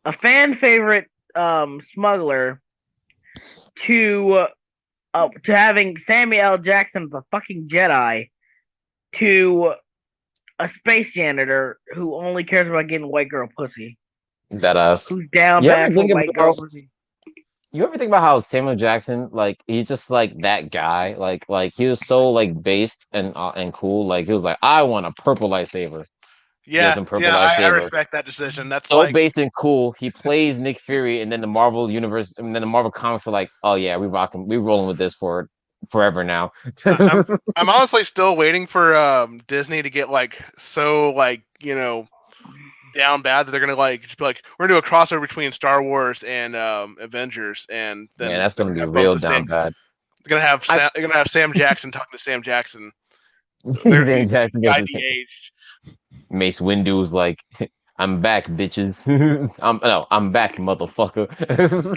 a fan favorite smuggler to to having Samuel L. Jackson as a fucking Jedi to a space janitor who only cares about getting white girl pussy. That ass. Who's down You ever bad for think white girl about pussy. you ever think about how Samuel Jackson, like he's just like that guy, like he was so like based and cool. Like he was like, I want a purple lightsaber. Gives Yeah, him purple yeah, I lightsaber. respect that decision. That's So like, based and cool. He plays Nick Fury, and then the Marvel universe, and then the Marvel comics are like, oh yeah, we rolling with this for forever now. I'm I'm honestly still waiting for Disney to get like so like down bad that they're gonna like just be like we're gonna do a crossover between Star Wars and Avengers, and Man, then that's they're gonna gonna be have both real the same. down bad. I They're gonna have Sam Jackson talking to Sam Jackson. They're gonna be then Jackson guy goes, de-aged. Mace Windu's like, I'm back, bitches. I'm back, motherfucker.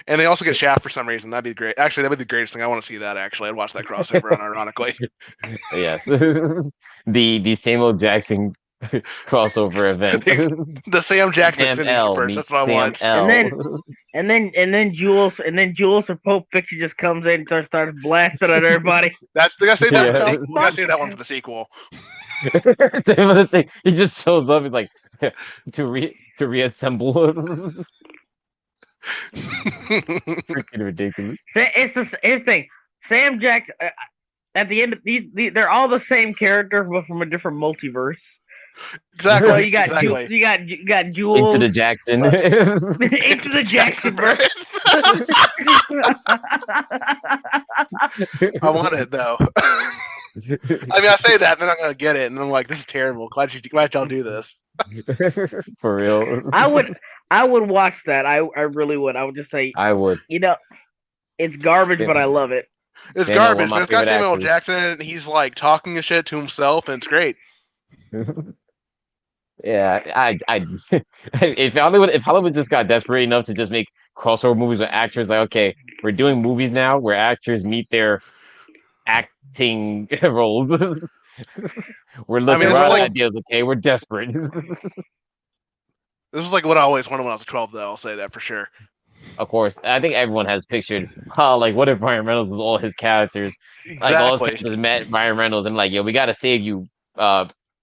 And they also get Shaft for some reason. That'd be great. Actually, that'd be the greatest thing. I want to see that. Actually, I'd watch that crossover. Unironically, Yes, the Samuel Jackson crossover event. the Sam Jackson Sam extended L universe. That's meets what I Sam want. And then L. Jules or Pope Fiction just comes in and starts blasting at everybody. That's they gotta save that for the Yeah. The sequel. We gotta fuck? save that one for the sequel. He just shows up. He's like to reassemble. Freaking ridiculous. It's the thing. Sam Jackson. At the end of they're all the same character, but from a different multiverse. Exactly. So you got exactly. you got Jules Into the Jackson. into the Jackson verse. I want it though. I mean, I say that, and then I'm gonna get it, and I'm like, this is terrible. Glad y'all do this. For real. I would watch that. I really would. I would just say, I would. it's garbage, but I love it. It's Daniel, one garbage, of but my it's got favorite Samuel L. actors. Jackson in it, and he's like talking a shit to himself, and it's great. Yeah, if Hollywood just got desperate enough to just make crossover movies with actors, like okay, we're doing movies now where actors meet their acting roles. We're I mean, listening, we're out of ideas. Okay, we're desperate. this is like what I always wanted when I was 12, though. I'll say that for sure. Of course, I think everyone has pictured, like what if Ryan Reynolds with all his characters, like all his Exactly. characters met Ryan Reynolds, and like yo, we gotta save you,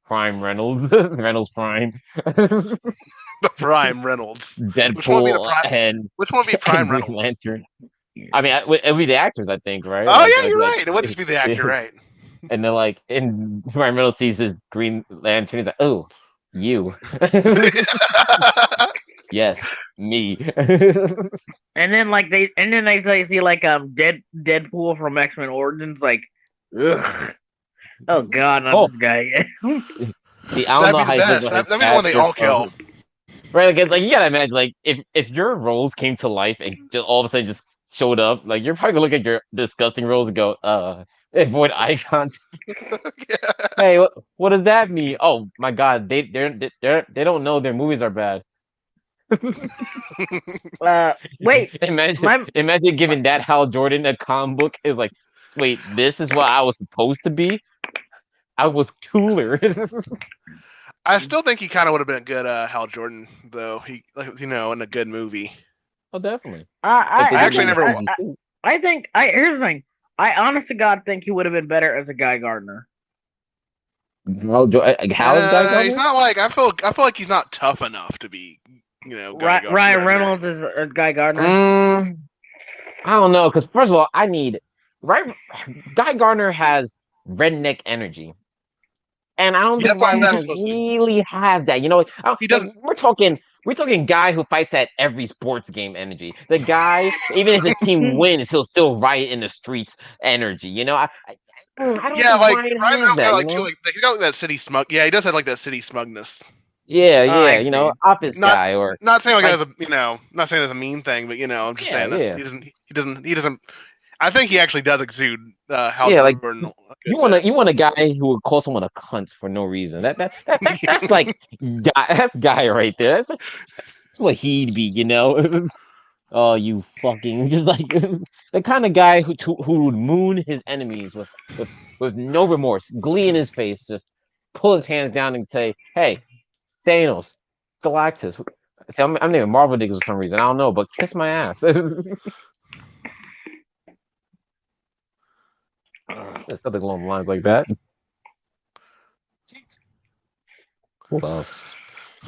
Prime Reynolds, Reynolds Prime. The Prime Reynolds. Deadpool and Which one would be Prime Green Reynolds? Lantern. I mean, it'd be the actors, I think, right? Oh yeah, you're right. It would just be the actor, right? And then like, and Ryan Reynolds sees his Green Lantern, he's like, "Oh, you." Yes, me. And then they see like Deadpool from X-Men Origins, like, ugh. Oh god, not this guy. See, I don't know how you feel about his That'd be the one they all kill. Right, like you gotta imagine, like if your roles came to life and just all of a sudden just showed up, like you're probably gonna look at your disgusting roles and go, avoid eye contact. Yeah. Hey, what does that mean? Oh my god, they don't know their movies are bad. Wait, imagine giving that Hal Jordan a comic book is like, wait, this is what I was supposed to be. I was cooler. I still think he kind of would have been a good Hal Jordan, though. He, like, in a good movie. Oh, definitely. I actually never. Here's the thing. I honest to God think he would have been better as a Guy Gardner. Hal Guy Gardner? He's not like I feel like he's not tough enough to be, Ryan Reynolds is Guy Gardner. I don't know, because first of all, Guy Gardner has redneck energy. And I don't think Ryan Reynolds really has that. He doesn't. We're talking guy who fights at every sports game energy. The guy, even if his team wins, he'll still riot in the streets energy. I don't think Ryan has that. He's got like that city smug. Yeah, he does have like that city smugness. Yeah, office guy or not saying like as a not saying as a mean thing, but I'm just saying he doesn't. I think he actually does exude Hal Jordan. You want a guy who would call someone a cunt for no reason. That's like that's guy right there. That's what he'd be, Oh, you fucking just like the kind of guy who would moon his enemies with no remorse, glee in his face, just pull his hands down and say, "Hey, Thanos, Galactus, See, I'm naming Marvel niggas for some reason. I don't know, but kiss my ass. There's something along the lines like that. Who else?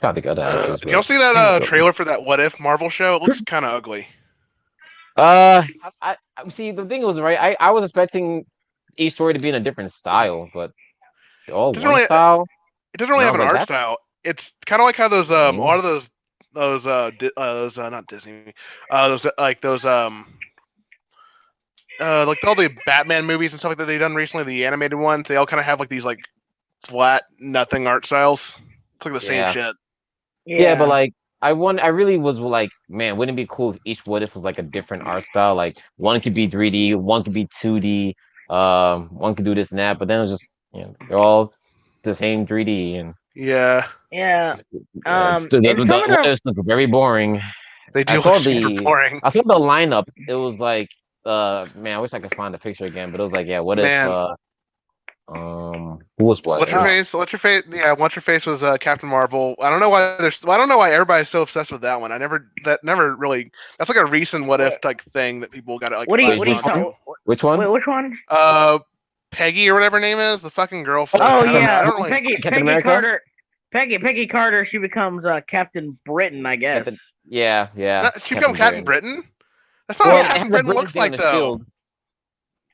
Got to go to actors. Did y'all see that trailer for that What If Marvel show? It looks kind of ugly. I see. The thing was right. I was expecting each story to be in a different style, but all Doesn't one really- style. It doesn't really And I have an was like, art that's style. It's kind of like how those a lame. lot of those not Disney, those like all the Batman movies and stuff like that they've done recently, the animated ones, they all kind of have like these like flat nothing art styles. It's like the same Yeah. shit. Yeah, but like I really was like, man, wouldn't it be cool if each What If was like a different art style? Like one could be 3D, one could be 2D, one could do this and that, but then it was just they're all the same 3D and Yeah, yeah. the And some of What them, Ifs look very boring. they do I saw look super boring. I saw the lineup. It was like, man, I wish I could find the picture again, but it was like, yeah, what Man. if who was what? What's your face? What's your face? Yeah, what's your face was Captain Marvel. I don't know why I don't know why everybody's so obsessed with that one. Never really. That's like a recent What If like thing that people got like. what do you Which one? Which one? Wait, which one? Peggy or whatever her name is, the fucking girl. From Oh Captain- yeah, I don't really. Captain America? Carter. Peggy Carter. She becomes Captain Britain, I guess. Yeah. She become Captain Britain. That's not Well, what it Captain has a Britain Britain looks thing on like the though.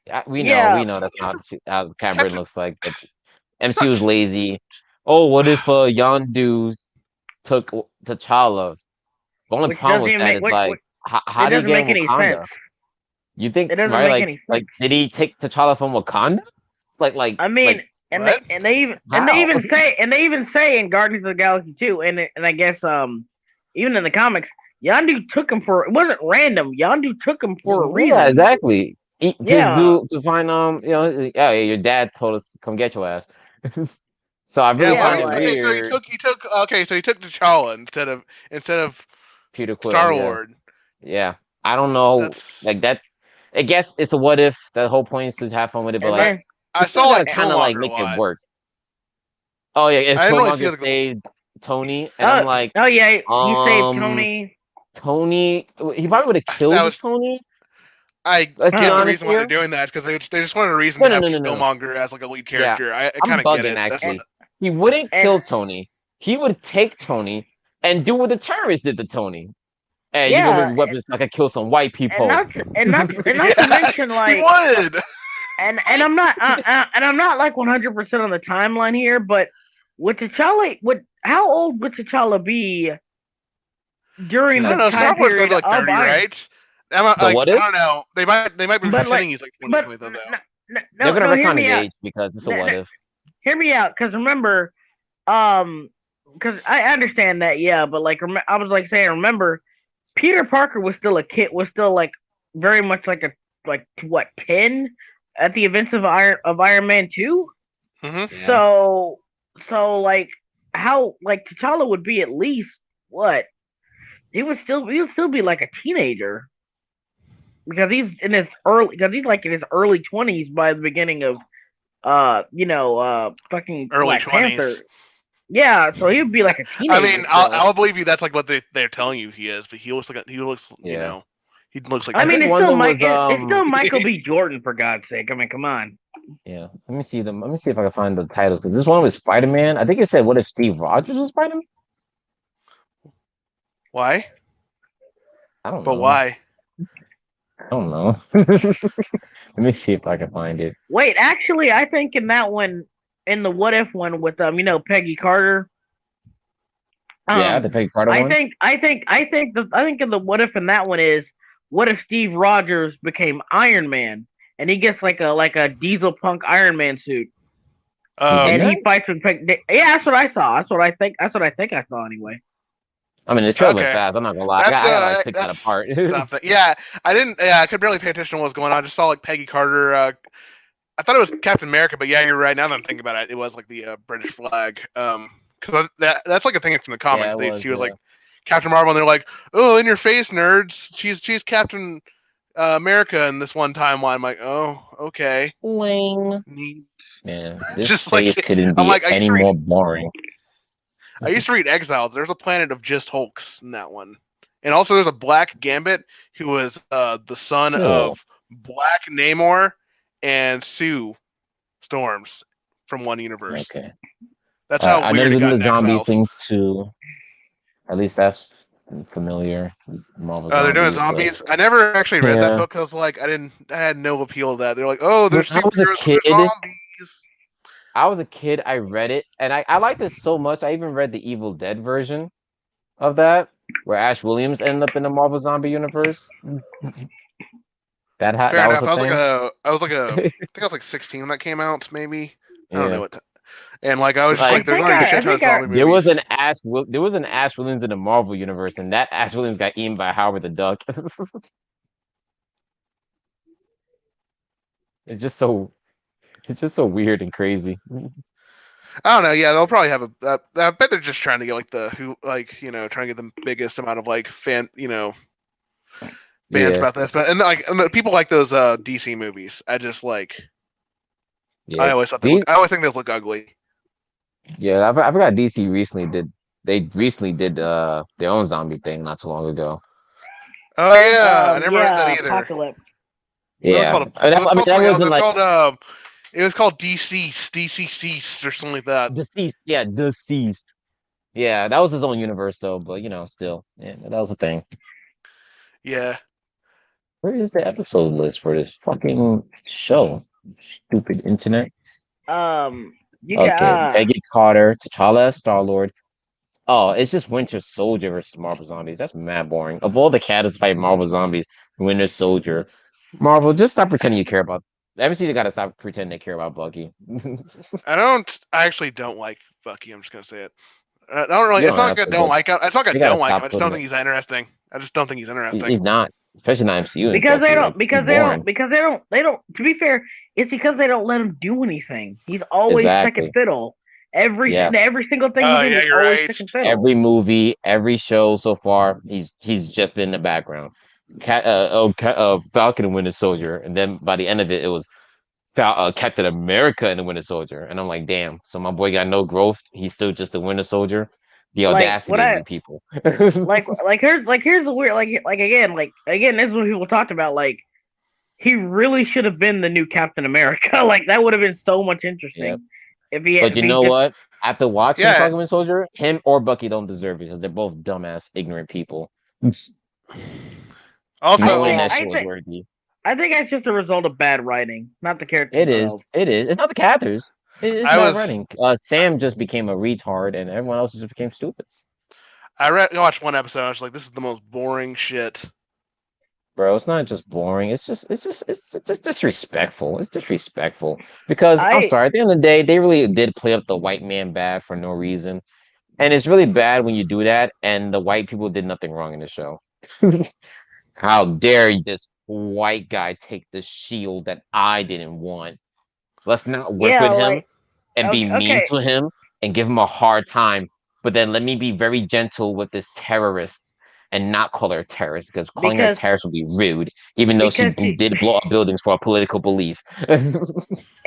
shield. We Yeah. know that's not how Captain Britain looks like. But MCU was lazy. Oh, what if Yondu took T'Challa? The only Which problem doesn't with even that is make- how it do you doesn't get make in any Wakanda? sense. You think It doesn't right? make any sense. Like did he take T'Challa from Wakanda? Like I mean, like, and what? they even say in Guardians of the Galaxy 2, and I guess even in the comics, Yondu took him for it wasn't random. Yondu took him for a reason. yeah, exactly. Yeah. To find your dad told us to come get your ass. So I really Yeah, find like- it okay, so weird. he took T'Challa instead of Peter Quill, Star yeah. Lord. Yeah, I don't know, That's like that. I guess it's a what if. The whole point is to have fun with it, but And like then, I you still saw gotta like kind of like Killmonger make a lot. it work. Oh yeah, if I didn't really see Killmonger the- saved Tony, and I'm like, oh yeah, he saved Tony. Tony. He probably would have killed was- Tony. I Let's get be the honest reason why here. they're doing that because they just wanted a reason No, to have no. Killmonger as like a lead Yeah, character. I I'm kind of get bugging it. That's actually. what- He wouldn't And- kill Tony. He would take Tony and do what the terrorists did to Tony. Hey, you Yeah, give me weapons so I can kill some white people. and not to mention like he would. and I'm not like 100% on the timeline here, but would T'Challa how old would T'Challa be during I the don't know. Star time Wars period like of 30, Iron? right? I What if? don't know. They might be But, pretending like, he's like But 20 though. They're gonna hear retcon me his out. age because it's a No, what no. if. Hear me out, because remember, because I understand that, yeah, but like I was like saying, remember, Peter Parker was still a kid, was still like very much like 10 at the events of Iron Man 2. Mm-hmm. Yeah. So like how like T'Challa would be at least what? He would still be like a teenager. Because he's like in his early 20s by the beginning of fucking Early Black 20s. Panther. Yeah, so he would be like a teenager. I mean, still. I'll believe you. That's like what they're telling you he is, but he looks like you Yeah. know, he looks like. I mean, think it's one still of them was, it's still Michael B. Jordan, for God's sake. I mean, come on. Yeah. Let me see them. Let me see if I can find the titles because this one was Spider-Man. I think it said, "What if Steve Rogers was Spider-Man?" Why? I don't know. But why? I don't know. Let me see if I can find it. Wait, actually, I think in that one, in the What If one with Peggy Carter. Yeah, the Peggy Carter one. I think in the What If in that one is what if Steve Rogers became Iron Man and he gets like a diesel punk Iron Man suit and Yeah? he fights with Peggy. Yeah, that's what I saw. That's what I think I saw anyway. I mean, the trailer went Okay. fast. I'm not gonna lie. I gotta like pick that that's apart. something. Yeah, I didn't. Yeah, I could barely pay attention to what was going on. I just saw like Peggy Carter. I thought it was Captain America, but yeah, you're right. Now that I'm thinking about it, it was like the British flag. Because that's like a thing from the comics. Yeah, it She was was, like Captain Marvel, and they're like, "Oh, in your face, nerds! She's Captain America in this one timeline." I'm like, "Oh, okay." Lame. Neat. Man, this Just face like- couldn't I'm be like, I any used to read- more boring. I used to read Exiles. There's a planet of just Hulks in that one, and also there's a Black Gambit who was the son Cool. of Black Namor and Sue Storms from one universe. Okay. That's how I weird never it did got the in zombies Exiles. thing too. At least that's familiar. Marvel They're doing zombies. zombies. I never actually read that Yeah. book because like I had no appeal to that. They're like, oh, When there's I was a superheroes, but kid, there's zombies. I read it, and I liked it so much. I even read the Evil Dead version of that, where Ash Williams ended up in the Marvel Zombie universe. Fair That was enough. a I was thing. I think I was like 16 when that came out, maybe. I don't know Yeah. what. And like I was just Like, like, there's think already a I- I shit ton of think I- zombie there was movies. an Ash Williams in the Marvel universe, and that Ash Williams got eaten by Howard the Duck. It's just so weird and crazy. I don't know. Yeah, they'll probably have I bet they're just trying to get like trying to get the biggest amount of like fans Yeah. about this. But and people like those DC movies. I just like. Yeah. I always think those look ugly. Yeah, I forgot DC recently did their own zombie thing not too long ago. Oh yeah, I never read that either. Apocalypse. Yeah. It was called Deceased or something like that. Deceased. Yeah, Deceased. Yeah, that was his own universe though, but still. Yeah, that was a thing. Yeah. Where is the episode list for this fucking show? Stupid internet. You Okay, got Peggy Carter, T'Challa as Star-Lord. Oh, it's just Winter Soldier versus Marvel Zombies. That's mad boring. Of all the characters fight Marvel Zombies, Winter Soldier. Marvel, just stop pretending you care about. MCU got to stop pretending they care about Bucky. I actually don't like Bucky. I'm just gonna say it. I don't really. You It's don't not have like I to, don't but like him. It's not like I they gotta don't like him. stop I just don't putting think he's interesting. I just don't think he's interesting. He's not, especially not MCU. because they don't Bucky, like, he's boring. they don't. To be fair, it's because they don't let him do anything. He's always Exactly. second fiddle. Every Yeah. single thing Oh, he yeah, did is you're always right. second fiddle. Every movie, every show so far, he's just been in the background. Falcon and Winter Soldier, and then by the end of it, it was Captain America and the Winter Soldier, and I'm like, damn. So my boy got no growth. He's still just the Winter Soldier. The Like, audacity what of I- you people. here's the weird again this is what people talked about, like he really should have been the new Captain America. Like that would have been so much interesting Yep. if he But you know what? After watching Yeah. Falcon and Winter Soldier, him or Bucky don't deserve it because they're both dumbass, ignorant people. Also, No one in I that shit was think- worthy. I think that's just a result of bad writing, not the character. It is. It's not the characters. It's I bad was- writing. Sam just became a retard, and everyone else just became stupid. I watched one episode. I was like, this is the most boring shit. Bro, it's not just boring. It's just disrespectful. It's disrespectful because I'm I- sorry. At the end of the day, they really did play up the white man bad for no reason, and it's really bad when you do that. And the white people did nothing wrong in the show. How dare this white guy take the shield that I didn't want? Let's not work Yeah, with him like, and be mean okay. to him and give him a hard time. But then let me be very gentle with this terrorist and not call her a terrorist because calling her a Because- terrorist would be rude, even though she because she- did blow up buildings for a political belief.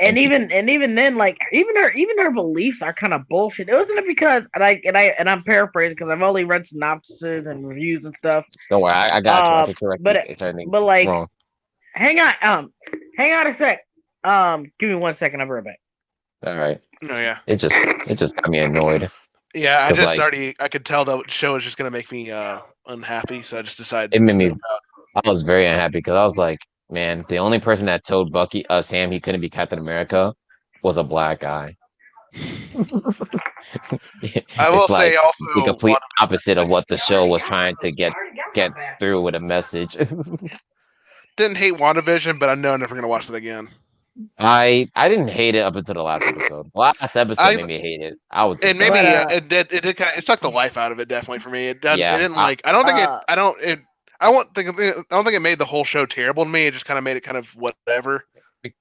And even then, like even her beliefs are kind of bullshit. It wasn't it because I'm paraphrasing because I've only read synopses and reviews and stuff. Don't worry, I got you. I can correct but- you if anything but, like, wrong. Hang on a sec. Give me 1 second. I'll be right back. All right, No, yeah, it just got me annoyed. yeah. I 'Cause, just like- already. I could tell the show was just gonna make me unhappy, so I just decided. It made to me. go out. I was very unhappy because I was like, man, the only person that told Sam he couldn't be Captain America was a black guy. I will It's like say also the complete one- opposite of what the show was trying to get through with a message. didn't hate WandaVision, but I know I'm never gonna watch it again. I didn't hate it up until the last episode. The last episode made me hate it. I was And just maybe like, But, it did kind of it sucked the life out of it definitely for me. It Yeah, didn't I- like. I don't think it. Uh, I don't. It. I don't think it made the whole show terrible to me. It just kind of made it kind of whatever.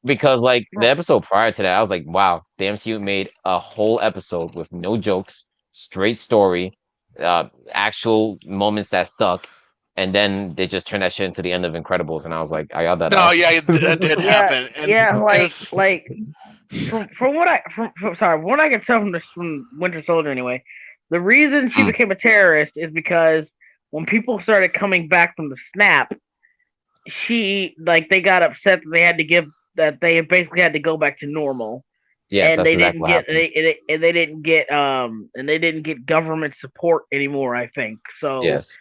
because like the episode prior to that, I was like, wow, the MCU made a whole episode with no jokes, straight story, actual moments that stuck, and then they just turned that shit into the end of Incredibles, and I was like, I got that. No, off. yeah, it did happen. And Yeah, it was- from what I can tell from Winter Soldier anyway, The reason she Mm. became a terrorist is because when people started coming back from the snap, they got upset that they basically had to go back to normal, Yes, and that's they exactly didn't what get happened. they didn't get government support anymore. I think so, Yes.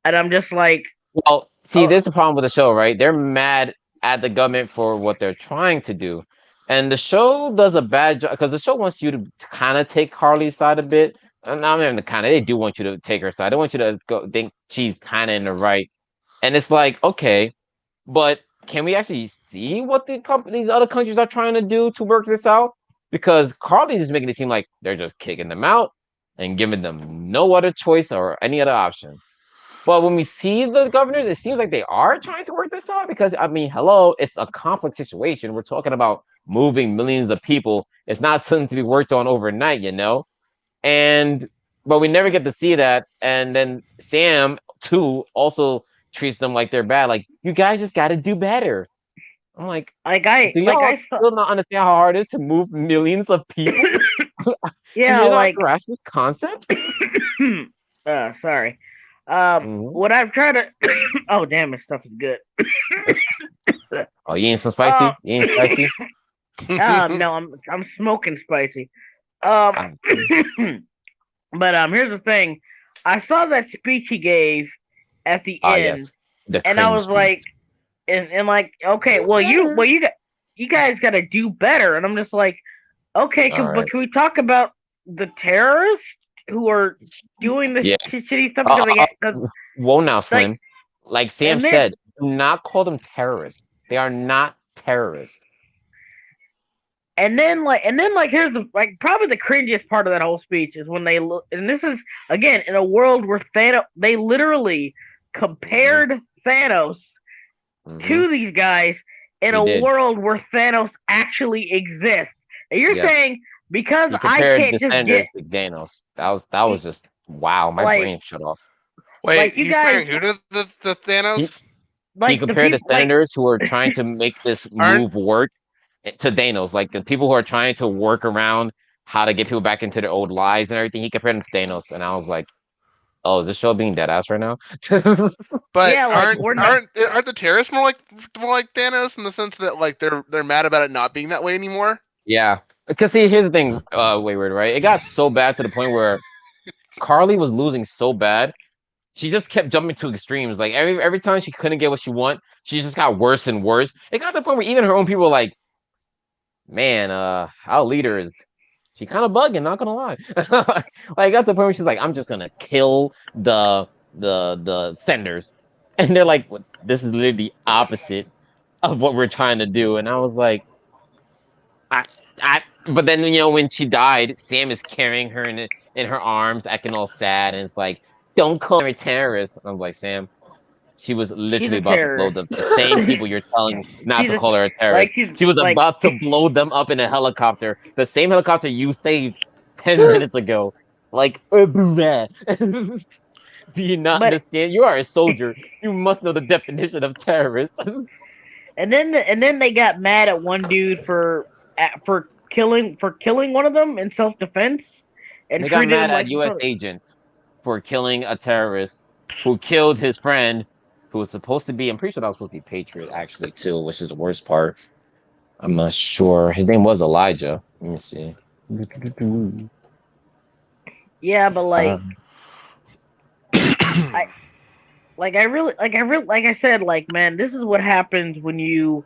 and I'm just like, Well, see, oh there's a problem with the show, right? They're mad at the government for what they're trying to do. And the show does a bad job because the show wants you to kind of take Harley's side a bit. And I mean, kind of, they do want you to take her side. They want you to go think she's kind of in the right. And it's like, okay, but can we actually see what these other countries are trying to do to work this out? Because Carly's just making it seem like they're just kicking them out and giving them no other choice or any other option. But when we see the governors, it seems like they are trying to work this out because I mean, hello, it's a complex situation. We're talking about moving millions of people. It's not something to be worked on overnight, you know? And but we never get to see that. And then Sam too also treats them like they're bad. Like, you guys just gotta do better. I'm like, do y'all I saw still not understand how hard it is to move millions of people? Do yeah you not like grasp this concept? sorry. Mhm. What I've tried to oh damn, this stuff is good. Oh, you ain't some Uh, spicy? You ain't spicy? no, I'm smoking spicy. Um, Ah, but here's the thing. I saw that speech he gave at the end, yes. The and I cringe was speech. like, and like, okay, Do better. you guys got to do better. And I'm just like, okay, All but right. can we talk about the terrorists who are doing this Yeah. shitty stuff Uh, because uh, cause, Whoa now, like, Slim. Like Sam and then said, do not call them terrorists. They are not terrorists. and then like here's the like probably the cringiest part of that whole speech is when they look, and this is again in a world where Thanos, they literally Hmm. compared Thanos Hmm. to these guys in He a did. world where Thanos actually exists. And you're Yes. saying because He I compared can't the just get Senators to Thanos. That was just wow. My like brain shut off. Wait, you he's guys comparing who to the He Thanos? he like the compared the people like Senators who are trying to make this Aren't move work to Thanos. Like the people who are trying to work around how to get people back into their old lives and everything. He compared them to Thanos, and I was like, oh, is this show being dead ass right now? but yeah like we're not aren't the terrorists more like Thanos in the sense that like they're mad about it not being that way anymore? Yeah, because see, here's the thing, Wayward, right? It got so bad to the point where Carly was losing so bad, she just kept jumping to extremes. Like every time she couldn't get what she want, she just got worse and worse. It got to the point where even her own people were like, "Man, our leader is she kind of bugging, not gonna lie." Like it got to the point where she's like, "I'm just gonna kill the senders," and they're like, "What? This is literally the opposite of what we're trying to do." And I was like. I, but then when she died, Sam is carrying her in her arms, acting all sad, and it's like, "Don't call her a terrorist." And I was like, Sam, she was she's literally a about to blow terrorist. the same people you're telling not she's to a call her a terrorist. she's She was like about to blow them up in a helicopter, the same helicopter you saved 10 minutes ago. Like, do you not but understand? You are a soldier. You must know the definition of terrorist. and then they got mad at one dude for killing one of them in self defense and They got treated mad him at like U.S. agents for killing a terrorist who killed his friend, who was supposed to be. I'm pretty sure that was supposed to be Patriot, actually, too, which is the worst part. I'm not sure. His name was Elijah. Let me see. yeah, but Um, I like I said, like man, this is what happens when you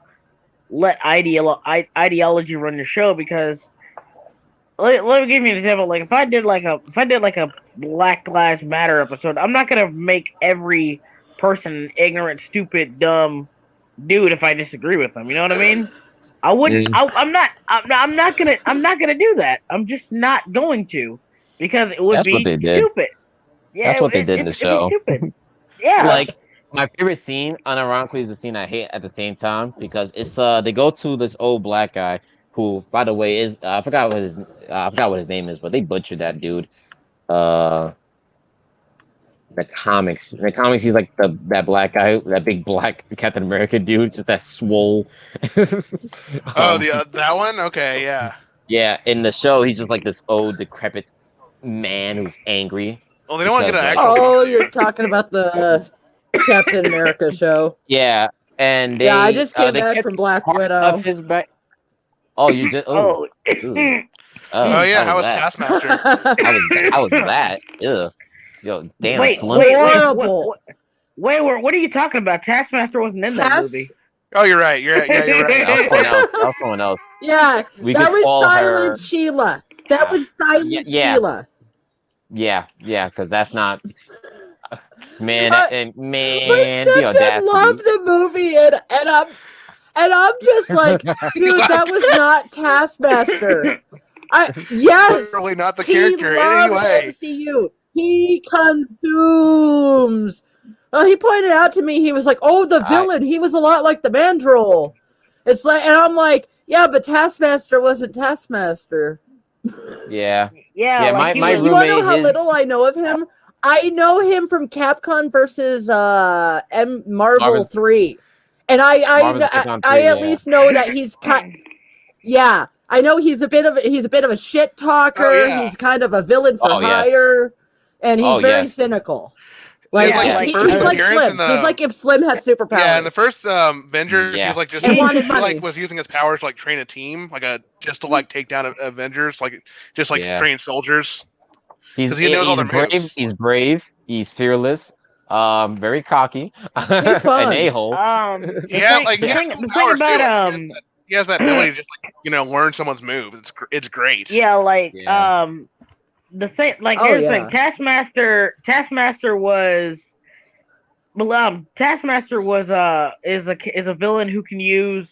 let ideology run your show because let me give you an example. Like if I did like a Black Lives Matter episode, I'm not gonna make every person an ignorant, stupid, dumb dude if I disagree with them. You know what I mean? I wouldn't. mm, I'm not gonna do that. I'm just not going to because it would that's what be they did. stupid. That's Yeah, what they did in the it'd be show. stupid. Yeah, Like, my favorite scene, unironically, is the scene I hate at the same time because it's they go to this old black guy who, by the way, is I forgot what his name is, but they butchered that dude. Uh, the comics, he's like that black guy, that big black Captain America dude, just that swole. Oh, um, the that one. Okay, yeah. yeah, in the show, he's just like this old decrepit man who's angry. Well, they don't want to get an Because, actual. Oh, you're talking about the Captain America show. Yeah, and they Yeah, I just came they back kept from Black part Widow. of his back. Oh, you just Oh, ooh. Oh yeah, how was that? Taskmaster? How was that? Ew. Yo, damn. wait, Slim. wait, Horrible. what are you talking about? Taskmaster wasn't in that Task- movie. Oh, you're right. You're right. Yeah, you're That was right. someone else. That was someone else. Yeah, We that could was call Silent her- Sheila. That was Silent Yeah. Sheila. Yeah, because that's not. Man, My- man, My the stepdad audacity. loved the movie, and I'm just like, dude, that was not Taskmaster. Yes, Really not the he character in any loves way. MCU. He consumes. Well, he pointed out to me, he was like, "Oh, the villain. He was a lot like the Mandrill." It's like, and I'm like, "Yeah, but Taskmaster wasn't Taskmaster." Yeah. Yeah, Yeah, like my You want to know roommate, how his- little I know of him? I know him from Capcom versus Marvel Marvel's- 3. And I Marvel's Capcom 3, at yeah. least know that he's yeah, I know he's a bit of a shit talker. Oh, yeah. He's kind of a villain for Oh, yeah. hire, and he's Oh, very yes. cynical. Like, Yeah, like, he's first like appearance Slim. in the- He's like if Slim had superpowers. Yeah, in the first Avengers, he Yeah. was like just And he wanted money. like was using his powers to like train a team, just to like take down Avengers, Yeah. train soldiers. He's 'Cause he knows all their brave. moves. He's brave. He's fearless. Very cocky. He's fun. An a-hole. Yeah, the he has thing, some the thing powers, too. about He has that ability to just learn someone's moves. It's great. yeah, like Yeah. the thing, like Oh, here's the yeah. thing. Taskmaster was is a villain who can use.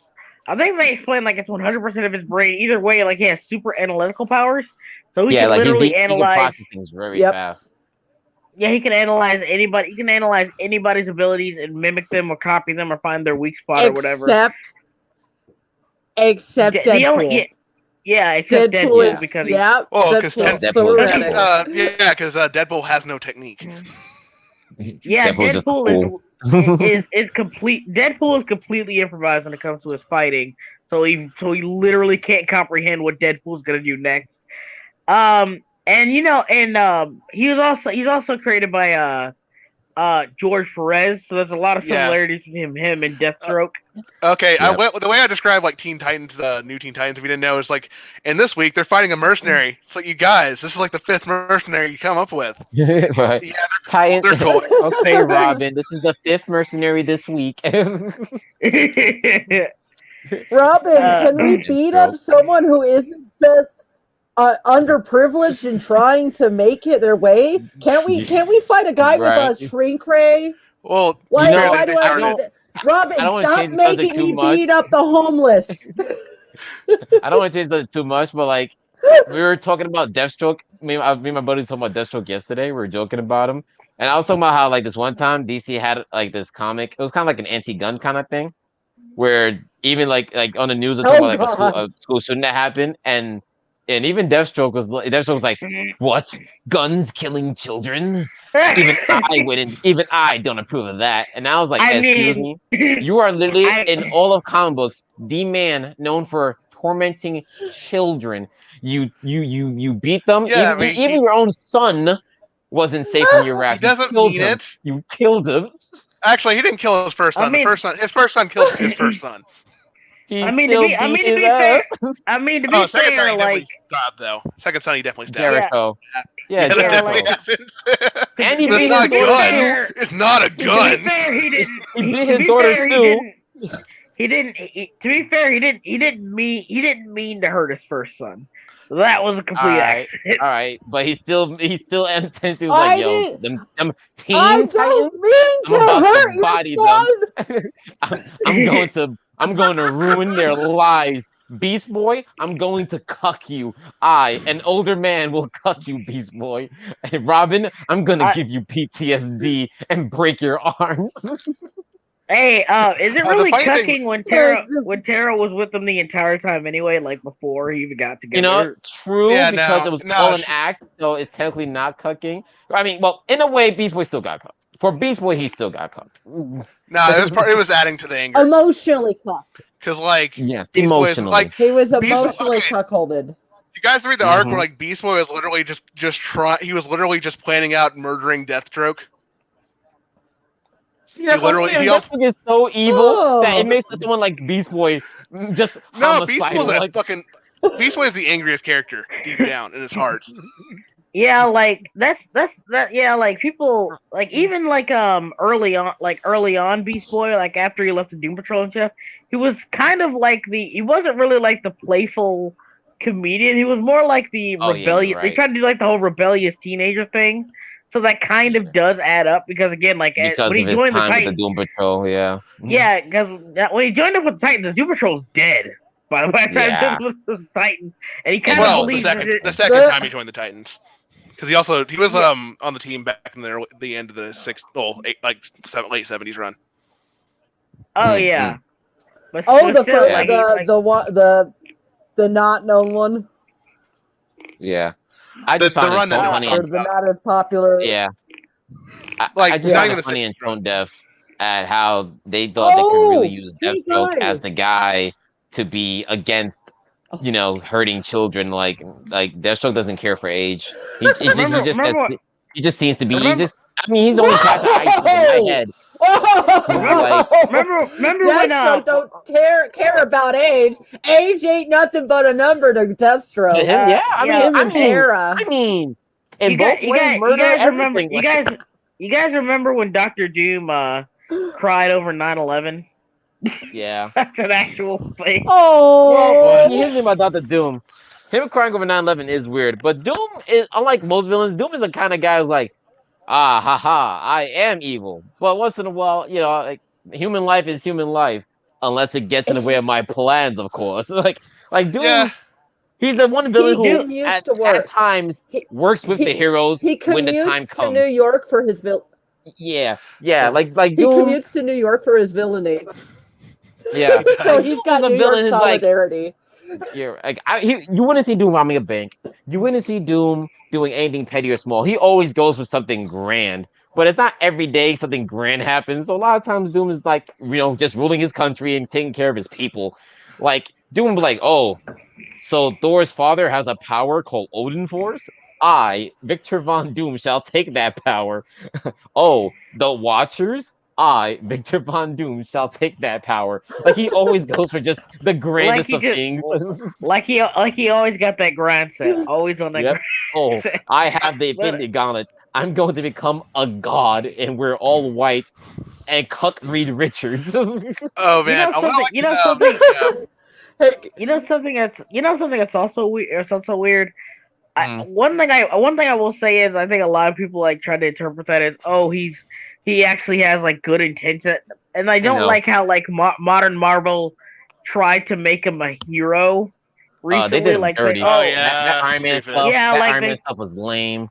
I think they explain like it's 100% of his brain. Either way, like he has super analytical powers, so he Yeah, can like literally he can analyze. process things very Yep. fast. Yeah, he can analyze anybody. He can analyze anybody's abilities and mimic them or copy them or find their weak spot or whatever. Except The Deadpool. only- yeah, except Deadpool Deadpool is because yeah. Well, 'cause Deadpool's Deadpool- so Deadpool- rad. because Deadpool has no technique. yeah, Deadpool's just Deadpool cool. is complete. Deadpool is completely improvised when it comes to his fighting. So he literally can't comprehend what Deadpool's gonna do next. And he's also created by George Perez. So there's a lot of Yeah. similarities between him and Deathstroke. Okay, Yep. the way I describe like Teen Titans, new Teen Titans, if you didn't know, is like, and this week they're fighting a mercenary. It's like, you guys, this is like the 5th mercenary you come up with. Right. Yeah, Titan. they're cool. Okay, Robin. This is the 5th mercenary this week. Robin, can we It's beat true. up someone who isn't just underprivileged and trying to make it their way? Can't we fight a guy with Right. a shrink ray? Well, Why, know, why they do I started- need to? Robin, I don't wanna stop change the subject making too me much. beat up the homeless. I don't want to change that too much, but like we were talking about Deathstroke. Me and my buddy talking about Deathstroke yesterday. We were joking about him, and I was talking about how like this one time DC had like this comic. It was kind of like an anti-gun kind of thing, where even like on the news, they're talking about like a school shooting that happened, and even Deathstroke was like, "What? Guns killing children? Even I wouldn't. Even I don't approve of that." And I was like, I "Excuse mean- me, you are literally in all of comic books the man known for tormenting children. You beat them. Yeah, even, I mean, even your own son wasn't safe from your he wrath. doesn't you killed mean him. it. You killed him. Actually, he didn't kill his first I son. mean- His first son killed his first son. He I mean, to still be beat his fair, ass. to Oh, be second son fair, he like definitely stabbed though. Second son he definitely stabbed. Jericho. Yeah, Yeah, that Yeah, definitely like- happens. And he That's beat not his a daughter gun. too. It's not a to be gun. fair, he didn't. He beat to his be daughter fair, too. He didn't. To be fair, he didn't mean to hurt his first son. That was a complete Alright. accident. All right, but he still intentionally was I like, "Yo, didn't- them Teen I Titans. don't mean I'm about to to hurt your body them." son. I'm going to ruin their lives. Beast Boy, I'm going to cuck you. An older man, will cuck you, Beast Boy. And Robin, I'm gonna give you PTSD and break your arms. Hey, is it The really funny cucking thing- when Tara was with him the entire time anyway? Like before he even got together. You know, true, Yeah, because no, it was no, all an she- act, so it's technically not cucking. I mean, well, in a way, Beast Boy still got cucked. For Beast Boy, he still got cucked. No, it was adding to the anger. Emotionally cucked. Because like Yes, Beast Boy is, emotionally. like He was Beast- emotionally okay. cuckolded. You guys read the arc where Mhm. like Beast Boy was literally he was literally just planning out murdering Deathstroke. See, that's what I'm literally- saying. he That thing is so evil that Oh. it makes someone like Beast Boy just No, Beast Boy homicidal. was a Like, fucking Beast Boy is the angriest character deep down in his heart. Yeah, like that. Yeah, like people, like even like early on, Beast Boy, like after he left the Doom Patrol and stuff, he was kind of like he wasn't really like the playful comedian. He was more like the Oh, yeah, you're rebellious. They right. tried to do like the whole rebellious teenager thing, so that kind of does add up because again, like because when he of his joined the time with the Titans, Doom Patrol, yeah. yeah, because when he joined up with the Titans, the Doom Patrol's dead. By the way, Yeah. with the Titans, and he kind of Well, the believes second it. time he joined the Titans, because he was on the team back in the end of the late '70s run. Oh yeah. But Oh, but the still, first, like, the not known one, Yeah. I The just found run it so that funny. no one or talks the about. not as popular. Yeah. Like, I just not found even it the funny same and run. tone deaf at how they thought they could really use hey Deathstroke as guys. the guy to be against, hurting children. Like Deathstroke doesn't care for age. He just seems to be. He's the only character I see in my head. Remember when Deathstroke don't care about age. Age ain't nothing but a number to Deathstroke. To him, yeah. Him and Tara. In both ways, murder, everything. You guys remember when Dr. Doom cried over 9/11? Yeah. That's an actual thing. Oh, Here's the thing about Dr. Doom. Him crying over 9/11 is weird, but Doom is, unlike most villains, Doom is the kind of guy who's like, I am evil. But once in a while, like human life is human life, unless it gets in the way of my plans, of course. Like Doom, Yeah. he's the one villain who commutes to work. at times works with the heroes He when the time commutes to comes. New York for his Yeah, like he Doom. commutes to New York for his villainy. Yeah, So Like, he's Doom got is a New villain York who's like, solidarity. you wouldn't see Doom robbing a bank. You wouldn't see Doom doing anything petty or small. He always goes for something grand. But it's not every day something grand happens. So a lot of times Doom is like, just ruling his country and taking care of his people. Like, Doom will be like, oh, so Thor's father has a power called Odin Force? I, Victor Von Doom, shall take that power. Oh, the Watchers? I, Victor Von Doom, shall take that power. Like, he always goes for just the grandest of things. Like he always got that grind set. Always on that Yep. grind Oh, set. I have the Infinity Gauntlet. I'm going to become a god, and we're all white, and cuck Reed Richards. Oh man, You know something that's also weird. Also weird. One thing I will say is I think a lot of people like try to interpret that as he actually has like good intention, and I don't like how like modern Marvel tried to make him a hero recently. They did like dirty. That Iron Man stuff. Iron Man stuff was lame.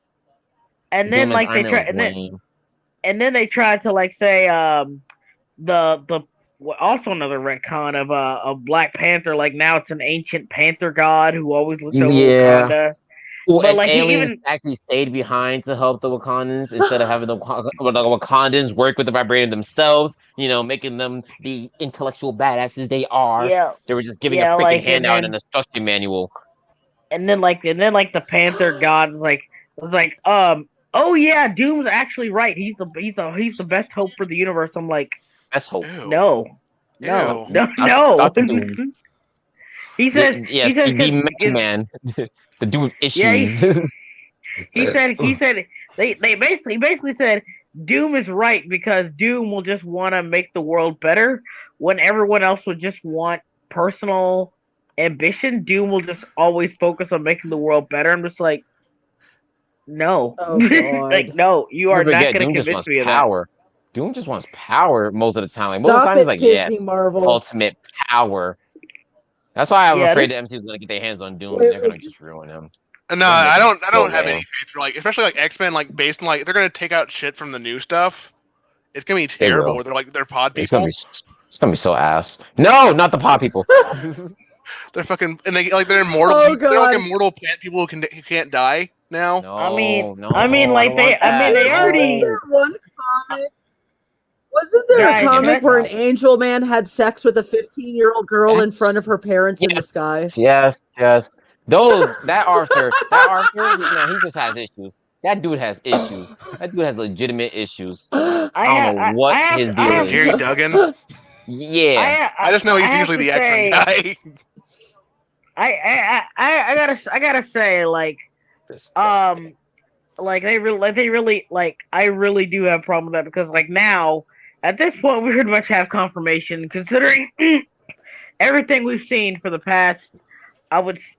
And then like they tried, and then they tried to like say the also another retcon of a Black Panther. Like now it's an ancient Panther god who always looks over Wakanda. Well, and like aliens actually stayed behind to help the Wakandans instead of having the Wakandans work with the vibranium themselves. Making them the intellectual badasses they are. Yeah, they were just giving a freaking handout and an instruction manual. And then the Panther god was like, oh yeah, Doom's actually right. He's the best hope for the universe. I'm like, best hope? No. He says, yes, the man, the dude with issues. Yeah, he said they basically said Doom is right because Doom will just want to make the world better when everyone else would just want personal ambition. Doom will just always focus on making the world better. I'm just like, no, like no, you are not going to convince me of power. Doom just wants power most of the time. Like, most of the time, he's like, Disney Marvel. Ultimate power. That's why I'm afraid the MCU is going to get their hands on Doom and they're going to just ruin him. No, I don't have any faith for especially X-Men, based on they're going to take out shit from the new stuff. It's going to be terrible. They're pod people. It's going to be so ass. No, not the pod people. They're fucking, and they're immortal. Oh, they're like immortal plant people who can't die now. No, they already. One comic. Wasn't there a comic where an angel man had sex with a 15-year-old girl in front of her parents in the sky? Yes. That Arthur, he just has issues. That dude has issues. That dude has legitimate issues. I don't know what his deal Hey, is. Jerry Duggan. Yeah, I just know he's have usually to the X-Men say- guy. I gotta say, like, like they really, like, I really do have a problem with that because, like, now at this point we pretty much have confirmation considering everything we've seen for the past.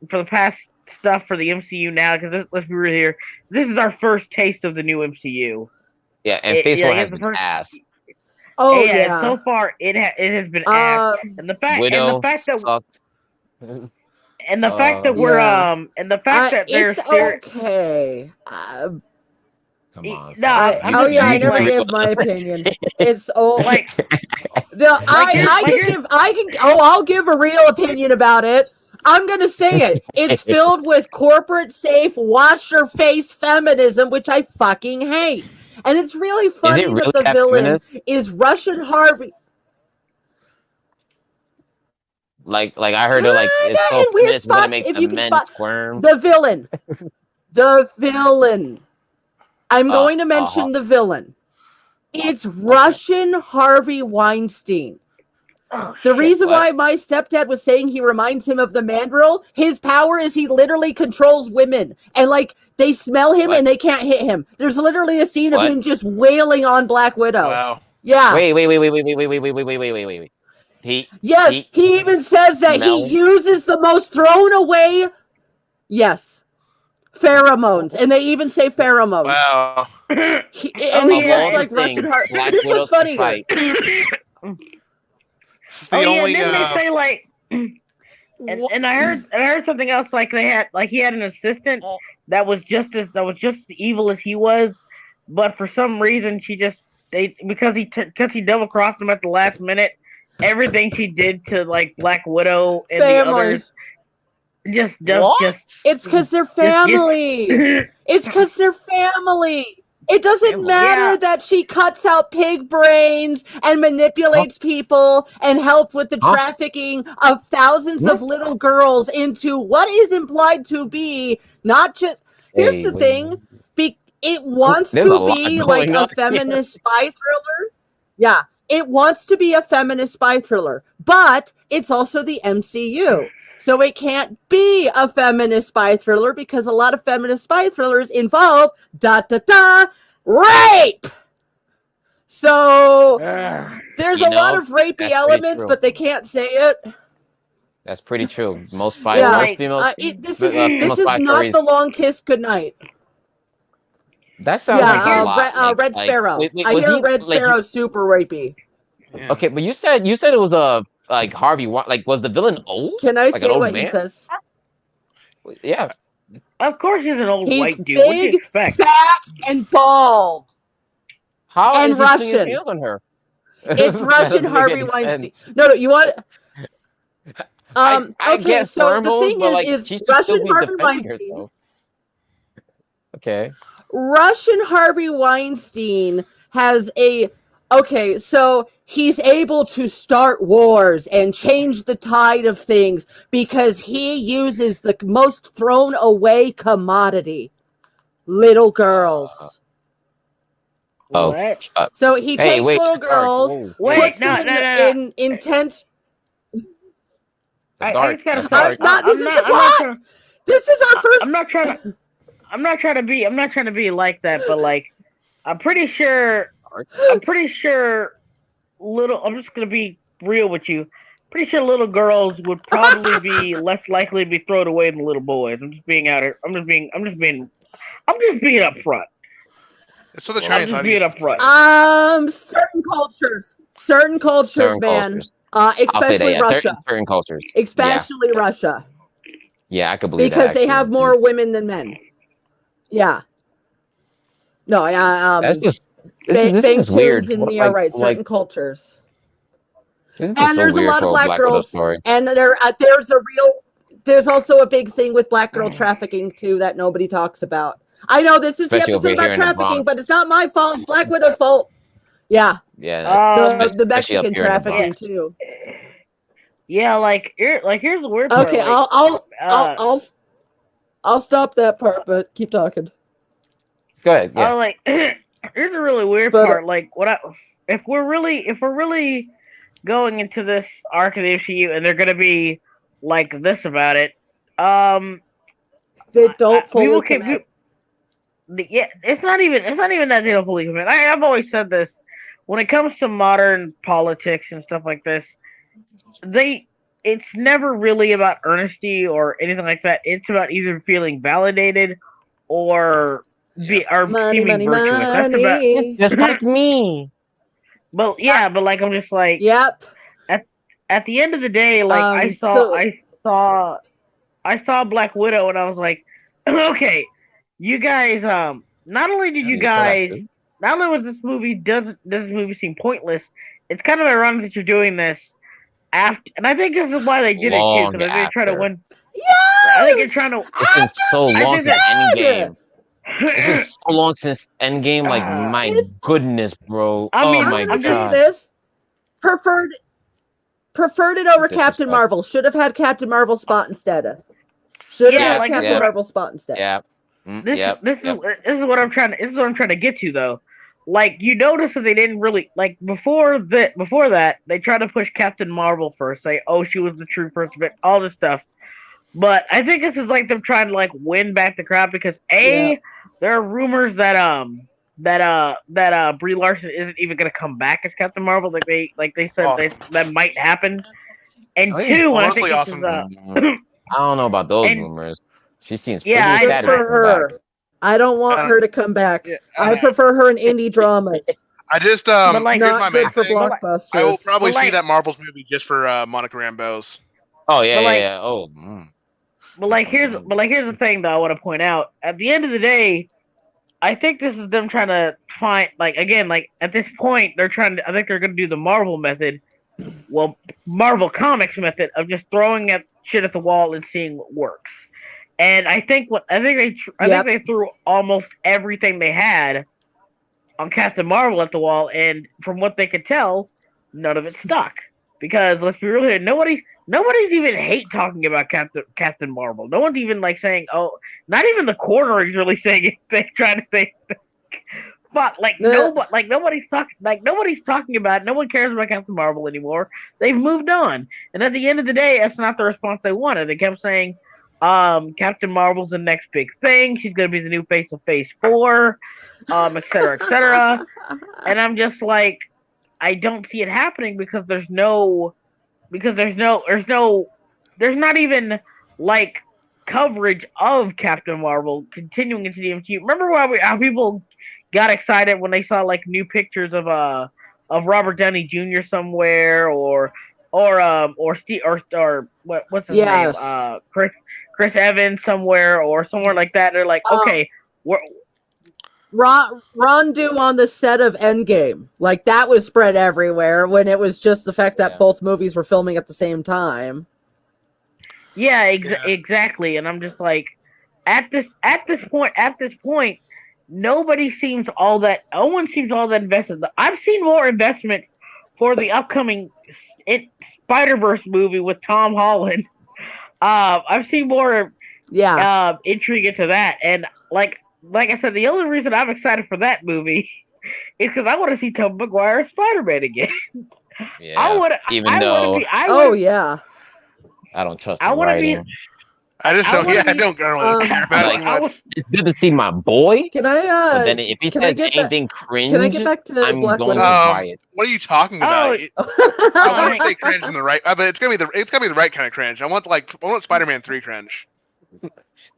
For the past stuff for the MCU now, because let's be real here, this is our first taste of the new MCU. yeah, and Phase yeah, 4 it's has the been first- ass. Oh and yeah. so far it has been ass, and the fact Widow that sucked. and the fact that we're Yeah. and the fact that there's it's okay. Come on. No, son. I'm Oh just yeah, I saying, never like- gave my opinion. It's like no, here's- I'll give a real opinion about it. I'm gonna say it. It's filled with corporate safe, wash your face feminism, which I fucking hate. And it's really funny really that the that villain feminist? is Russian Harvey. Like I heard it like it's Yeah, so in weird feminist, it's gonna spots, make if the you can men spot- squirm. The villain. The villain. I'm going to mention the villain. It's Russian Harvey Weinstein. oh, The shit. reason What? why my stepdad was saying he reminds him of the mandrill, his power is he literally controls women. And like they smell him What? and they can't hit him. There's literally a scene of What? him just wailing on Black Widow. Wow. Yeah. Wait. Yes, he even says that smell? he uses the most thrown away. Yes. Pheromones. And they even say pheromones. Wow. And Of he all looks the like Russian things, Harvey. Black This Widow was funny. to fight. This is the Oh only. yeah, didn't they say like? And I heard something else like he had an assistant that was just as evil as he was, but for some reason because he double crossed him at the last minute, everything she did to like Black Widow and Family. the others What? It's because they're family. It's because they're family. It doesn't Family. matter Yeah. that she cuts out pig brains and manipulates people and help with the Huh? trafficking of thousands of little girls into what is implied to be not just. Here's Hey, the wait. thing. It wants There's a to lot be going like on a here. feminist spy thriller. Yeah, it wants to be a feminist spy thriller, but it's also the MCU. So it can't be a feminist spy thriller because a lot of feminist spy thrillers involve rape. So there's You a lot know, of rapey that's pretty elements, true. but they can't say it. That's pretty true. Most Yeah. female. This female is spy not stories- the long kiss goodnight. That sounds like a lot. Red Sparrow. Wait, I was hear he, Red like, Sparrow's super rapey. Yeah. Okay, but you said it was a like Harvey. Like, was the villain old? Can I Like an say old what he man? says? Yeah. Of course, he's an old He's white dude. What do you big, expect? fat, and bald. How And is he putting his Russian. hands on her? It's That Russian doesn't make Harvey any Weinstein. sense. No, you want? I Okay, get so sperm the holes, thing but, like, is she should still Russian be Harvey defending Weinstein. herself. Okay. Russian Harvey Weinstein has okay, so he's able to start wars and change the tide of things because he uses the most thrown away commodity, little girls. Oh, What? So he Hey, takes wait. little it's dark. girls, Whoa, Wait, puts no, them no, no, no. in intense. It's I dark. just gotta It's say, dark. Not- this is the I'm not plot! trying- This is our first. I'm not trying to be like that, but like, I'm pretty sure, I'm just gonna be real with you. Pretty sure little girls would probably be less likely to be thrown away than little boys. I'm just being upfront. So the Well, Chinese I'm just being audience. upfront. Certain cultures, Certain man. cultures. I'll say that, Especially yeah. Russia. Certain cultures. Especially Russia. Yeah, I could believe that. Because they actually. have more women than men. Yeah. No, That's just. Bang This is weird. and What, me are like- right. Certain like, cultures. this is And so there's a weird lot of for black Black Widow girls. story. And there's also a big thing with black girl trafficking too that nobody talks about. I know this is Especially the over episode about here in the trafficking, Bronx. but it's not my fault. It's Black Widow's fault. Yeah, Yeah. the especially up Mexican here in the trafficking Bronx. too. Yeah, here's the weird part. Okay, like, I'll stop that part, but keep talking. Go ahead. Yeah. Like, here's a really weird But- part. Like, if we're really going into this arc of the MCU and they're gonna be like this about it, They don't fully people connect. yeah, it's not even that they don't fully commit. I've always said this. When it comes to modern politics and stuff like this, it's never really about earnesty or anything like that. It's about either feeling validated or Money, seeming money, virtuous. That's about. money. Just like me. But yeah, but like I'm just like Yep. at the end of the day, like I saw Black Widow and I was like, okay, you guys, not only did you guys, not only was does this movie seem pointless, it's kind of ironic that you're doing this after, and I think this is why they did it too, because they try to win. Yes! I think they're trying to. It's been so I long think since that- Endgame. It's been so long since Endgame. Like, my It's- goodness, bro. I mean, oh my I'm gonna god. say this. Preferred it over Disrespect. Captain Marvel. Should have had Captain Marvel spot instead. Should have Yeah, had like- Captain yeah. Marvel spot instead. Yeah. Yep. This is what I'm trying to get to though. Like you notice that they didn't really like before that they tried to push Captain Marvel first, say, oh, she was the true first bit, all this stuff. But I think this is like them trying to like win back the crowd because Yeah. there are rumors that Brie Larson isn't even gonna come back as Captain Marvel. Like they said Awesome. that might happen. And Oh, yeah. two, and I Honestly, think awesome. this is I don't know about those And- rumors. She seems Yeah, pretty I- Good ecstatic for to come her. back. I don't want Uh, her to come back. Yeah, I prefer her in indie dramas, I just But, like, here's my not main good for thing. blockbusters. I will probably But, like- see that Marvel's movie just for Monica Rambeau's. Oh yeah, But, yeah, like- yeah. Oh. But here's the thing though I want to point out. At the end of the day, I think this is them trying to find at this point I think they're gonna do the Marvel method. Well, Marvel Comics method of just throwing shit at the wall and seeing what works. And I think they threw almost everything they had on Captain Marvel at the wall, and from what they could tell, none of it stuck. Because let's be real here, nobody's even hate talking about Captain Marvel. No one's even like saying, "Oh," not even the corner is really saying anything, trying to say. But nobody's talking about it. No one cares about Captain Marvel anymore. They've moved on, and at the end of the day, that's not the response they wanted. They kept saying, Captain Marvel's the next big thing. She's gonna be the new face of Phase 4, et cetera, et cetera." And I'm just like, I don't see it happening because there's not even like coverage of Captain Marvel continuing into the MCU. Remember how people got excited when they saw like new pictures of Robert Downey Jr. somewhere or Steve or what's his Yes. name? Chris Evans somewhere or somewhere like that. They're like, okay, Rondu on the set of Endgame. Like that was spread everywhere when it was just the fact that Yeah. both movies were filming at the same time. yeah, Yeah. exactly. And I'm just like, at this point, no one seems all that invested. I've seen more investment for the upcoming Spider-Verse movie with Tom Holland. I've seen more Yeah. intrigue into that, and like I said, the only reason I'm excited for that movie is because I want to see Tobey Maguire as Spider-Man again. Yeah. I want Oh yeah. I don't trust I the wanna be- writing. I just I don't. wanna Yeah, I be- don't really care about like, it too much. It's good to see my boy, Can but I then if he can I says get back- anything cringe, can I get back to I'm Black going to Widow? buy it. What are you talking about? I Oh, want to say cringe in the right, but it's gonna be the right kind of cringe. I want Spider-Man 3 cringe.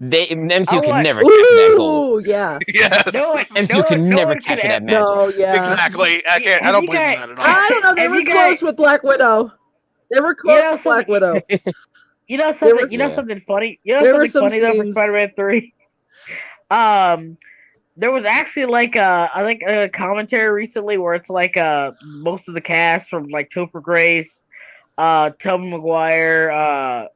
MCU I can want- never catch that goal. Ooh, yeah. Yes. MCU can never capture that magic. No, yeah. Exactly. I can't. I Have don't you believe in guys- that at all. I don't know. They Have were you guys- close with Black Widow. They were close Yeah, with Black Widow. You know There something? were- You know Yeah. something funny? There were some Funny though for scenes- Spider-Man 3. There was actually like I think a commentary recently where it's like most of the cast from like Topher Grace, Tobey Maguire,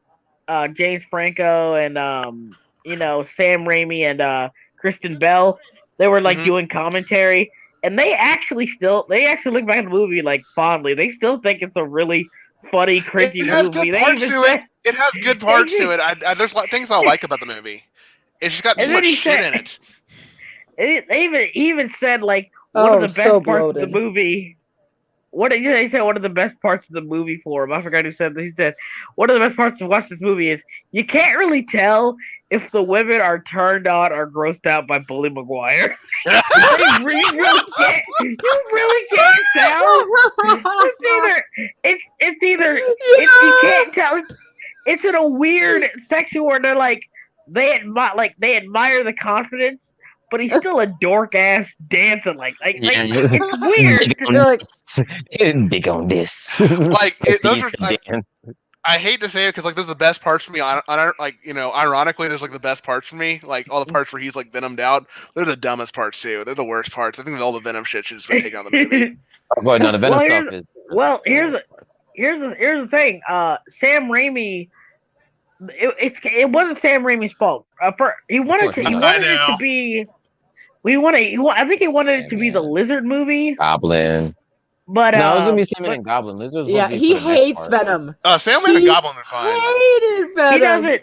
James Franco, and Sam Raimi and Kristen Bell. They were like Mhm. doing commentary, and they actually look back at the movie like fondly. They still think it's a really funny, cringy It has movie. good They parts even to say- it. It has good parts to it. There's things I like about the movie. It's just got too And then much he shit said- in it. He even said like one of the best so parts of the bloated. movie. What did he say? One of the best parts of the movie for him. I forgot who said that. He said one of the best parts to watch this movie is you can't really tell if the women are turned on or grossed out by Bully Maguire. You really can't. You really can't tell. It's either you can't tell. It's in a weird section where they're like they admire the confidence, but he's still a dork ass dancing it's weird. They're like, Big on this. Like those Proceeds are to like, dance. I hate to say it because like those are the best parts for me. Like ironically, there's like the best parts for me. Like all the parts where he's like venomed out. They're the dumbest parts too. They're the worst parts. I think all the venom shit should just be taken out of the movie. Well, no, the Venom Well, stuff is. here's the thing. Sam Raimi. It wasn't Sam Raimi's fault. He wanted course not. it to be. I think he wanted it to be the Lizard movie, Goblin. but No, it was gonna be Sam but and Goblin. Lizard was yeah, supposed to be he for the next hates part. Venom. Sandman and He Goblin are fine. hated Venom. he doesn't.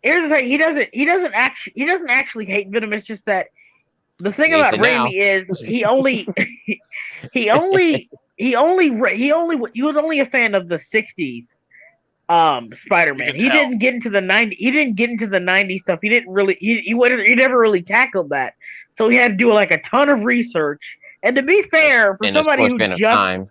Here's the thing. He doesn't actually hate Venom. It's just that the thing He hates about it now. Raimi is he was only a fan of the '60s Spider-Man. You can He tell. didn't get into the '90s stuff. He didn't really. He never really tackled that. So he had to do like a ton of research. And to be fair, for In a somebody short who span of just time.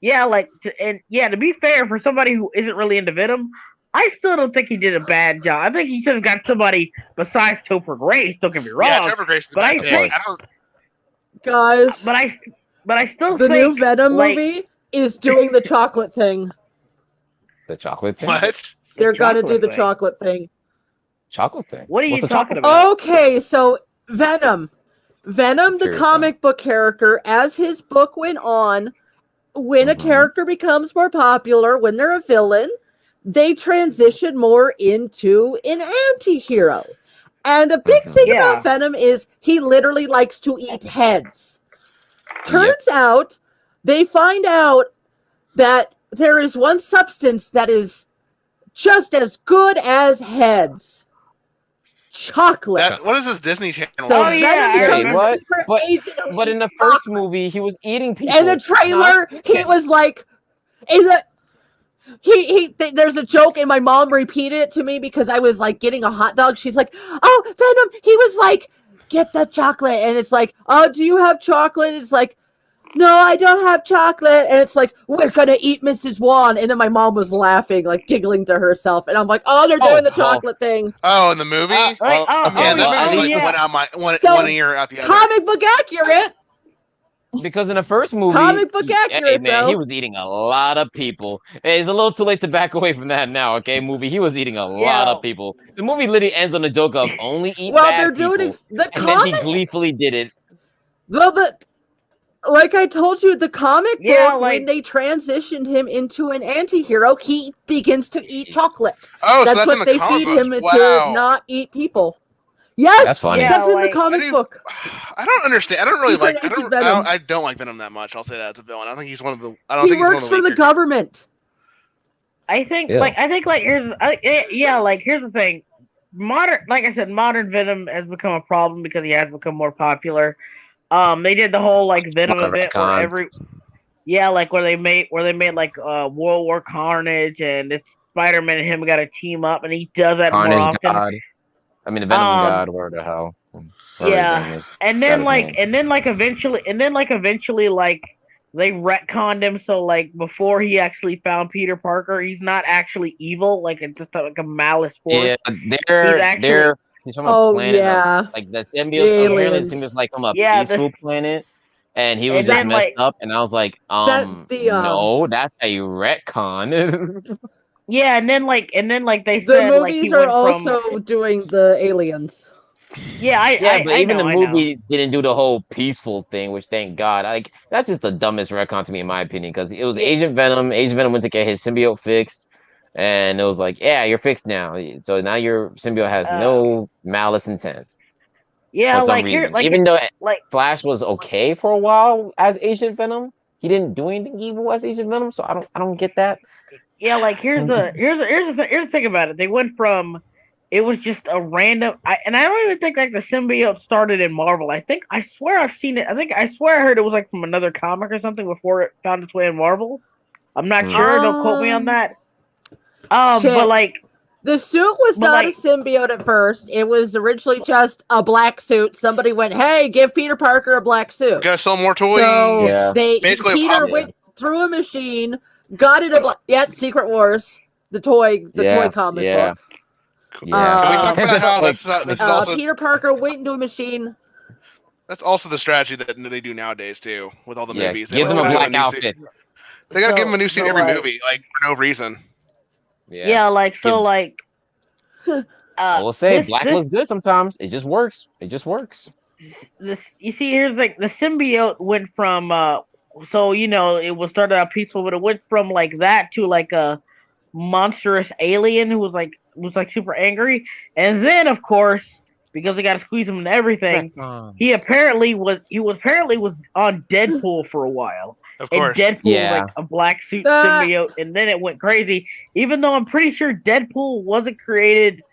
to be fair, for somebody who isn't really into Venom, I still don't think he did a bad job. I think he should have got somebody besides Topher Grace. Don't get me wrong. Yeah, Trevor Grace. but I think- Guys, but I still the think new Venom like, movie is doing the chocolate thing. The chocolate thing. What? They're gonna do chocolate the thing. chocolate thing. Chocolate thing. What are you What's the talking chocolate about? Okay, so Venom, the Curious comic book character, as his book went on, when a Mhm. character becomes more popular, when they're a villain, they transition more into an anti-hero. And the big thing Yeah. about Venom is he literally likes to eat heads. Turns out, they find out that there is one substance that is just as good as heads. Chocolate. What is this Disney Channel? So Oh, Venom yeah, becomes wait, a what? secret But- agent who But in the eats first chocolate. movie, he was eating people. In the trailer, he was like, "Is it?" There's a joke, and my mom repeated it to me because I was like getting a hot dog. She's like, "Oh, Venom!" He was like, "Get the chocolate," and it's like, "Oh, do you have chocolate?" It's like, "No, I don't have chocolate," and it's like, "We're gonna eat Mrs. Wan," and then my mom was laughing, like giggling to herself, and I'm like, "Oh, they're doing the well. chocolate thing." Oh, in the movie? Like, Well, oh, okay, Yeah, well, that movie at like least- went out one So, ear out the other. Comic book accurate. Because in the first movie, Comic book accurate, hey, man, though. he was eating a lot of people. Hey, it's a little too late to back away from that now, okay? Movie, he was eating a lot of people. The movie literally ends on the joke of only eat Well, bad they're people, doing the and then he comic. gleefully did it. Well, like I told you, the comic Yeah, book, like- when they transitioned him into an anti-hero, he begins to eat chocolate. Oh, so That's that's in what the they comic feed books. him Wow. to not eat people. Yes, That's funny. That's Yeah, in the like- comic I do- book. I don't understand. I don't really Secret like. Agent Venom. I don't like Venom that much. I'll say that as a villain. I don't think he's one of the. I don't He think he's one works of the for the weaker- government. I think Yeah. here's the thing. Modern Venom has become a problem because he has become more popular. They did the whole like Venom Modern event where retcons. where they made like World War Carnage and it's Spider-Man and him got to team up and he does that more Carnage often. God. I mean, the Venom Um, God, where the hell. whatever his Yeah. name is. And Got then his like name. eventually like they retconned him so like before he actually found Peter Parker, he's not actually evil, like it's just like a malice force. Yeah, actually- he's from a Oh planet. yeah, Like the The symbiote, apparently the aliens. symbiote's like from a Yeah, peaceful planet, and he was and just then, messed like- up. And I was like, no, that's a retcon. Yeah, and then like they the said like movies he are went from also doing the aliens. but even the I know. movie didn't do the whole peaceful thing, which thank God. Like that's just the dumbest retcon to me, in my opinion, because it was Agent Venom. Agent Venom went to get his symbiote fixed, and it was like, yeah, you're fixed now. So now your symbiote has no malice intent. Yeah, For some like reason. here, like Even though like Flash was okay for a while as Agent Venom, he didn't do anything evil as Agent Venom. So I don't get that. yeah, like here's the thing about it. They went from it was just a random. And I don't even think like the symbiote started in Marvel. I swear I've seen it. I swear I heard it was like from another comic or something before it found its way in Marvel. I'm not sure. Don't quote me on that. Shit. But like the suit was but, not like- a symbiote at first. It was originally just a black suit. Somebody went, "Hey, give Peter Parker a black suit." Gotta sell more toys. So Yeah. Basically a Peter pop- went through a machine, got it a black. Yeah, Secret Wars, the toy comic book. Yeah. Can we talk about how Like, this is also Peter Parker went into a machine. that's also the strategy that they do nowadays too with all the yeah, movies. They give them a gotta black new suit. outfit. They gotta give So- them a new suit so, every like- movie, like for no reason. yeah, like so Give- like. I will say this- black this- looks good sometimes. It just works. This you see here's like the symbiote went from so you know it was started out peaceful, but it went from like that to like a monstrous alien who was like super angry, and then of course because they got to squeeze him into everything, he apparently was on Deadpool for a while, Of and course. Deadpool Yeah. was like a black suit Ah. symbiote, and then it went crazy. Even though I'm pretty sure Deadpool wasn't created.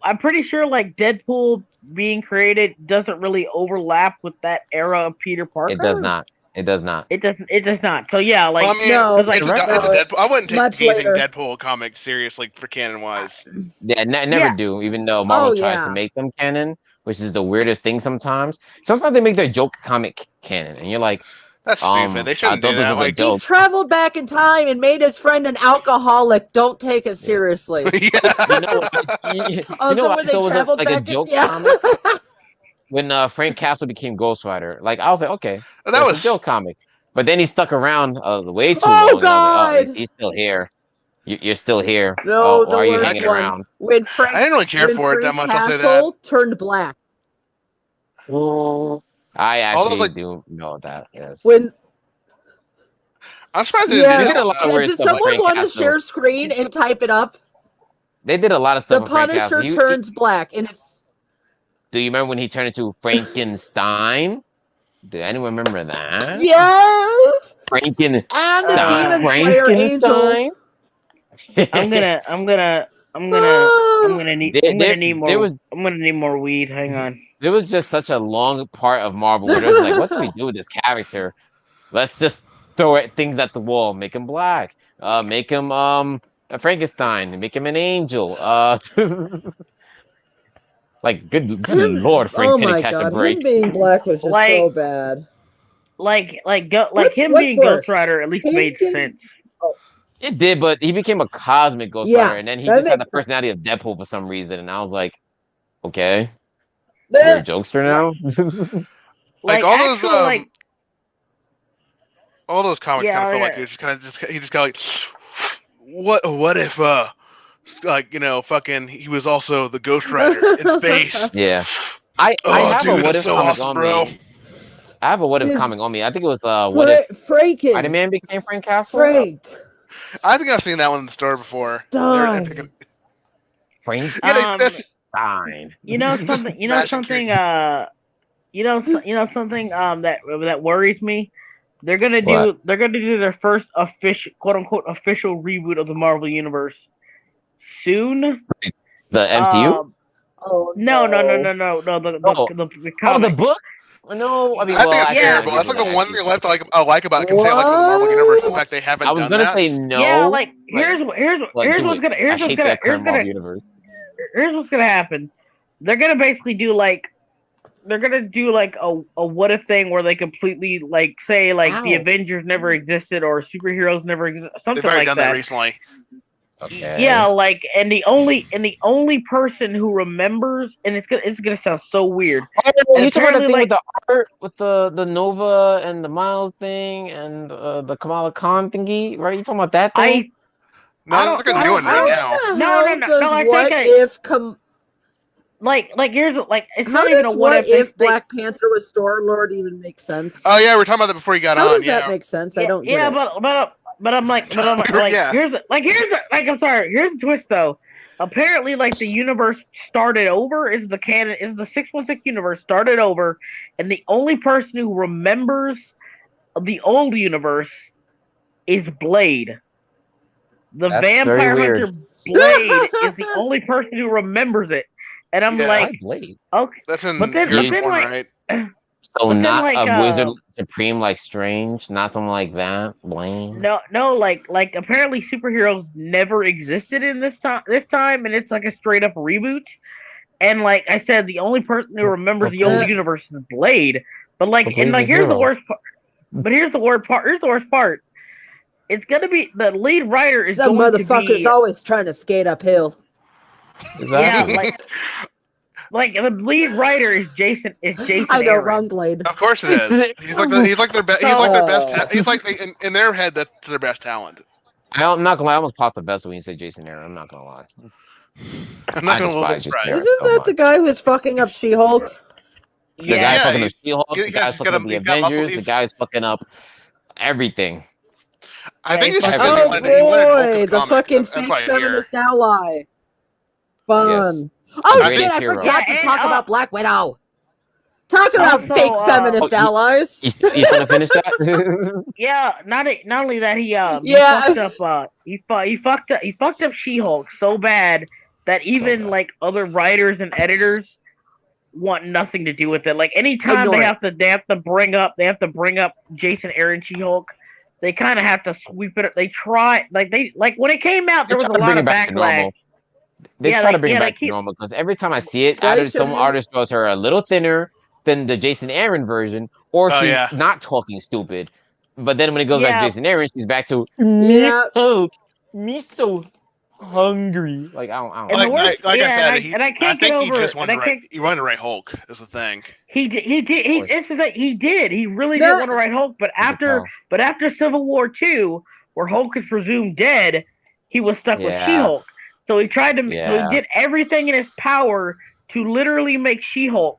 I'm pretty sure like Deadpool being created doesn't really overlap with that era of Peter Parker. It does not. It does not. It does not. So yeah, like Well, I mean, No, it's like it's a Deadpool. I wouldn't take Much anything later. Deadpool comic seriously for canon wise. Yeah, never Yeah. do. Even though Marvel tries yeah. to make them canon, which is the weirdest thing sometimes. Sometimes they make their joke comic canon, and you're like, That's stupid. They shouldn't I do thought this that. was a Like, joke. He traveled back in time and made his friend an alcoholic. Don't take it seriously. yeah. you know what? You Also, know what when I they thought was traveled like a back, joke yeah. comic when Frank Castle became Ghost Rider. Like I was like, okay, that that's was a joke comic. But then he stuck around way too Oh, long. and I was like, God! he's still here. You're still here. No, oh, the why are you worst hanging one. around? When Frank, I didn't really care when for it that Frank much. I'll say that. Castle turned black. I All actually those, like- do know that. Yes. When I'm surprised they Yeah. didn't They do did a that. lot of weird did stuff with someone Frank want to Castle. share screen and type it up? They did a lot of The stuff with Frank Castle. Punisher turns black, and it's Do you remember when he turned into Frankenstein? Do anyone remember that? yes, Frankenstein. and the Demon Slayer angel. I'm gonna need more. There was I'm gonna need more weed. Hang on. there was just such a long part of Marvel where they're like, what do we do with this character? Let's just throw things at the wall, make him black, make him a Frankenstein, make him an angel. Like good lord, Frank Oh couldn't my catch a god, break. him being black was just Like- so bad. Like What's- him what's being worse? Ghost Rider at least Him made being- sense. It did, but he became a cosmic Ghost Yeah, Rider, and then he that just had the makes sense. personality of Deadpool for some reason, and I was like, okay, you're a Bleh. jokester now. Like all those comics Yeah, kind of felt like yeah. he was he just got like, what if like fucking he was also the Ghost Rider in space. Yeah. I Oh, have dude, a what that's if so comic awesome, on bro. me. I have a what if His- comic on me. I think it was what if Franken. Spider-Man became Frank Castle? Frank. I think I've seen that one in the store before. Stein. Frank Yeah, that's Stein. You know something. You know Magic something. Something. That worries me. They're gonna do. What? They're gonna do their first official, quote unquote, official reboot of the Marvel universe soon. The MCU? Oh No. no. The Oh. the the comic. book? No, I mean, I well, think it's yeah. terrible. That's like the one thing left I like about it. I like the Marvel Universe. The fact they haven't I was done gonna that. say no. Yeah, like but- here's do what's it. gonna I here's what's hate gonna that current Marvel universe. here's what's gonna happen. They're gonna basically do like they're gonna do like a what if thing where they completely like say like the Ow. Avengers never existed or superheroes never existed, They've something already like done that. that recently. Okay. Yeah, like and the only person who remembers and it's gonna sound so weird. Oh, And you talking about the apparently, thing like- with the art, with the Nova and the Miles thing and the Kamala Khan thingy, right? You talking about that thing? No, I they're don't- gonna I do it don't- I now. No, How no, the no, hell no, I does think what I- if like here's like it's how not even does a what if. They- Black Panther with Star Lord even make sense? Oh yeah, we were talking about that before you got How on. does Yeah. that make sense? Yeah, I don't get yeah, it. but I'm like Yeah. here's I'm sorry, here's the twist though. Apparently, like the universe started over is the 616 universe started over, and the only person who remembers the old universe is Blade. The That's very vampire weird. hunter Blade is the only person who remembers it, and I'm Yeah. Why like, Blade? okay, That's in but then Airborne, like, right? So But then, not like, a wizard supreme like Strange, not something like that. Blame. no, like apparently superheroes never existed in this time, and it's like a straight up reboot. And like I said, the only person who remembers the old Okay. universe is Blade. But like, But and Blade's like, a here's the hero. worst part. But here's the worst part. Here's the worst part. It's gonna be the lead writer is Some going to motherfuckers be always trying to skate uphill. Exactly. like the lead writer is Jason. I know, Aaron. wrong Blade. Of course it is. He's like their best. He's like their best. He's like in their head that's their best talent. I'm not gonna lie, I almost popped the best when you said Jason Aaron. I'm not gonna lie. I'm not I gonna hold despise it Jason right. Aaron. Isn't so that much. the guy who's fucking up She-Hulk? The Yeah, guy fucking up he's- She-Hulk, the he's guy's got fucking a- up the he's got muscle- Avengers, the he's- guy's fucking up everything. I think it's Yeah, just he's because fucking- he Oh wanted Hulk in boy, the comics. fucking That's fake why I hear. feminist ally. Fun. Oh The shit, greatest I hero. forgot to Yeah, talk and, about Black Widow. Talking about Also, fake feminist Oh, you- allies. You gonna finish that? Yeah, not only that he Yeah. he fucked up She-Hulk so bad that even bad. like other writers and editors want nothing to do with it. Like anytime Ignore they it. have to bring up Jason Aaron She-Hulk, they kind of have to sweep it. They try like when it came out, there was They a try to lot bring of it back to backlash. normal. They Yeah, try to like, bring yeah, it they back to keep- normal because every time I see it, Why either some shouldn't artist draws her a little thinner than the Jason Aaron version, or Oh, she's yeah. not talking stupid. But then when it goes back Yeah. to Jason Aaron, she's back to Yeah. me so hungry. Like I don't. And the Like worst- I yeah, said, and I can't get think over he just it, wanted and I to can't- write. He wanted to write Hulk. Is the thing. He did. course. It's just that he did. He really No. didn't want to write Hulk. But You can after Civil War II, where Hulk is presumed dead, he was stuck with Yeah. She-Hulk. So he tried to. So Yeah. he did everything in his power to literally make She-Hulk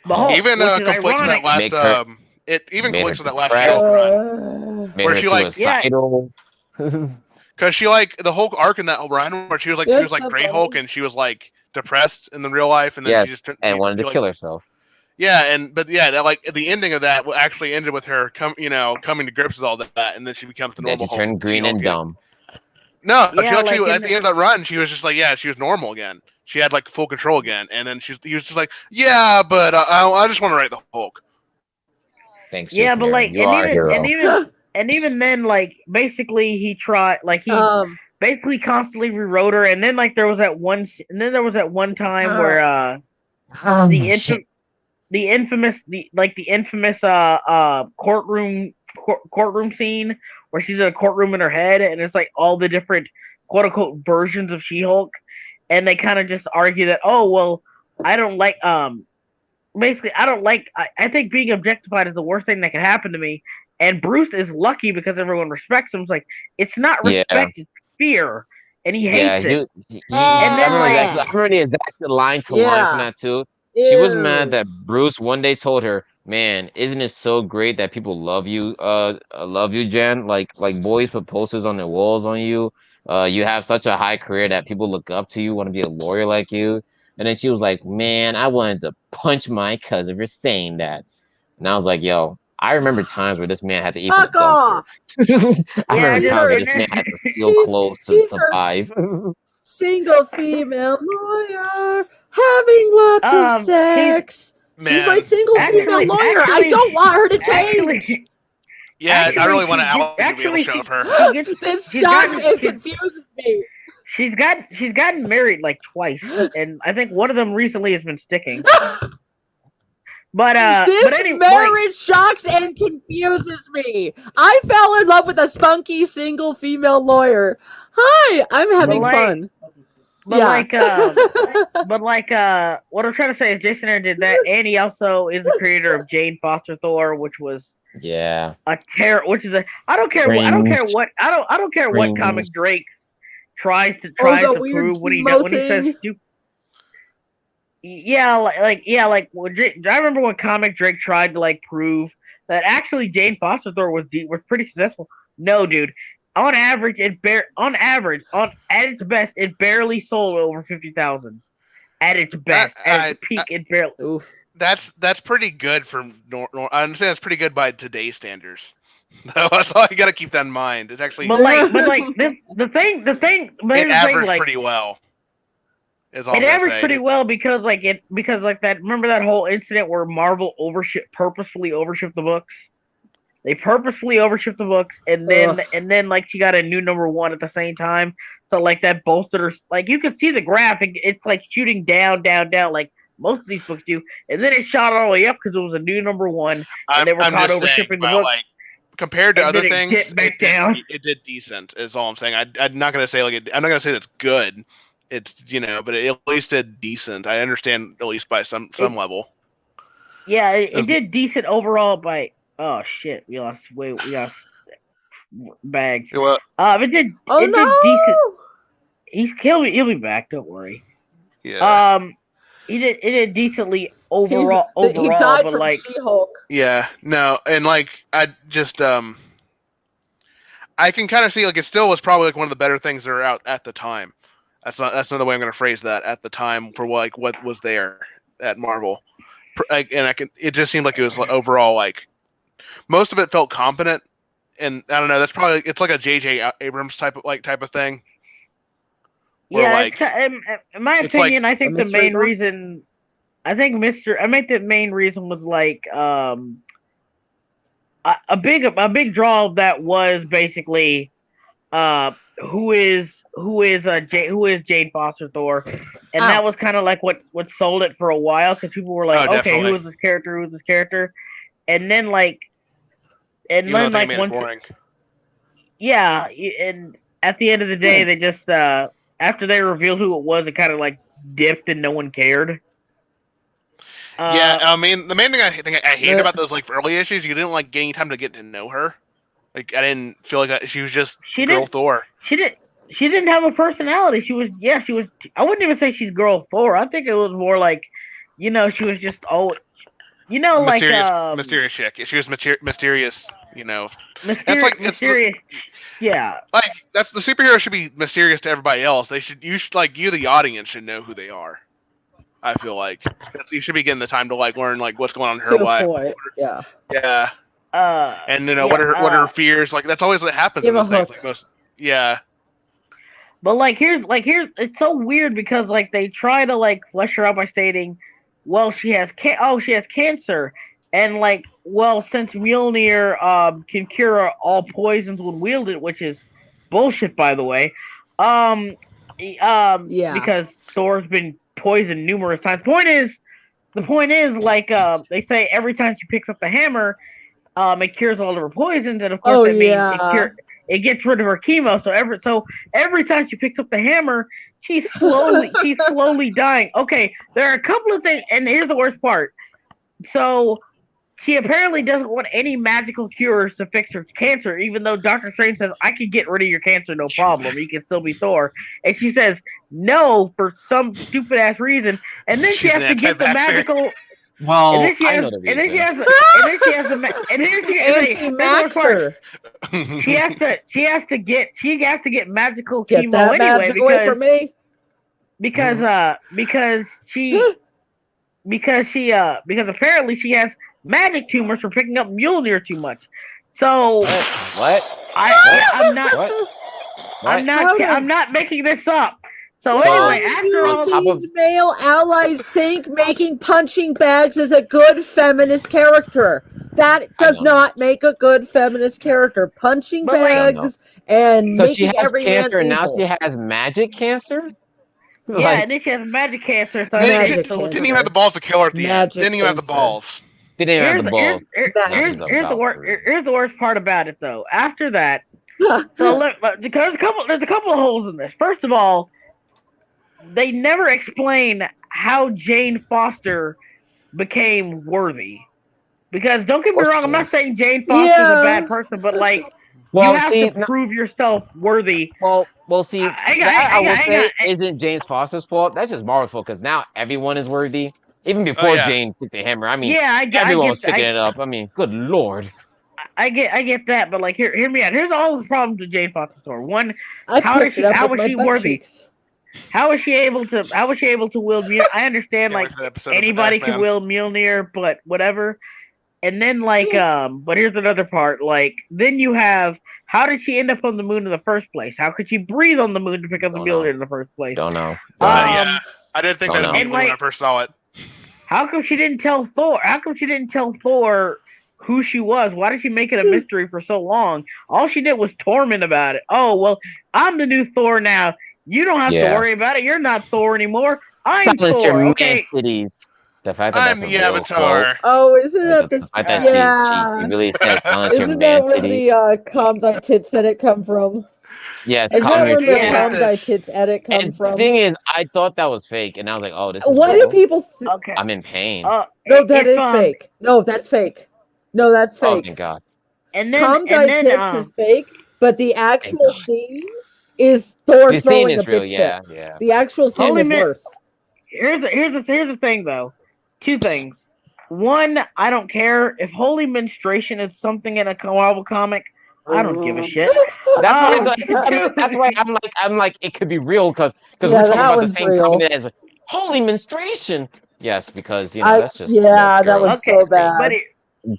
the Hulk. Even which is conflicts in that ironic. last. Make her- It even made her conflicts with that last depressed. She-Hulk run. Made Where her she, like- suicidal. Because she like the Hulk arc in that run where she was like Yes, Grey somebody- Hulk and she was like depressed in the real life and then Yes, she just and wanted to like, kill herself. Yeah, that like the ending of that actually ended with her coming to grips with all that, and then she becomes the Then normal she Hulk. turned green and She-Hulk. dumb. No, Yeah, she like actually in at the end of that run, she was just like, she was normal again. She had like full control again, and then he was just like, yeah, but I just want to write the Hulk. Thanks. Yeah, Jason but Aaron. like, you are a hero. and even then, like, basically he tried, like, he basically constantly rewrote her, and then like there was that one time where the infamous courtroom scene where she's in a courtroom in her head, and it's like all the different quote unquote versions of She-Hulk, and they kind of just argue that, oh well, I don't like basically I think being objectified is the worst thing that can happen to me, and Bruce is lucky because everyone respects him. It's like it's not respect, it's fear, and he hates it. I remember the exact line to line from that too. She was mad that Bruce one day told her, "Man, isn't it so great that people love you, Jen? Like boys put posters on their walls on you. You have such a high career that people look up to you, want to be a lawyer like you." And then she was like, "Man, I wanted to punch my cousin for saying that." And I was like, "Yo, I remember times where this man had to eat Fuck off! I remember Yeah, times where just- this man had to steal She's- clothes to she's her- survive." Single female lawyer having lots of Um, sex. She's Man, my single female lawyer. I don't want her to change. Actually, yeah, I really want to actually, show of her. This she's sucks gotten- and confuses me. she's gotten married like twice, and I think one of them recently has been sticking. But This anyway, marriage shocks and confuses me. I fell in love with a spunky single female lawyer. Hi, I'm having like- fun. but Yeah. what I'm trying to say is Jason Aaron did that, and he also is the creator of Jane Foster Thor, which was Yeah. a terror. Which is I don't care what Cringe. comic Drake tries to that weird prove when he emo says thing? stupid. Yeah, I remember when comic Drake tried to like prove that actually Jane Foster Thor was pretty successful. No, dude. On average, at its best, it barely sold over 50,000. At its best, at its peak, it barely. Oof. that's pretty good for. I understand it's pretty good by today's standards. No, that's all you got to keep that in mind. It's actually But like this, the thing, but it here's the thing, averaged like pretty well. Is all it I'm gonna averaged say. pretty well because like that. Remember that whole incident where Marvel purposefully overshipped the books. They purposely overshipped the books, and then like she got a new #1 at the same time. So like that bolstered her. Like you could see the graphic. It's like shooting down, like most of these books do, and then it shot all the way up because it was a new #1, and they were I'm caught just overshipping saying, the well, book. like compared to and other then it things, dipped back down. it did decent. Is all I'm saying. I'm not gonna say I'm not gonna say that's good. It's but it at least did decent. I understand at least by some level. Yeah, it did decent overall by. Oh shit, we lost bags. Well, It did. Oh it no! did decent. He'll be back. Don't worry. yeah. It did decently overall. He died but from like, She-Hulk. Yeah, no, and like I just I can kind of see like it still was probably like one of the better things that are out at the time. That's another way I'm going to phrase that at the time for like what was there at Marvel, and it just seemed like it was like, overall like most of it felt competent, and I don't know, that's probably it's like a J.J. Abrams type of thing. Where, yeah, like, in my it's like opinion, I think the mystery main box? reason. I think the main reason was like a big draw of that was basically who is Jane Foster Thor, and that was kind of like what sold it for a while because people were like, okay, definitely. who is this character, and then like even though they like made it once boring. yeah, and at the end of the day they just after they revealed who it was, it kind of like dipped and no one cared. Yeah, I mean, the main thing I hate about those like early issues, you didn't like getting time to get to know her. Like I didn't feel like that. She was just Girl Thor. She didn't have a personality. She was. I wouldn't even say she's Girl Thor. I think it was more like, she was just mysterious chick. She was mysterious. Mysterious. Yeah. Like that's the superhero should be mysterious to everybody else. You the audience should know who they are. I feel like you should be getting the time to like learn like what's going on in her life. Yeah. Yeah. And what are her fears? Like that's always what happens in those things. Like most. Yeah. But like here's it's so weird because like they try to like flesh her out by stating, well, she has cancer, and like, well, since Mjolnir can cure all poisons when wielded, which is bullshit, by the way. Because Thor's been poisoned numerous times. The point is like they say every time she picks up the hammer, it cures all of her poisons, and of course that means it gets rid of her chemo. So every time she picks up the hammer, she's slowly dying. Okay, there are a couple of things, and here's the worst part. So she apparently doesn't want any magical cures to fix her cancer, even though Dr. Strange says, I can get rid of your cancer, no problem. You can still be Thor. And she says no for some stupid ass reason. And then she has to get the magical. Well, I know the reason. And then she has to get magical chemo that anyway magic away from me. because apparently she has magic tumors for picking up Mjolnir too much. So what? I'm not. What? I'm not making this up. So anyway, after all these male allies think making punching bags is a good feminist character. That does not make a good feminist character. Punching bags and so making she has every cancer, man and now evil. she has magic cancer. Yeah, and then she has magic cancer. So didn't even have the balls to kill her at the end. Didn't even have the balls. Didn't even have the balls. Here's the worst part about it, though. After that, so there's a couple of holes in this. First of all, they never explain how Jane Foster became worthy. Because don't get me wrong, I'm not saying Jane Foster's a bad person, but like you have to prove yourself worthy. Well, see, I will say isn't Jane Foster's fault. That's just Marvel's fault because now everyone is worthy. Even before Jane picked the hammer, I mean, everyone was picking it up. I mean, good lord. I get that, but like, hear me out. Here's all the problems with Jane Foster's story. One, how was she worthy? Cheeks. How was she able to? How was she able to wield Mjolnir? I understand, Can't wait like for that episode of anybody Fast can Man. wield Mjolnir, but whatever. And then but here's another part. Like then you have, how did she end up on the moon in the first place? How could she breathe on the moon to pick up the Don't know. Mjolnir in the first place? Don't know. Yeah, I did think Don't that know. immediately when I And, first saw it. How come she didn't tell Thor? How come she didn't tell Thor who she was? Why did she make it a mystery for so long? All she did was torment about it. Oh well, I'm the new Thor now. You don't have to Yeah. worry about it. You're not Thor anymore. I'm Silence your Thor. man Okay. cities. The fact that I'm that's the a real Avatar. quote, Oh, isn't that the this? fact that Yeah. she really says silence your Isn't that man where cities. the calm thy tits edit come from? Yes, Is that calm your where the Yeah. calm thy tits. tits edit come And the from? thing is, I thought that was fake, and I was like, "Oh, this is Why real. do people? Okay. I'm in pain." No, It- that it's, is fake. No, that's fake. No, that's Oh, fake. thank God. And then, Calm thy and then, tits is fake, but the actual God. scene is Thor The scene throwing a is real. bitch Yeah, fit. yeah. The actual scene Holy is man- worse. here's the thing though. Two things. One, I don't care if holy menstruation is something in a Marvel comic. I don't give a shit. That's why I'm like it could be real because Yeah, we're talking that about the one's same real. covenant as holy menstruation. Yes, because that's just yeah, that was Okay, so bad.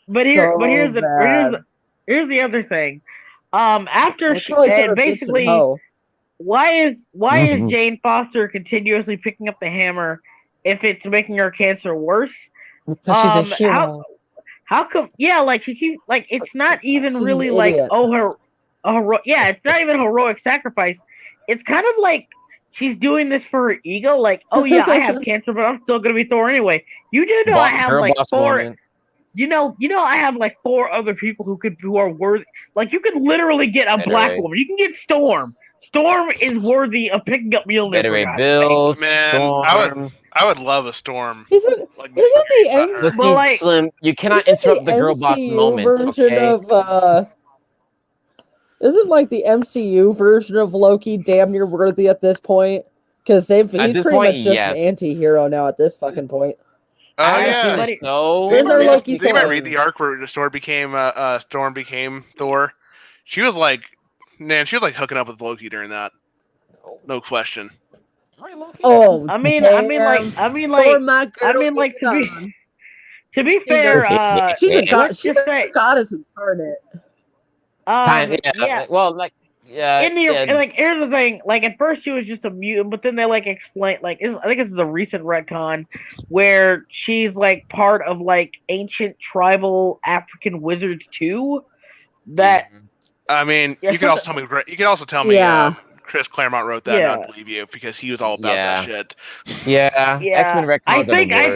But here's the other thing. After I she call each other and bitch and basically hoe. why is Mhm. Jane Foster continuously picking up the hammer if it's making her cancer worse? because she's a hero. How come? Yeah, like she keeps like it's not even She's really an like idiot. yeah, it's not even heroic sacrifice. It's kind of like she's doing this for her ego. Like, oh yeah, I have cancer, but I'm still gonna be Thor anyway. You do know I have Girl like boss four. moment. You know, I have like 4 other people who are worthy. Like you could literally get a Better black rate. woman. You can get Storm. Storm is worthy of picking up Mjolnir. Better for rate God's Bill, Man, Storm. I would love a Storm. Isn't Like, isn't the not end? her. Listen, Well, like- Slim, you cannot Isn't interrupt the girl boss MCU moment. version Okay. of isn't like the MCU version of Loki damn near worthy at this point? Because he's pretty this point, much just yes. an anti-hero now at this fucking point. Oh I yeah. assume so. Where's our Loki Did you Thor? read the arc where the Storm became Thor? She was like hooking up with Loki during that. No question. Oh, I mean, damn. like, Thor, my girl, I mean, like, get it on. to be fair, She's a Yeah. god. let's She's just a say, goddess incarnate. yeah. Well, like, yeah. In the yeah. like, here's the thing. Like, at first she was just a mutant, but then they like explain. Like, I think it's the recent retcon where she's like part of like ancient tribal African wizards too. That I mean, Yeah, you could also tell me Yeah. Chris Claremont wrote that, Yeah. and I'd believe you because he was all about that shit. Yeah. Yeah, X-Men retcons I are the think worst.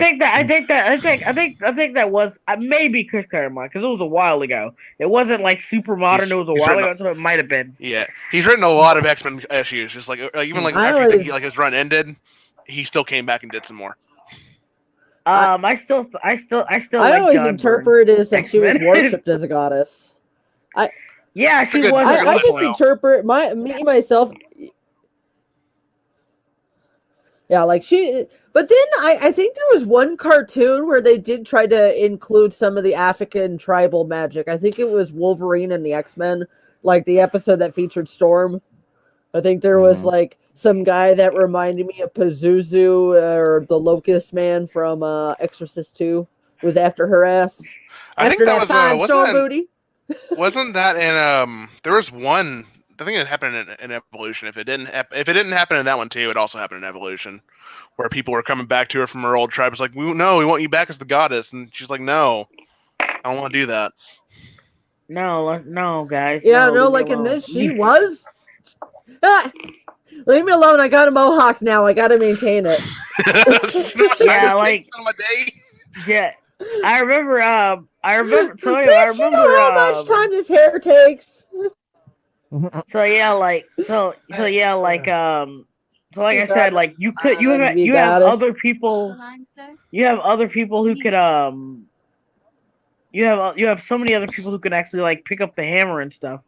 that was maybe Chris Claremont because it was a while ago. It wasn't like super modern. It was a he's while written ago, so it might have been. Yeah, he's written a lot of X-Men issues. Just like even like I after you think always- his run ended, he still came back and did some more. I still I like always John Byrne. interpret it as that she was X-Men. worshipped as a goddess. Yeah, she That's a good- was. that's a good I just point. interpret myself. Yeah, like she. But then I think there was one cartoon where they did try to include some of the African tribal magic. I think it was Wolverine and the X-Men, like the episode that featured Storm. I think there was like some guy that reminded me of Pazuzu or the Locust Man from Exorcist 2 was after her ass. I think After that was fine Storm wasn't booty. wasn't that in there was one. I think it happened in Evolution. If it didn't happen in that one too, it also happened in Evolution, where people were coming back to her from her old tribe. It's like, we want you back as the goddess, and she's like, no, I don't want to do that. No, guys. Yeah, no, no, leave me like in alone. this, she was. Ah, leave me alone. I got a mohawk now. I got to maintain it. Yeah, like- on my day. Yeah, I remember. I remember. So Bitch, anyway, I you know remember. how much time this hair takes. So yeah, like so yeah, like so like I said, like you have You got us. other people. You have other people who could You have so many other people who can actually like pick up the hammer and stuff.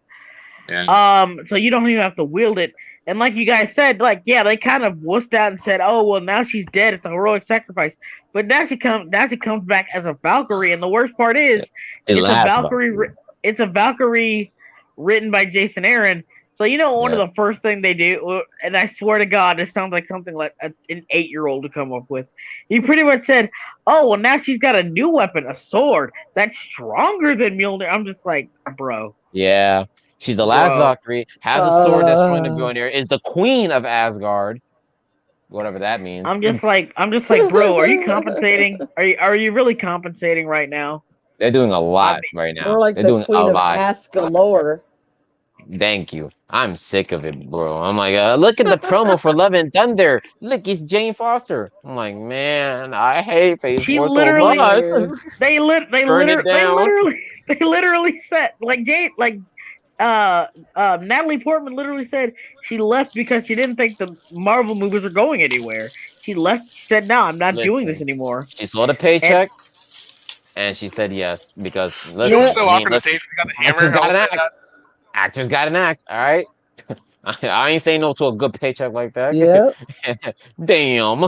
Yeah. So you don't even have to wield it. And like you guys said, like yeah, they kind of wussed out and said, "Oh well, now she's dead. It's a heroic sacrifice." But now she comes back as a Valkyrie, and the worst part is it's a Valkyrie written by Jason Aaron. So one Yeah. of the first thing they do, and I swear to God, this sounds like something like an 8-year-old to come up with. He pretty much said, "Oh, well now she's got a new weapon, a sword that's stronger than Mjolnir." I'm just like, bro, Yeah. She's the last Bro. Valkyrie, has a sword that's stronger than Mjolnir, is the queen of Asgard, whatever that means. I'm just like, bro, are you compensating? Are you really compensating right now? They're doing a lot right now. More like They're the doing queen a of lot. Ask Galore. Thank you. I'm sick of it, bro. I'm like, look at the promo for Love and Thunder. Look, it's Jane Foster. I'm like, man, I hate Phase She 4 so literally- much. They Burn it down. literally said Natalie Portman literally said she left because she didn't think the Marvel movies were going anywhere. She left. She said, "No, I'm not doing this Listen. anymore." She saw the paycheck, and she said yes because It listen, was so I mean, awkward on listen, stage. We got the actors hammer. got an I was act. like, Actors got an act. All right. I ain't saying no to a good paycheck like that. Yeah. Damn.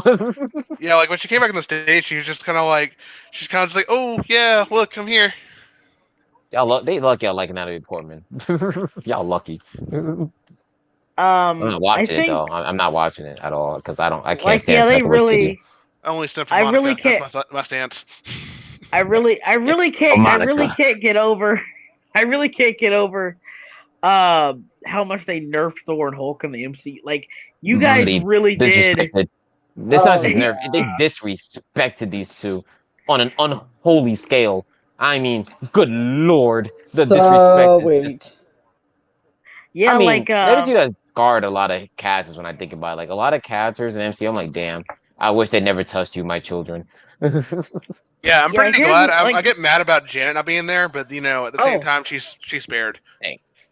yeah, like when she came back on the stage, she was just kind of like, she's kind of just like, oh yeah, look, I'm here. They lucky y'all like Natalie Portman. Y'all lucky. I'm not I watching it think though. I'm not watching it at all because I can't like stand they Taika Waititi. really. I only stepped for I Monica. really can't. That's my stance. I really can't. I Monica. really can't get over. I really can't get over. How much they nerfed Thor and Hulk in the MCU. Like you guys really did. This not just yeah. nerf. They disrespected these two on an unholy scale. I mean, good lord, the So disrespect. weak. Yeah, I mean, like that you guys scarred a lot of characters when I think about it. Like a lot of characters in MCU. I'm like, damn. I wish they never touched you, my children. Yeah, I'm pretty here's glad. like- I get mad about Janet not being there, but at the same time, she's spared.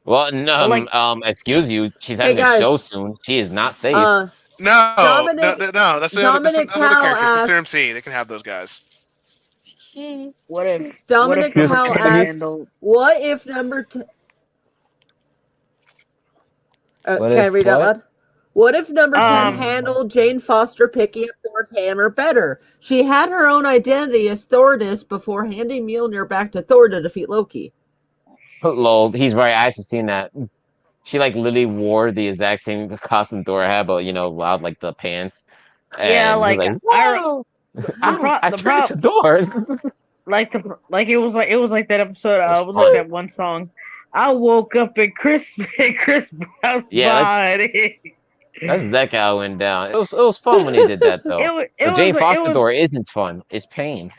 Well, no, like- excuse you. She's Hey, having a guys. show soon. She is not safe. No, Dominic- no, that's Dominic another Powell character. It's asks- MC. They can have those guys. what if Dominic what if Powell Hawkeye asks, handled- what if number 10... What can I if read out what? loud? What if number 10 Um, handled Jane Foster picking up Thor's hammer better? She had her own identity as Thordis before handing Mjolnir back to Thor to defeat Loki. Lol, he's right. I actually seen that. She like literally wore the exact same costume Thor had, but without like the pants. Yeah, And like, he was whoa! I turned to Thor. it was like that episode. It was like that one song. I woke up in Chris Brown's Yeah, body. That's exactly how it went down. It was fun when they did that though. But Jane Foster Thor isn't fun. It's pain.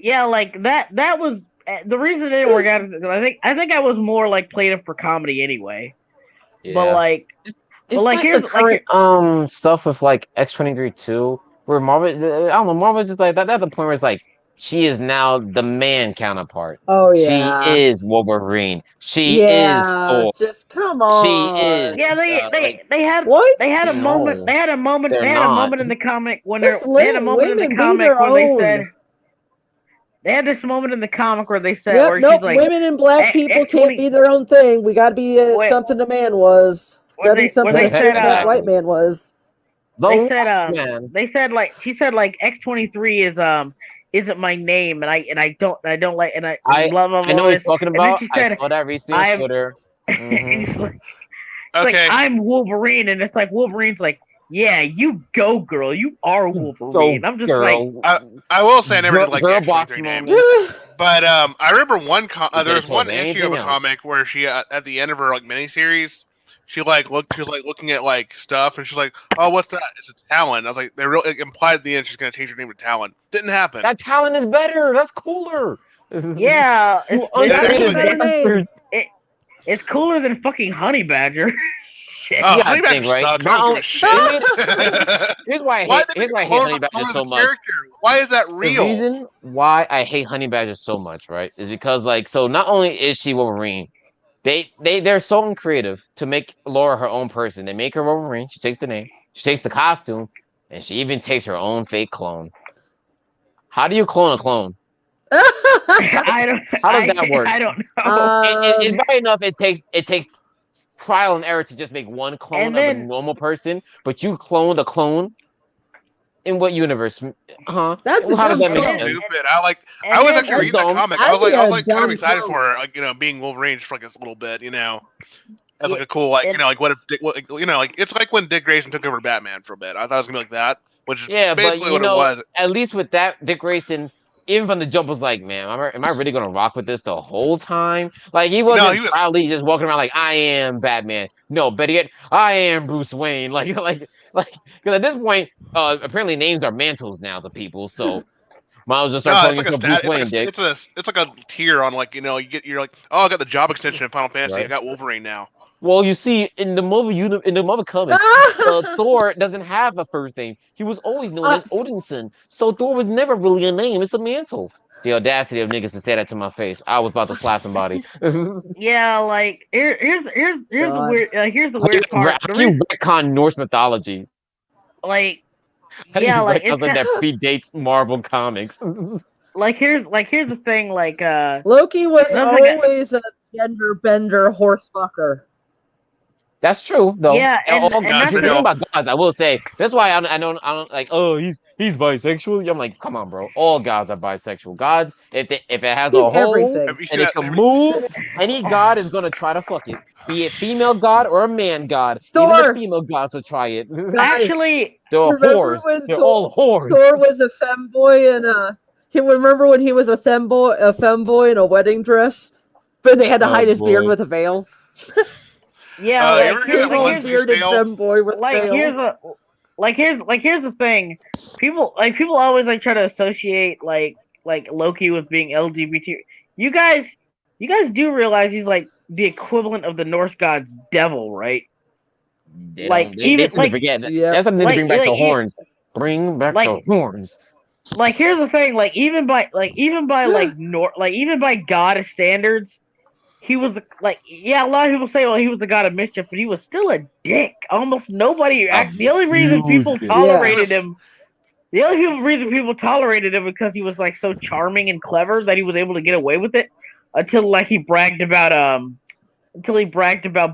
Yeah, like that was the reason it didn't work out is because I think I was more like playing it for comedy anyway. Yeah. But like It's but, like here's the current stuff with like X-23 2, where Marvel, I don't know, Marvel's just like that. That's the point where it's like she is now the man counterpart. Oh yeah, She is Wolverine. She yeah. is Thor. Just come on. She is. yeah, they had What? they had a No, moment they had a moment they're they had a not. moment in the comic when Just they had a let moment in the women be comic their where they own. said they had this moment in the comic where they said Yep, where nope. she's like Women and black X- people X20 can't be their own thing. We got to be Wait. something a man was. When Got to be they- something when a they said, cis-het white man was. they said man. they said like she said like X23 is isn't my name and I don't like and I blah blah blah. I know what you're talking and then about. she I said, saw that recently on I'm- Twitter. and Mhm. it's like, Okay. I'm Wolverine and it's like Wolverine's like, yeah, you go girl, you are Wolverine. I'm just girl. I will say I never Girl- did like girl the boss X-23 name. moment. But I remember one. You There was could've told one us issue of a anything else. comic where she, at the end of her like miniseries, she was looking at like stuff, and she's like, "Oh, what's that? It's a Talon." I was like, "They really implied at the end she's gonna change her name to Talon." Didn't happen. That talent is better. That's cooler. yeah, You That's uncreative a better name. bastards. it's cooler than fucking Honey Badger. Shit. Oh, You gotta Honey Badger think, right? sucks. Not I don't only- give a shit. Here's why I Why hate. did Here's they why I hate clone Honey Badger Thomas' so much. character? Why is that The real? reason why I hate Honey Badger so much, right, is because like so not only is she Wolverine, they're so uncreative to make Laura her own person. They make her Wolverine. She takes the name. She takes the costume, and she even takes her own fake clone. How do you clone a clone? I don't. How does that work? I don't know. It's bad enough. It takes trial and error to just make one clone And of a then- normal person, but you cloned a clone. In what universe? Huh? That's a How does dumb that make clone. sense? Stupid. And I was then- actually reading that dumb. comic. I'd I was be a like kind dumb of excited clone. for her, like being Wolverine just for like a little bit, as like a cool like and- like what if like it's like when Dick Grayson took over Batman for a bit. I thought it was gonna be like that, which is Yeah, but basically you what know, it was. at least with that, Dick Grayson, even from the jump, was like, man, am I really gonna rock with this the whole time? Like he wasn't he was- proudly just walking around like I am Batman. No, better yet, I am Bruce Wayne. Because at this point, apparently names are mantles now to people. So might as well just start No, calling it's like a yourself stat. Bruce Wayne, Dick. It's like a tier on like you're like, oh, I got the job extension in Final Fantasy. Right. I got Wolverine now. Well, you see, in the Marvel comics, Thor doesn't have a first name. He was always known as Odinson. So Thor was never really a name. It's a mantle. The audacity of niggas to say that to my face. I was about to slash somebody. yeah, like here's the God. weird here's the weird part. How do you retcon Norse mythology? Like How do yeah, you like retcon something that predates Marvel comics? here's the thing. Like Loki was Sounds like a- always a gender bender horse fucker. That's true, though. Yeah, and if that's you're the- talking about gods, I will say that's why I don't like. Oh, he's bisexual. I'm like, come on, bro. All gods are bisexual. Gods, if it has He's a hole everything. Have you seen and it that? can move, any god is gonna try to fuck it. Be it female god or a man god. Even Thor. the female gods will try it. Guys, actually They're remember whores. when They're all whores. Thor was a femboy and he remember when he was a femboy in a wedding dress, but they had to Oh, hide his beard boy. with a veil. yeah, you like ever hear here's that one here's Bearded veil? femboy with like veil. here's the thing. People always like try to associate like Loki with being LGBT. You guys do realize he's like the equivalent of the Norse god devil, right? They like, don't- they even, seem to like- forget. Yeah. That's something to Like- bring back the like, horns. Bring back like- the horns. Like here's the thing, like even by god standards, he was like, yeah, a lot of people say, well, he was the god of mischief, but he was still a dick. Almost nobody. The only reason people huge dick. tolerated him, the only reason people tolerated him because he was like so charming and clever that he was able to get away with it until he bragged about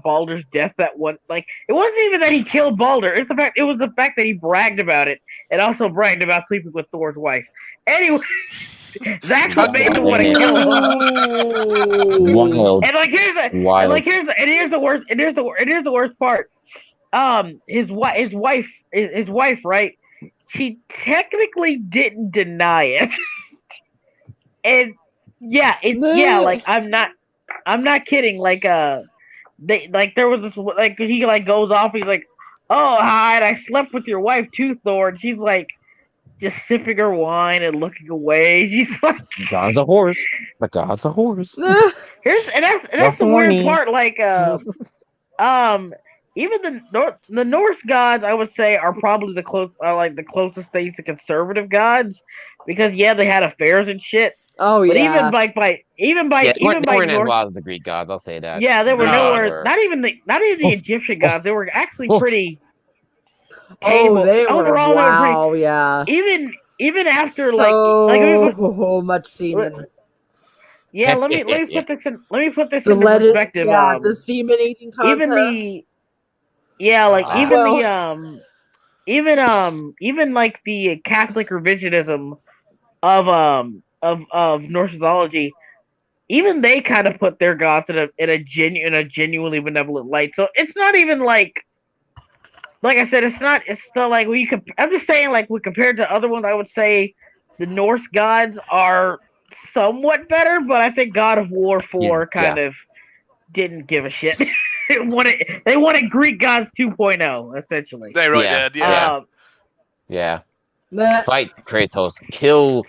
Baldur's death. That one, like, it wasn't even that he killed Baldur. It was the fact that he bragged about it and also bragged about sleeping with Thor's wife. Anyway. That's what made him want to kill him. Wild. And like here's the worst part. His wife, right? She technically didn't deny it. And like I'm not kidding. Like there was this like he like goes off. He's like, oh hi, I slept with your wife too, Thor. And she's like, just sipping her wine and looking away. She's like, God's a horse. The God's a horse. that's the weird horny. part. Like, even the Norse gods, I would say, are probably the closest things to conservative gods, because yeah, they had affairs and shit. Oh But yeah. even by They weren't as Norse, wild as the Greek gods. I'll say that. yeah, they were No, nowhere. Not even the Egyptian gods. They were actually pretty. Oh, tame. they were Overall, they were pretty. wow. Yeah. Even after So much semen. yeah, let me put this in The into leaded, perspective. yeah, the semen eating contest. Even the yeah, like even like the Catholic revisionism of Norse mythology, even they kind of put their gods in a genuinely benevolent light. So it's not even like I said, it's still like I'm just saying, like, compared to other ones, I would say the Norse gods are somewhat better, but I think God of War 4 kind of didn't give a shit. They wanted Greek gods 2.0, essentially. They really did. Yeah. Yeah. Nah. Fight Kratos. Kill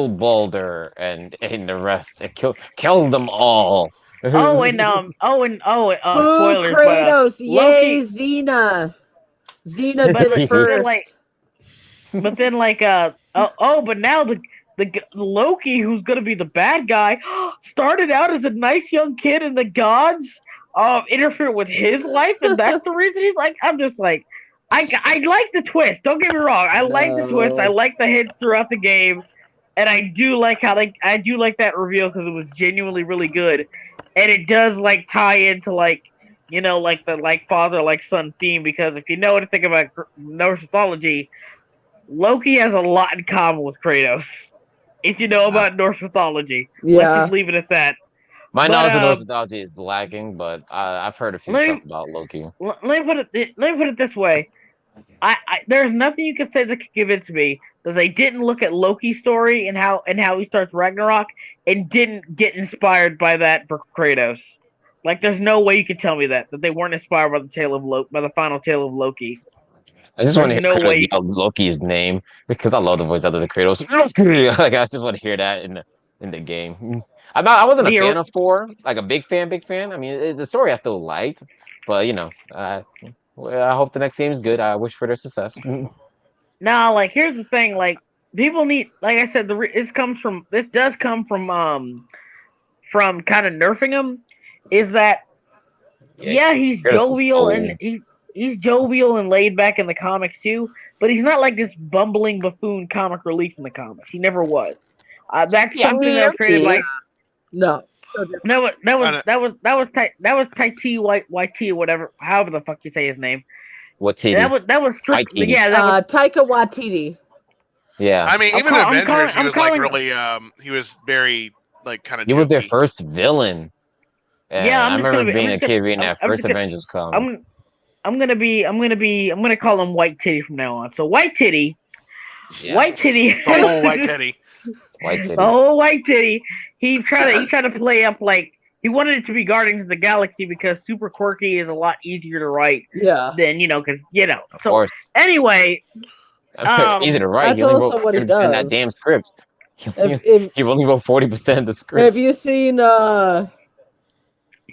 Baldur and the rest. Kill them all. Boo, Spoilers. Kratos, yay, Loki- Xena. Xena But did it like- first. but then but now the Loki, who's gonna be the bad guy, started out as a nice young kid, and the gods interfere with his life, and that's the reason he's like. I'm just like, I like the twist. Don't get me wrong. I like the twist. I like the hints throughout the game, and I do like that reveal because it was genuinely really good, and it does like tie into like, you know, like the like father like son theme, because if you know anything about Norse mythology, Loki has a lot in common with Kratos. If you know about Norse mythology, let's Yeah. just leave it at that. My But, knowledge of Norse mythology is lacking, but I've heard a few let me- stuff about Loki. let me put it this way. There's nothing you can say that could convince me that they didn't look at Loki's story and how he starts Ragnarok and didn't get inspired by that for Kratos. Like, there's no way you could tell me that they weren't inspired by the final tale of Loki. I just want to hear There's no Kratos way- yell Loki's name because I love the voice out of the Kratos. Loki! Like I just want to hear that in the game. I wasn't a Yeah. fan of 4, like a big fan. I mean, the story I still liked, but I hope the next game is good. I wish for their success. Now, like, here's the thing, like, people need, like I said, this does come from kind of nerfing him, is that, yeah, he's Kratos is jovial and old. he's jovial and laid back in the comics too, but he's not like this bumbling buffoon comic relief in the comics. He never was. That's Yeah, I something mean, that was created by No. that was Taiti Waititi or whatever, however the fuck you say his name. What TV? That was strictly, Waititi. yeah, that was Taika Waititi. Yeah, I mean, I'm even call- I'm Avengers, calling- he I'm was calling- like really, he was very like kind of. he was their first villain. And Yeah, I'm I just remember gonna be- being I'm a just kid gonna- reading I'm- that I'm first just gonna- Avengers comic. I'm gonna call him White Titty from now on. So White Titty, Yeah. White Titty, the whole white teddy. White titty. the whole White Titty. He tried to play up like he wanted it to be Guardians of the Galaxy because Super Quirky is a lot easier to write Yeah. than because Of So course. anyway, Easy to write. That's He only also wrote what he 30% of that does. damn script. If He only wrote 40% of the have script. you seen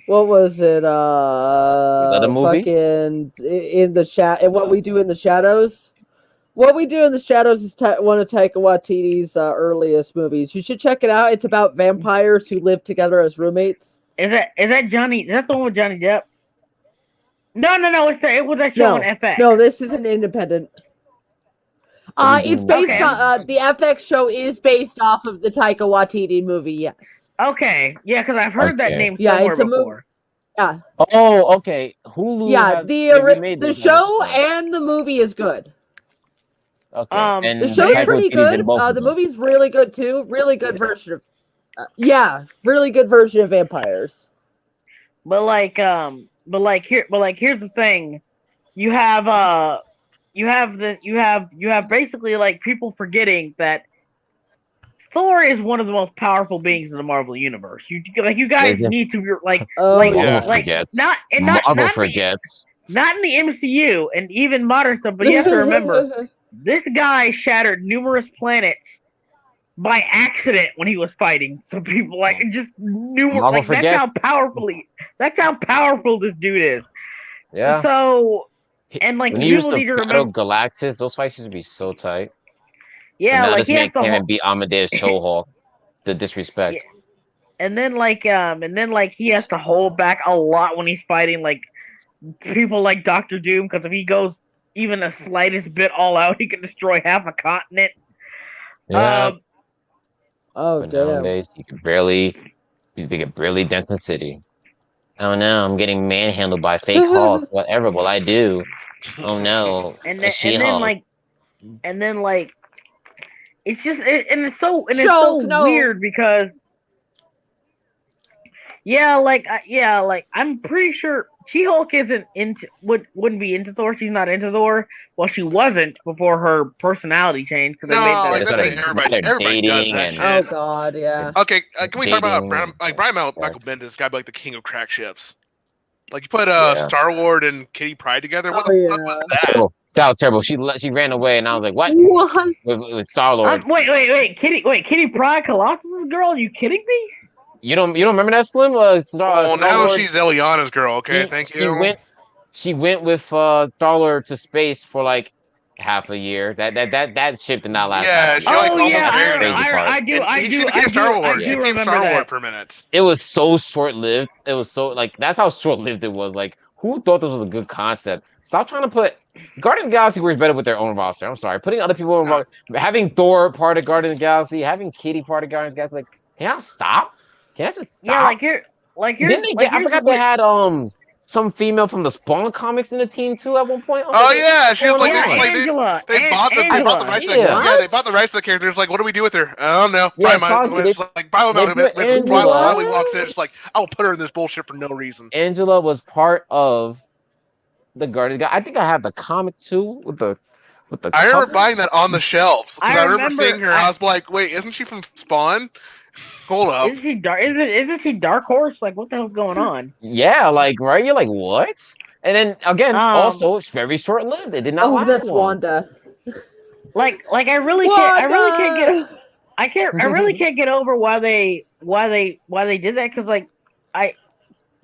what was it? that a movie? Fucking in the chat. And What We Do in the Shadows. What We Do in the Shadows is one of Taika Waititi's earliest movies. You should check it out. It's about vampires who live together as roommates. is that Johnny? Is that the one with Johnny Depp? No, it was that show No, on FX. no, this is an independent. It's based Okay. on the FX show is based off of the Taika Waititi movie. Yes. Okay, yeah, because I've heard that Okay. name Yeah, somewhere it's a before. Oh, okay. Hulu. Yeah, has, the they remade the those show movies. and the movie is good. Okay. The The Taika show's pretty Waititi's in good. both of The them. movie's really good too. Really good version of. Really good version of vampires. But here's the thing. You have basically like people forgetting that Thor is one of the most powerful beings in the Marvel universe. You guys Is it? need to be like Oh like yeah. Marvel like forgets. not Marvel forgets. not in the MCU and even modern stuff, but you have to remember this guy shattered numerous planets by accident when he was fighting. So people just numerous Marvel like that's how forgets. powerful this dude is. Yeah. So and like When he used people need to to battle remember, Galactus, those fights used to be so tight. yeah, But now like this he man has to can't even beat Amadeus Cho'Hawk. The disrespect. Yeah. and then he has to hold back a lot when he's fighting like people like Doctor Doom, because if he goes even the slightest bit all out, he can destroy half a continent. Yeah. Oh But damn. nowadays, you can barely dent the city. Oh no, I'm getting manhandled by fake Hulk. Whatever will I do? Oh no, And a then She-Hulk. it's just it's so Shulk, no. weird because I'm pretty sure She-Hulk wouldn't be into Thor. She's not into Thor. Well, she wasn't before her personality changed because No, they made like, that. that's They're what everybody does dating that and- shit. Oh god, yeah. Okay, can we talk about Dating Brian, like Brian Michael Yes. Bendis, guy like the king of crack ships? Like you put Yeah. Star Lord and Kitty Pryde together. What Oh, the fuck yeah. was that? Terrible. That was terrible. She ran away, and I was like, "What?" What? With Star Lord. Wait, Kitty Pryde, Colossus' girl? Are you kidding me? You don't remember that, Slim? Well, Star now Lord, she's Eliana's girl. Okay, thank you. She went with Star Lord to space for like half a year. That ship did not last. Yeah, half a she year. like Oh almost yeah, married crazy him. part. I do And she became Star Lord. I She do became remember Star that. Lord for minutes. It was so short lived. It was so like that's how short lived it was. Like who thought this was a good concept? Stop trying to put Guardians of the Galaxy works better with their own roster. I'm sorry, putting other people involved, having Thor part of Guardians of the Galaxy, having Kitty part of Guardians of the Galaxy. Like, can I stop? Can I just stop? Yeah, like here, Didn't they get? I forgot they had some female from the Spawn comics in the team too at one point? I was Oh like, yeah, she was like, Yeah, it was like Angela. they bought the Angela. rights. To Yeah. yeah, they bought the rights to the character. It's like, what do we do with her? I don't know. Yeah, Probably Sanji, it's like Bobby they put Angela- Wiley walks in. It's like, I'll put her in this bullshit for no reason. Angela was part of the Guardian guy. I think I have the comic too with the I remember cover. buying that on the shelves. 'Cause I remember seeing her. I I- was like, wait, isn't she from Spawn? Hold up. Isn't she dark? Isn't she Dark Horse? Like, what the hell's going on? Yeah, like right, you're like what? And then again, also it's very short lived. It did not Oh, last that's long. Wanda. Like I really can't. I really can't get. I really can't get over why they did that, because like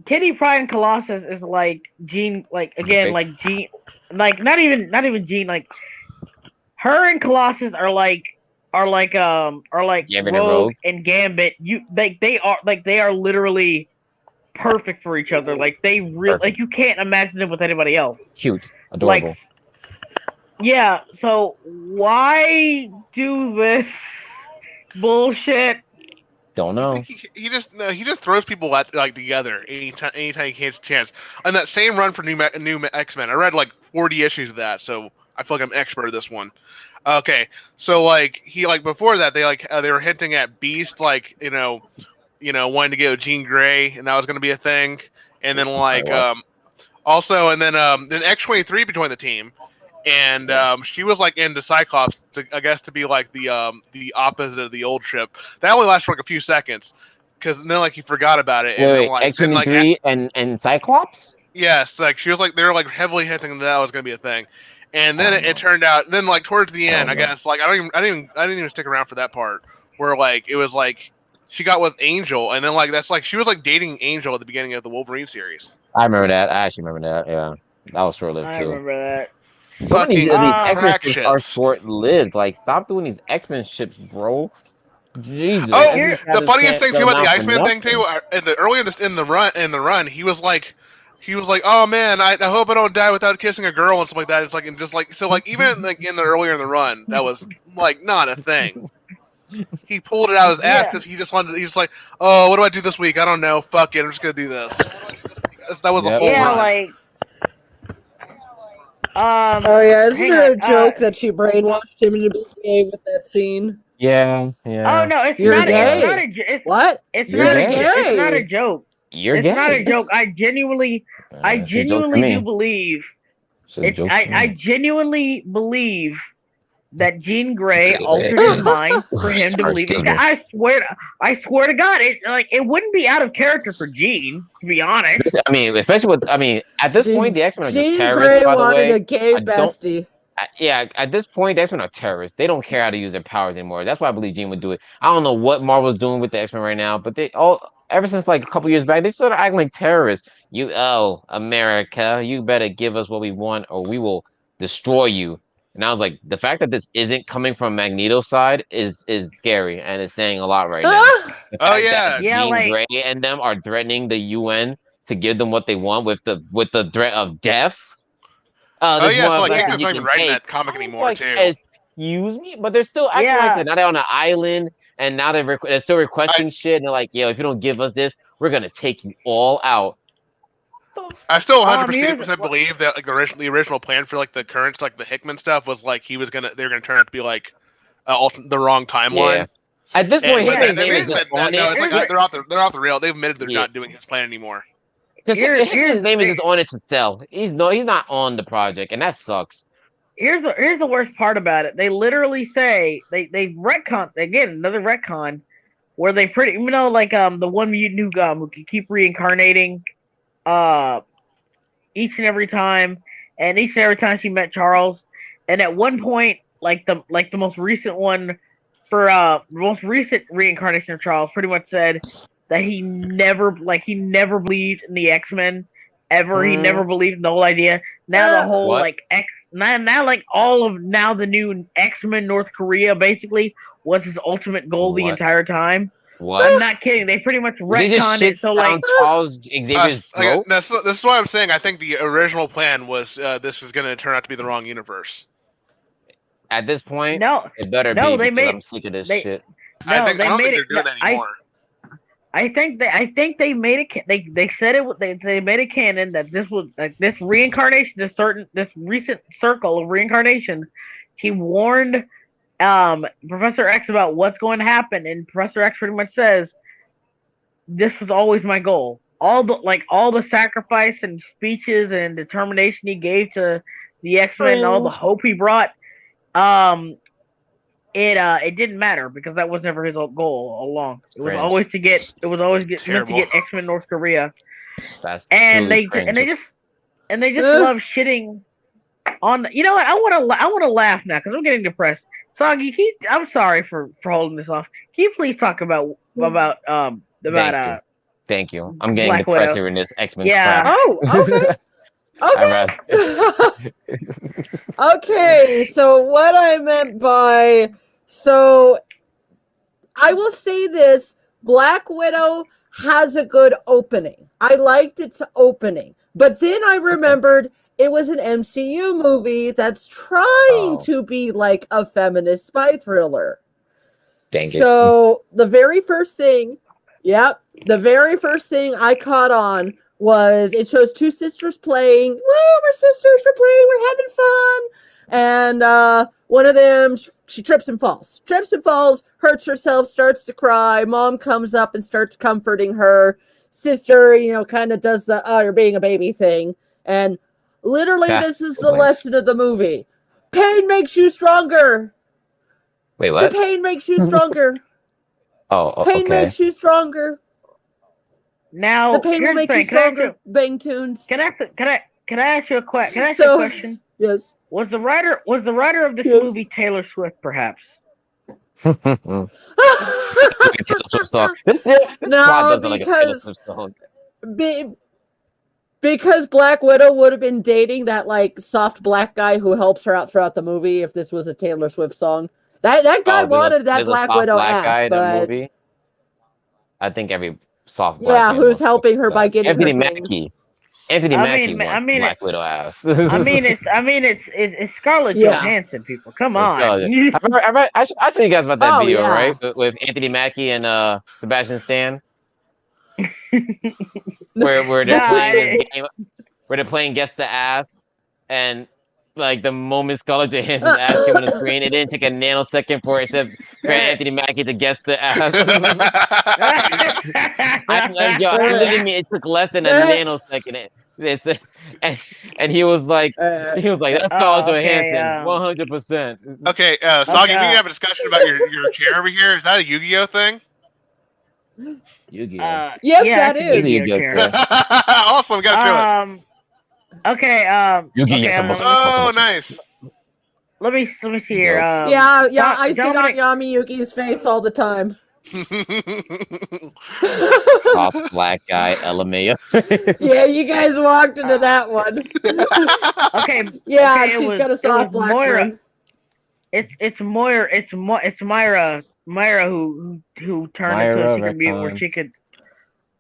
Kitty Pryde and Colossus is like Jean, like again, like Jean, like not even Jean, like her and Colossus are like Gambit and Rogue Rogue. and Gambit. They are literally perfect for each other. Like they really, Perfect. like you can't imagine them with anybody else. Cute, adorable. Like, yeah, so why do this bullshit? Don't know. He just throws people like together anytime he gets a chance. On that same run for new X-Men, I read like 40 issues of that, so I feel like I'm expert at this one. Okay, so like before that they were hinting at Beast, like you know wanting to get with Jean Grey, and that was going to be a thing, and then like also and then X-23 joined the team. And she was like into Cyclops, I guess, to be like the opposite of the old ship. That only lasted for like a few seconds, because then like he forgot about it. And Wait, then, like, X-23 and Cyclops? yes, like she was like they were like heavily hinting that was gonna be a thing, and then it turned out. Then like towards the end, I guess like I didn't even stick around for that part where like it was like she got with Angel, and then like that's like she was like dating Angel at the beginning of the Wolverine series. I remember that. I actually remember that. Yeah, that was short lived I too. remember that. So many of these X-Men crack ships are ships. short-lived. Like, stop doing these X-Men ships, bro. Jesus. Oh, X-Men had the this funniest thing can't too about the sell X-Men out for thing too, earlier in the run, he was like, oh man, I hope I don't die without kissing a girl and stuff like that. It's like, and just like, so like even like earlier in the run, that was like not a thing. He pulled it out of his ass because he just like, oh, what do I do this week? I don't know. Fuck it, I'm just gonna do this. That was a Yep. whole Yeah, run. like. Oh yeah, isn't hang it a on, joke that she brainwashed him into being gay with that scene? Yeah, yeah. Oh no, it's You're not. gay. It's not a. It's, What? it's You're not a. gay. It's not a joke. You're It's gay. not a joke. I genuinely It's a joke to me. do believe. It's a joke to I me. genuinely believe that Jean Grey altered his mind for him to Sorry, believe it. excuse me. I swear to God, it wouldn't be out of character for Jean, to be honest. I mean, especially with, at this point, the X-Men are just Jean terrorists, Grey by the wanted way. a gay I don't- bestie. Yeah, at this point, the X-Men are terrorists. They don't care how to use their powers anymore. That's why I believe Jean would do it. I don't know what Marvel's doing with the X-Men right now, but they all, ever since like a couple years back, they sort of acting like terrorists. America, you better give us what we want or we will destroy you. And I was like, the fact that this isn't coming from Magneto's side is scary, and it's saying a lot right now. Ah! The Oh, fact yeah. that Yeah, Jean like- Grey and them are threatening the UN to give them what they want with the threat of death. Oh there's yeah, more so of, like like, Hickman's you not can even writing take. that comic I was anymore like, too. excuse me, but they're still acting like Yeah. that. Now they're on an island, and now they're still requesting shit. And they're like, "Yo, if you don't give us this, we're gonna take you all out." I still 100% here's- believe that like the original plan for like the current like the Hickman stuff was like they were gonna turn out to be like the wrong timeline. Yeah. At this And, point, but Hickman's they name is admit just that, on no, it's it. like they're off the rail. They've admitted they're Yeah. not doing his plan anymore. Because Here's Hickman's the name is thing. just on it to sell. He's not on the project, and that sucks. Here's the worst part about it. They literally say they retcon again, another retcon where they like the one mutant who can keep reincarnating each and every time, and each and every time she met Charles, and at one point like the most recent one for the most recent reincarnation of Charles pretty much said that he never believed in the X-Men ever. He never believed in the whole idea. Now the whole What? like now like all of now the new X-Men North Korea basically was his ultimate goal the What? entire time. What? I'm not kidding. They pretty much They just retconned shit it. So like on Charles Xavier's throat. This is why I'm saying I think the original plan was this is going to turn out to be the wrong universe. At this point, no, it better No, be they because made- I'm sick of this they- shit. no, I don't they think made they're it. doing that I- anymore. I think they made it. They said it. They made it canon that this was like this reincarnation, this recent circle of reincarnation. He warned Professor X about what's going to happen, and Professor X pretty much says, "This was always my goal." All the sacrifice and speeches and determination he gave to the X-Men, and all the hope he brought, it didn't matter because that was never his goal all along. It was always to get X-Men North Korea. That's And they cringe. just love shitting on. You know what? I want to laugh now because I'm getting depressed. Soggy, I'm sorry for holding this off. Can you please talk about Thank you. I'm getting Black depressed Widow. here in this X-Men Yeah. crap. Oh, okay. I'd Okay. Okay, so what I meant by I will say this, Black Widow has a good opening. I liked its opening. But then I remembered it was an MCU movie that's trying to be like a feminist spy thriller. Dang it. So the very first thing I caught on was it shows two sisters playing. Woo, we're sisters, we're playing, we're having fun. And one of them, she trips and falls, hurts herself, starts to cry. Mom comes up and starts comforting her. Sister, kind of does the, oh, you're being a baby thing. And literally, this is the lesson of the movie. Pain makes you stronger. Wait, what? The pain makes you stronger. Pain okay. makes you stronger. Now The pain will here's make the you thing. Can I stronger. Bang tunes. ask you a question? Can I ask So- you a question? Yes. Was the writer of this Yes. movie Taylor Swift, perhaps? Taylor Swift song. This No, squad doesn't like a Taylor because- Swift song. Because Black Widow would have been dating that like soft black guy who helps her out throughout the movie if this was a Taylor Swift song. That guy wanted that There's a Black soft Widow black guy ass, in the but movie. I think every soft black yeah, man who's wants helping her by ass. getting Anthony her Mackie. things. Anthony I Mackie mean, wants I mean, Black Widow ass. it's Scarlett Yeah. Johansson, people. Come Let's on. I told you guys about that Oh, video, yeah. right? With Anthony Mackie and Sebastian Stan, where they're Nah, playing this game, where they're playing Guess the Ass, and like the moment Scarlett Johansson's ass came on the screen, it didn't take a nanosecond for Anthony Mackie to guess the ass. I'm like, yo, I literally mean it took less than a nanosecond. And he was like, that's Scarlett okay, Johansson, 100%. Okay, Soggy, Okay. we have a discussion about your chair over here. Is that a Yu-Gi-Oh thing? Yu-Gi-Oh. Yes, yeah, that it's a is. Yu-Gi-Oh Yu-Gi-Oh chair. Awesome, gotta show it. Okay. Yu-Gi-Oh! Oh, nice. Let me see here. Yeah, I see Dominic- Yami Yuki's face all the time. Top black guy, LMAO. Yeah, you guys walked into that one. Okay. Yeah, okay, she's got a soft black Moira. friend. It's Moira. It's Myra. Myra who turned Myra into a chicken mutant where Retcon. she could.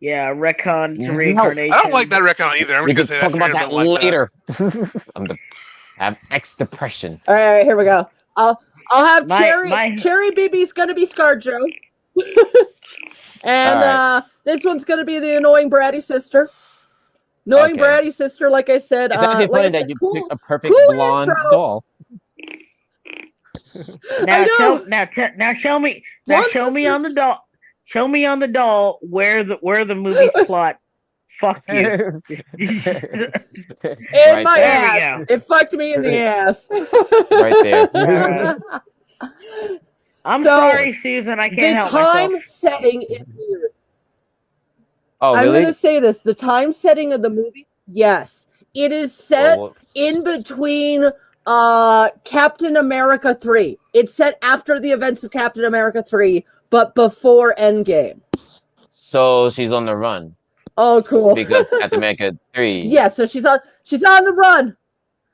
Yeah, retcon to No, reincarnation. I don't like that recon either. I'm We just can gonna say talk that. about that I don't like later. I have X depression. All right, here we go. I'll have My- Cherry BB's gonna be ScarJo. And All this one's gonna be the annoying bratty sister. Annoying Okay. bratty sister, like I said, It's actually like I funny said, that you cool. picked a perfect cool blonde intro. doll. Now I know. show me One show me sister- on the doll. Show me on the doll where the movie's plot. Fuck you. In Right my there. ass. It fucked me in the ass. Right there. I'm So, sorry, Susan. I The can't help time myself. setting is weird. Oh, I'm really? gonna say this: the time setting of the movie, yes, it is set Well, in between Captain America 3. It's set after the events of Captain America 3, but before Endgame. so she's on the run Oh, cool. because Captain America 3. Yeah, so she's on the run.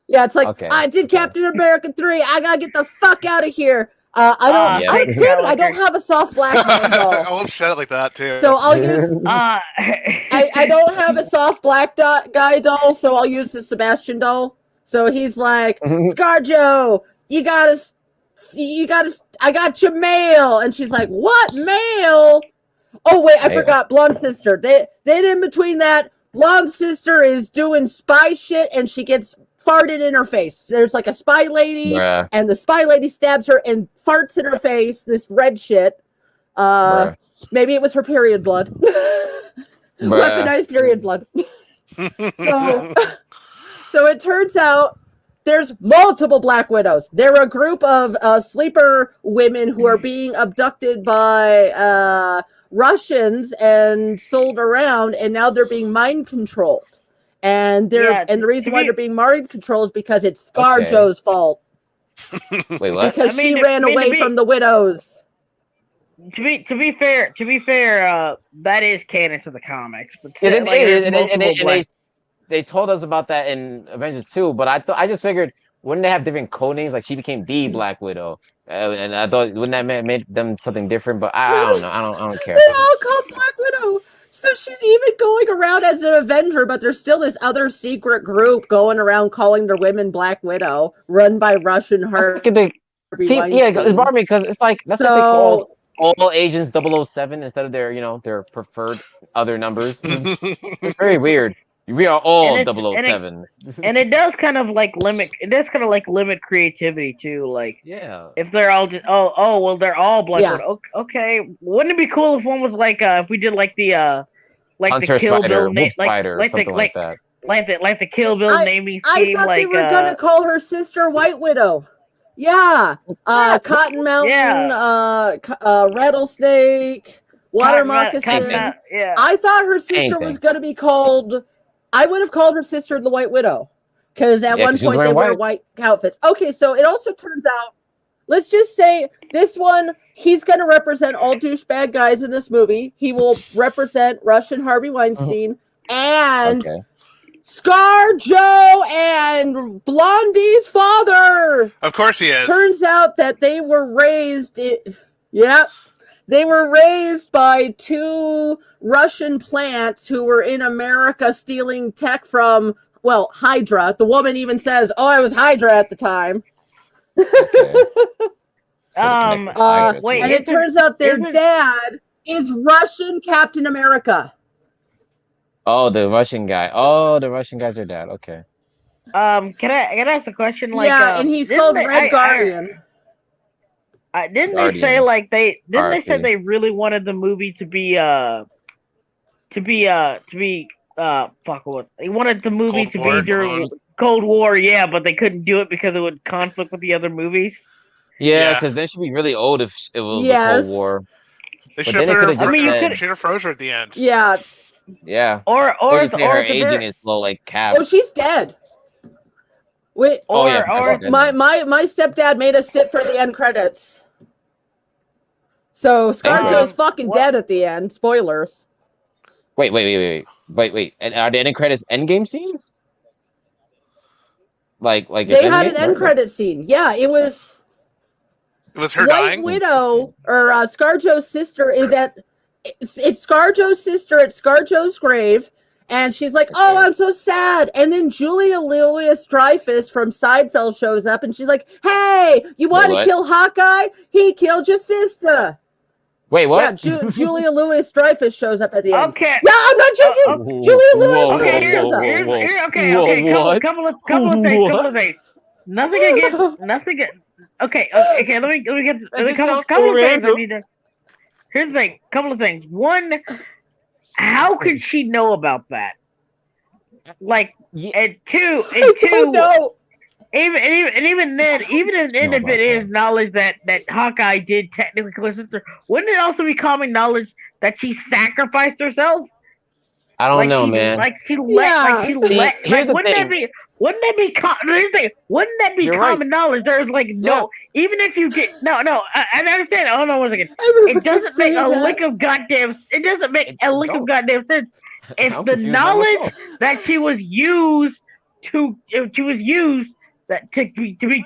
Yeah, it's like Okay, I did okay. Captain America 3. I gotta get the fuck out of here. I don't. Yeah. I damn it! I don't have a soft black man I doll, will said it like that too. so I'll use. I don't have a soft black guy doll, so I'll use the Sebastian doll. So he's like, ScarJo, you gotta, I got your mail. And she's like, what mail? Oh wait, I Yeah. forgot. Blonde sister. Then in between that, blonde sister is doing spy shit, and she gets farted in her face. There's like a spy lady, Bruh, and the spy lady stabs her and farts in her face. This red shit. bruh, Maybe it was her period blood. bruh. Weaponized period blood. So, so it turns out there's multiple Black Widows. They're a group of sleeper women who are being abducted by Russians and sold around, and now they're being mind controlled. And the reason why they're being mind controlled is because it's ScarJo's fault. Wait, what? Because she ran away from the widows. To be fair, that is canon to the comics. But Yeah, like, there's multiple Black- they told us about that in Avengers 2, but I just figured, wouldn't they have different code names? Like, she became the Black Widow, and I thought, wouldn't that make them something different? But I don't know. I don't care. They're all called Black Widow. So she's even going around as an Avenger, but there's still this other secret group going around calling their women Black Widow, run by Russian Harvey See, yeah, it's bothering me because it's like that's what they call all agents 007 instead of their preferred other numbers. It's very weird. We are all 007. And it does kind of like limit. It does kind of like limit creativity too. Like, yeah, if they're all just well, they're all Black Widow. Okay, wouldn't it be cool if one was like if we did like the Hunter Kill Spider, Bill Wolf Spider, something like that. like the Kill Bill naming scheme. I thought like they were gonna call her sister White Widow. Yeah, Cotton Mountain, Rattlesnake, Water Moccasin. Yeah. I thought her sister was gonna be called. I would have called her sister the White Widow, because at one point they wear white outfits. Okay, so it also turns out, let's just say this one, he's going to represent all douchebag guys in this movie. He will represent Russian Harvey Weinstein and ScarJo and Blondie's father. Of course he is. Turns out that they were raised. They were raised by two Russian plants who were in America stealing tech from, Hydra. The woman even says, I was Hydra at the time. Wait, and it turns out their dad is Russian Captain America. Oh, the Russian guy. Oh, the Russian guy's their dad. Okay. Can I ask a question? Like, and he's called Red Guardian. Didn't they say like they say they really wanted the movie to be they wanted the movie to be during Cold War, yeah, but they couldn't do it because it would conflict with the other movies. Yeah, because then she'd be really old if it was the Cold War. They should have froze her at the end. Yeah. Yeah. Or just her aging is low, like Cap. Oh, she's dead. Wait. My stepdad made us sit for the end credits. So ScarJo's fucking dead at the end. Spoilers. Wait. And are the end credits endgame scenes? Like they had an end credit scene. Yeah, it was. It was her White dying. Widow or ScarJo's sister is at. It's ScarJo's sister at ScarJo's grave, and she's like, "Oh, I'm so sad." And then Julia Louis-Dreyfus from Seinfeld shows up, and she's like, "Hey, you want to kill Hawkeye? He killed your sister." Wait, what? Yeah, Julia Louis-Dreyfus shows up at the end. Okay. Yeah, I'm not joking. Julia Louis-Dreyfus shows up. Okay. Couple of things. Nothing against. Okay. Let me get a couple of things I need to. Here's the thing. Couple of things. One, how could she know about that? Like, and two, no. Even then, if it is knowledge that Hawkeye did technically kill her sister, wouldn't it also be common knowledge that she sacrificed herself? I don't know, man. Wouldn't that be common knowledge? There's like even if you get I understand. Hold on 1 second. It doesn't make a lick of goddamn. It doesn't make a lick of goddamn sense. If the knowledge that she was used to be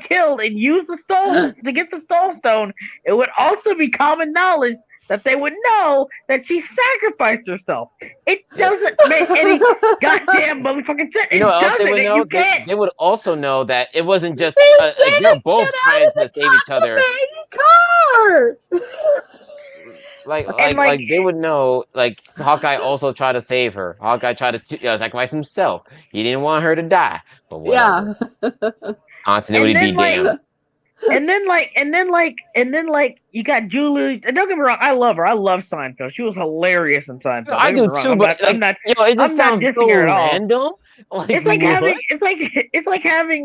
killed and use the stone to get the soul stone, it would also be common knowledge that they would know that she sacrificed herself. It doesn't make any goddamn motherfucking sense. You know what else they would know? They would also know that it wasn't just they're both trying to save each other. Car. like they would know. Like Hawkeye also tried to save her. Hawkeye tried to sacrifice himself. He didn't want her to die. But whatever. Yeah. Continuity And be then, like, damned. and then you got Julie. And don't get me wrong, I love her. I love Seinfeld. She was hilarious in Seinfeld. I Don't do get me too, wrong. but I'm not. it just I'm not sounds dissing so her at all. random. Like, It's like what? having. It's like having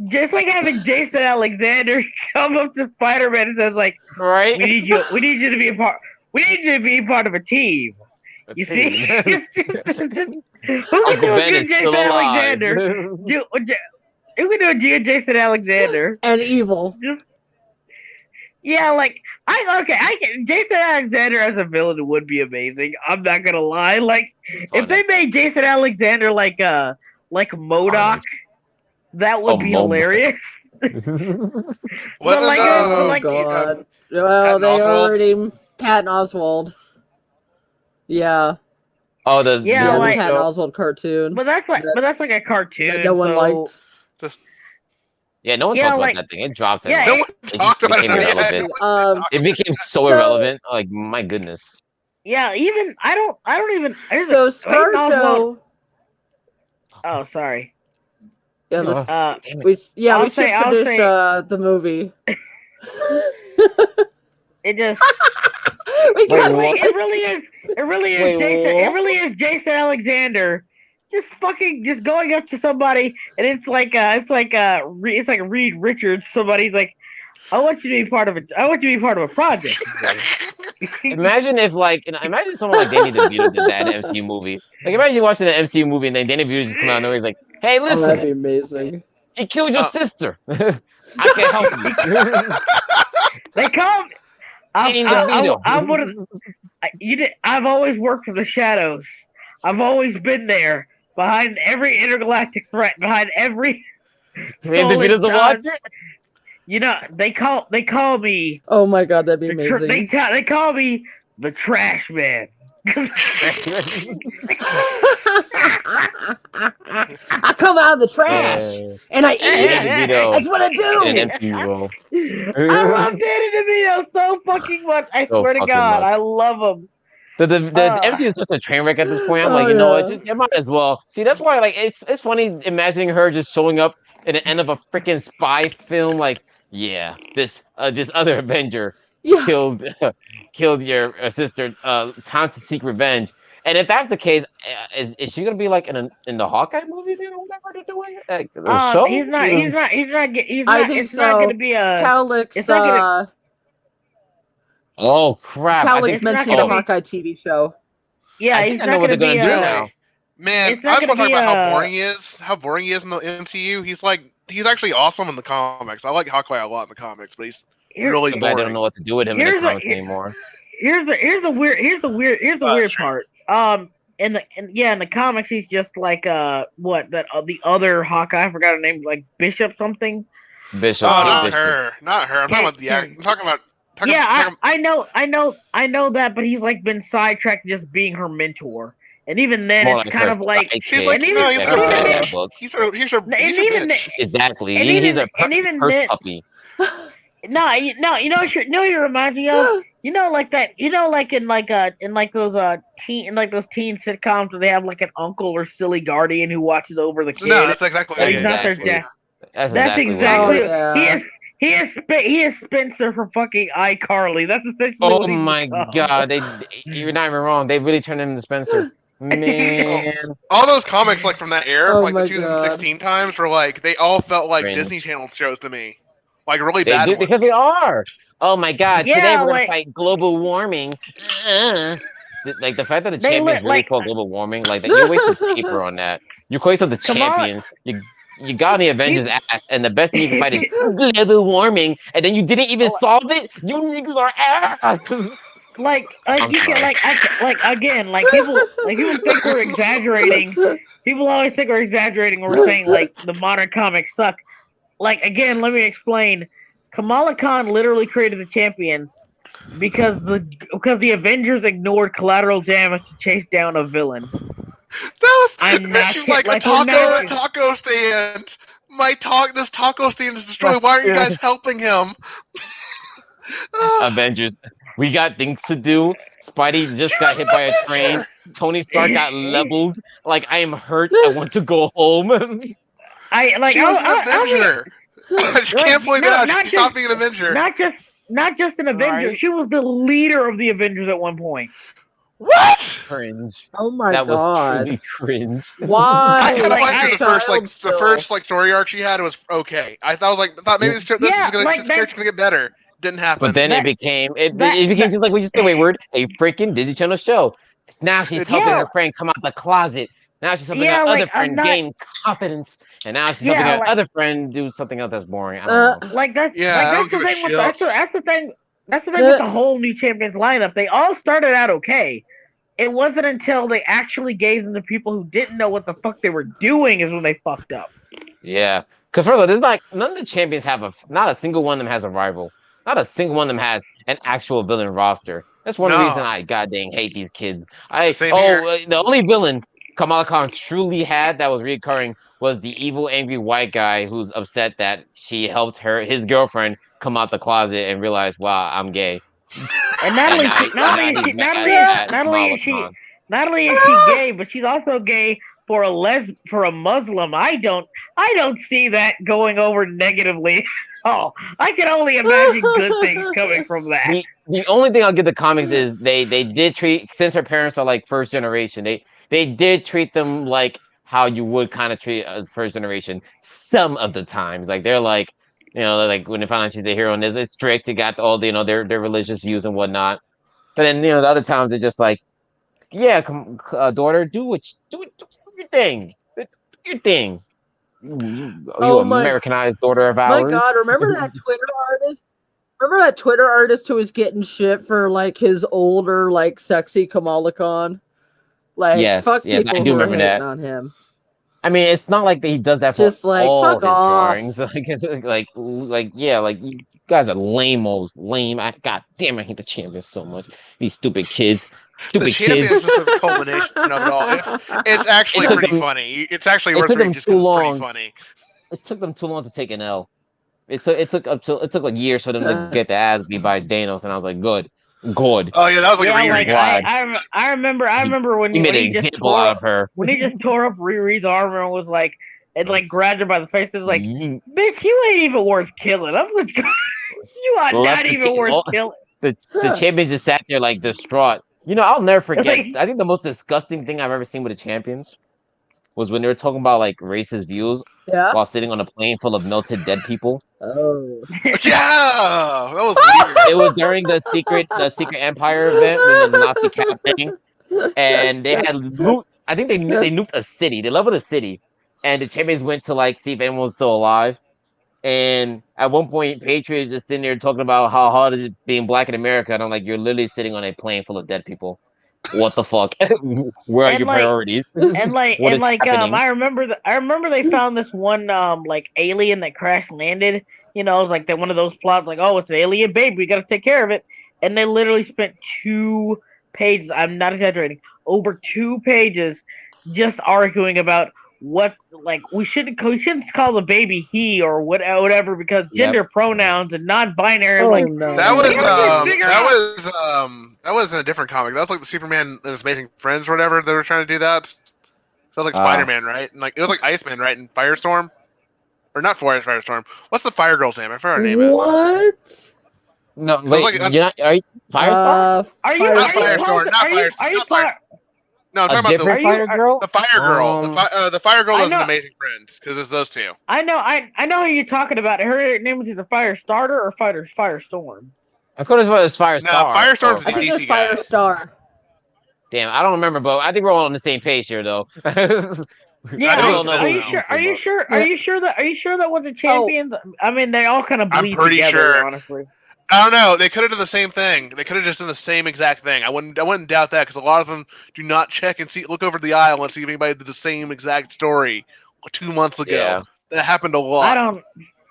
just like having Jason Alexander come up to Spider-Man and says like, right. We need you to be a part. We need you to be part of a team. You see, who can Uncle do a Ben good is Jason still alive. Alexander? Who can do a good Jason Alexander? And evil. Yeah, like Jason Alexander as a villain would be amazing. I'm not gonna lie. Like if they made Jason Alexander like MODOK, that would be MODOK. hilarious. Wasn't Oh like- god. Well, Patton they Oswalt? already Patton Oswald. Yeah. Oh, the Yeah, Yeah, the like- Patton Oswald cartoon But that's like a cartoon. that no one so- liked. yeah, no one Yeah, talked like- about that thing. It dropped. Yeah, No Like, one just talked about it. became Yeah, irrelevant. no one Um, it became so So- irrelevant. Like my goodness. Yeah, even I don't even. so Patton Oswalt- ScarJo. Oh, sorry. Yeah, let's, Uh, Damn it. we I'll should say- I'll finish say- the movie. it just. We got what? It really is. It really is Wait, Jason. what? It really is Jason Alexander. Just going up to somebody, and it's like Reed Richards. Somebody's like, I want you to be part of it. I want you to be part of a project. Imagine if imagine someone like Danny DeVito did that in an MCU movie. Like imagine you watching an MCU movie and then Danny DeVito just come out and he's like, "Hey, Oh, that'd listen, be amazing. he killed your sister. I can help you." They call me. Danny DeVito. I'm one of. I've always worked for the shadows. I've always been there behind every intergalactic threat, behind every. Danny DeVito's a watcher. You know, they call me. Oh my god, that'd be The tr- amazing. they call me the Trash Man. I come out of the trash and I eat it. Danny DeVito That's what I do. in an MCU role. I love Danny DeVito so fucking much. I So swear to fucking God, much. I love him. The Uh. MCU is such a train wreck at this point. I'm Oh, like, you know what? yeah. Just, you might as well. See, that's why like it's funny imagining her just showing up at the end of a freaking spy film. Like, yeah, this other Avenger Yeah. killed your sister. Time to seek revenge. And if that's the case, is she gonna be like in the Hawkeye movie then, or whatever they're doing? Like, the show? He's not. I think It's not so. going to be a. Calix, It's not gonna- Oh crap! I Calix think, it's not mentioned gonna the be- Hawkeye TV show. Yeah, I he's think I not know what going to they're be gonna do a. now. Man, It's I not just want to gonna talk be about how a- boring he is. How boring he is in the MCU. He's actually awesome in the comics. I like Hawkeye a lot in the comics, but he's Here- really Too bad they boring. don't know what to do with him in the Here's a- comics anymore. Here's the weird part. In the comics, he's just like the other Hawkeye. I forgot her name, like Bishop something. Bishop. Oh, Oh, not Bishop. her. Not her. I'm talking about the act. I'm talking about. I know that, but he's like been sidetracked to just being her mentor, and even then, More it's like kind her of like She's sidekick. like, And even- no, he's and a even- bitch. He's a he's a and even bitch. Exactly. And He's even- a and even purse then- puppy. no, you know what he reminds me of. You know, like that. You know, like in those teen sitcoms where they have like an uncle or silly guardian who watches over the kid. No, that's exactly That's what he's not their exactly- dad. That's That's exactly. exactly. What it is. Oh, yeah. He is Spencer from fucking iCarly. That's essentially. Oh what he's my become. god! You're not even wrong. They really turned him into Spencer. Man, all those comics like from that era, Oh like my the 2016 times, were like they all felt like Cringe. Disney Channel shows to me, like really they bad do ones. because they are. Oh my god! Yeah, Today we're gonna like- fight global warming. Like the fact that the They champions lit, really like- called global warming, like that you're wasting paper on that. You're wasting the Come on. champions. You got on the Avengers ass, and the best thing you can fight is global warming, and then you didn't even solve it. You niggas are ass. Like I'm you can sorry. again people think we're exaggerating. People always think we're exaggerating when we're saying like the modern comics suck. Like again, let me explain. Kamala Khan literally created the champion because the Avengers ignored collateral damage to chase down a villain. That was I'm not she's kid- like, like, a we're not- taco stand. This taco stand is destroyed. Why aren't you Yeah. guys helping him? Avengers. We got things to do. Spidey just got hit by a train. Tony Stark got leveled. Like, I am hurt. I want to go home. I like. She was an I mean, Avenger. I just like, can't point no, that out. not She stopped just- being an Avenger. not just an Avenger. Right. She was the leader of the Avengers at one point. What? Cringe. Oh my That was god. truly cringe. Why? I kind of like, liked the I- first like story arc she had was okay. I thought maybe this Yeah, is gonna like this character's gonna get better. Didn't happen. But then That- it became that- just like we just said, Wayward, a freaking Disney Channel show. Now she's helping Yeah. her friend come out the closet. Now she's helping Yeah, her like, other friend I'm not- gain confidence. And now she's Yeah, helping her like- other friend do something else that's boring. I don't know. Like that's Yeah, I like don't that's the give a thing with shit. that's the thing. That's the thing with the whole New Champions lineup. They all started out okay. It wasn't until they actually gave them to people who didn't know what the fuck they were doing is when they fucked up. Yeah. Because further, there's like none of the champions have not a single one of them has a rival. Not a single one of them has an actual villain roster. That's one No. reason I goddamn hate these kids. Same here. The only villain Kamala Khan truly had that was recurring was the evil, angry white guy who's upset that she helped his girlfriend come out the closet and realize, wow, I'm gay. And not only And she, not only is she, not only at is, not only Kamala is she, Khan. not only is she gay, but she's also gay for a Muslim. I don't see that going over negatively. Oh, I can only imagine good things coming from that. The only thing I'll give the comics is they did treat, since her parents are like first generation, they did treat them like how you would kind of treat a first generation some of the times. Like they're like, you know, like when they find out she's a hero and it's strict, you got all the, you know, their religious views and whatnot. But then, you know, the other times they're just like, yeah, daughter, do your thing. Do your thing. You Oh my- Americanized daughter of My ours. god, remember that Twitter artist? Remember that Twitter artist who was getting shit for like his older, like sexy Kamala Khan? Like, Yes, fuck yes, I people do who are remember hating that. on him. I mean, it's not like he does that for Just like, all fuck his off. drawings. Like, yeah, like you guys are lame-os, lame. God damn, I hate the champions so much. These stupid kids, The stupid champions kids. is just the culmination of it all. It's actually It took pretty them- funny. It's actually it worth took them reading just too 'cause it's pretty long. funny. It took them too long to take an L. It took like years for them to get the ass beat by Thanos, and I was like, good. Oh yeah, that was like Yeah, a like reread. Glad. I remember when He made an he just example tore out up, of her. when he just tore up Riri's armor and was like, and like grabbed her by the face. It was like, Yeet. bitch, you ain't even worth killing. I'm just, you are Left not the even ki- worth oh. killing. the champions just sat there like distraught. You know, I'll never forget. like- I think the most disgusting thing I've ever seen with the champions was when they were talking about like racist views Yeah. while sitting on a plane full of melted dead people. Oh. Yeah, that was weird. It was during the secret Empire event with the Nazi cap thing, and they had loot. I think they nuked a city. They leveled a city, and the champions went to like see if anyone was still alive. And at one point, Patriots just sitting there talking about how hard is it being black in America, and I'm like, you're literally sitting on a plane full of dead people. What the fuck? Where are And, your like- priorities? And like, What and is like, happening? I remember they found this one like alien that crash landed. You know, it was like that one of those plots, like, oh, it's an alien baby, we gotta take care of it. And they literally spent 2 pages. I'm not exaggerating. Over 2 pages, just arguing about what, like, we shouldn't call the baby he or whatever because Yep. gender pronouns and non-binary. Oh like, no. That was Yeah, we figured that was in a different comic. That was like the Superman and His Amazing Friends or whatever. They were trying to do that. That was like Ah. Spider-Man, right? And like it was like Iceman, right? And Firestorm, or not Firestorm. What's the Fire Girl's name? I forgot her name. Is. What? No, wait, like, you're not. Are you Firestar? are you? Not Are you? Firestorm, not Are you? Firestorm, Are you? not Fire- No, I'm A talking about different Are you- Fire Girl? the Fire Girl. The Fire Girl I was an know- Amazing Friends because it's those two. I know who you're talking about. Her name was either Firestarter or Firestorm. I thought it was Firestar. No, Firestorm's I the think it's DC guy. Firestar. Damn, I don't remember, but I think we're all on the same page here, though. Yeah, I don't are, know you who sure? Are you sure? Yeah. Are you sure that was the champions? I mean, they all kind of I'm bleed pretty together, sure. honestly. I don't know. They could have done the same thing. They could have just done the same exact thing. I wouldn't doubt that because a lot of them do not check and look over the aisle and see if anybody did the same exact story 2 months ago. Yeah. That happened a lot.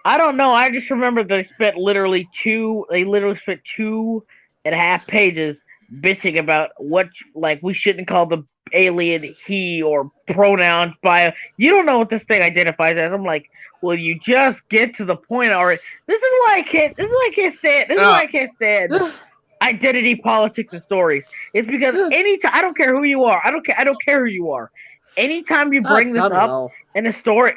I don't know. I just remember they spent literally 2.5 pages bitching about what, like, we shouldn't call the alien he or pronouns bio. You don't know what this thing identifies as. I'm like, well, you just get to the point already. This is why I can't. This is why I can't stand. This is why I can't stand identity politics and stories. It's because anytime I don't care who you are. I don't care who you are. Anytime you bring this up in a story.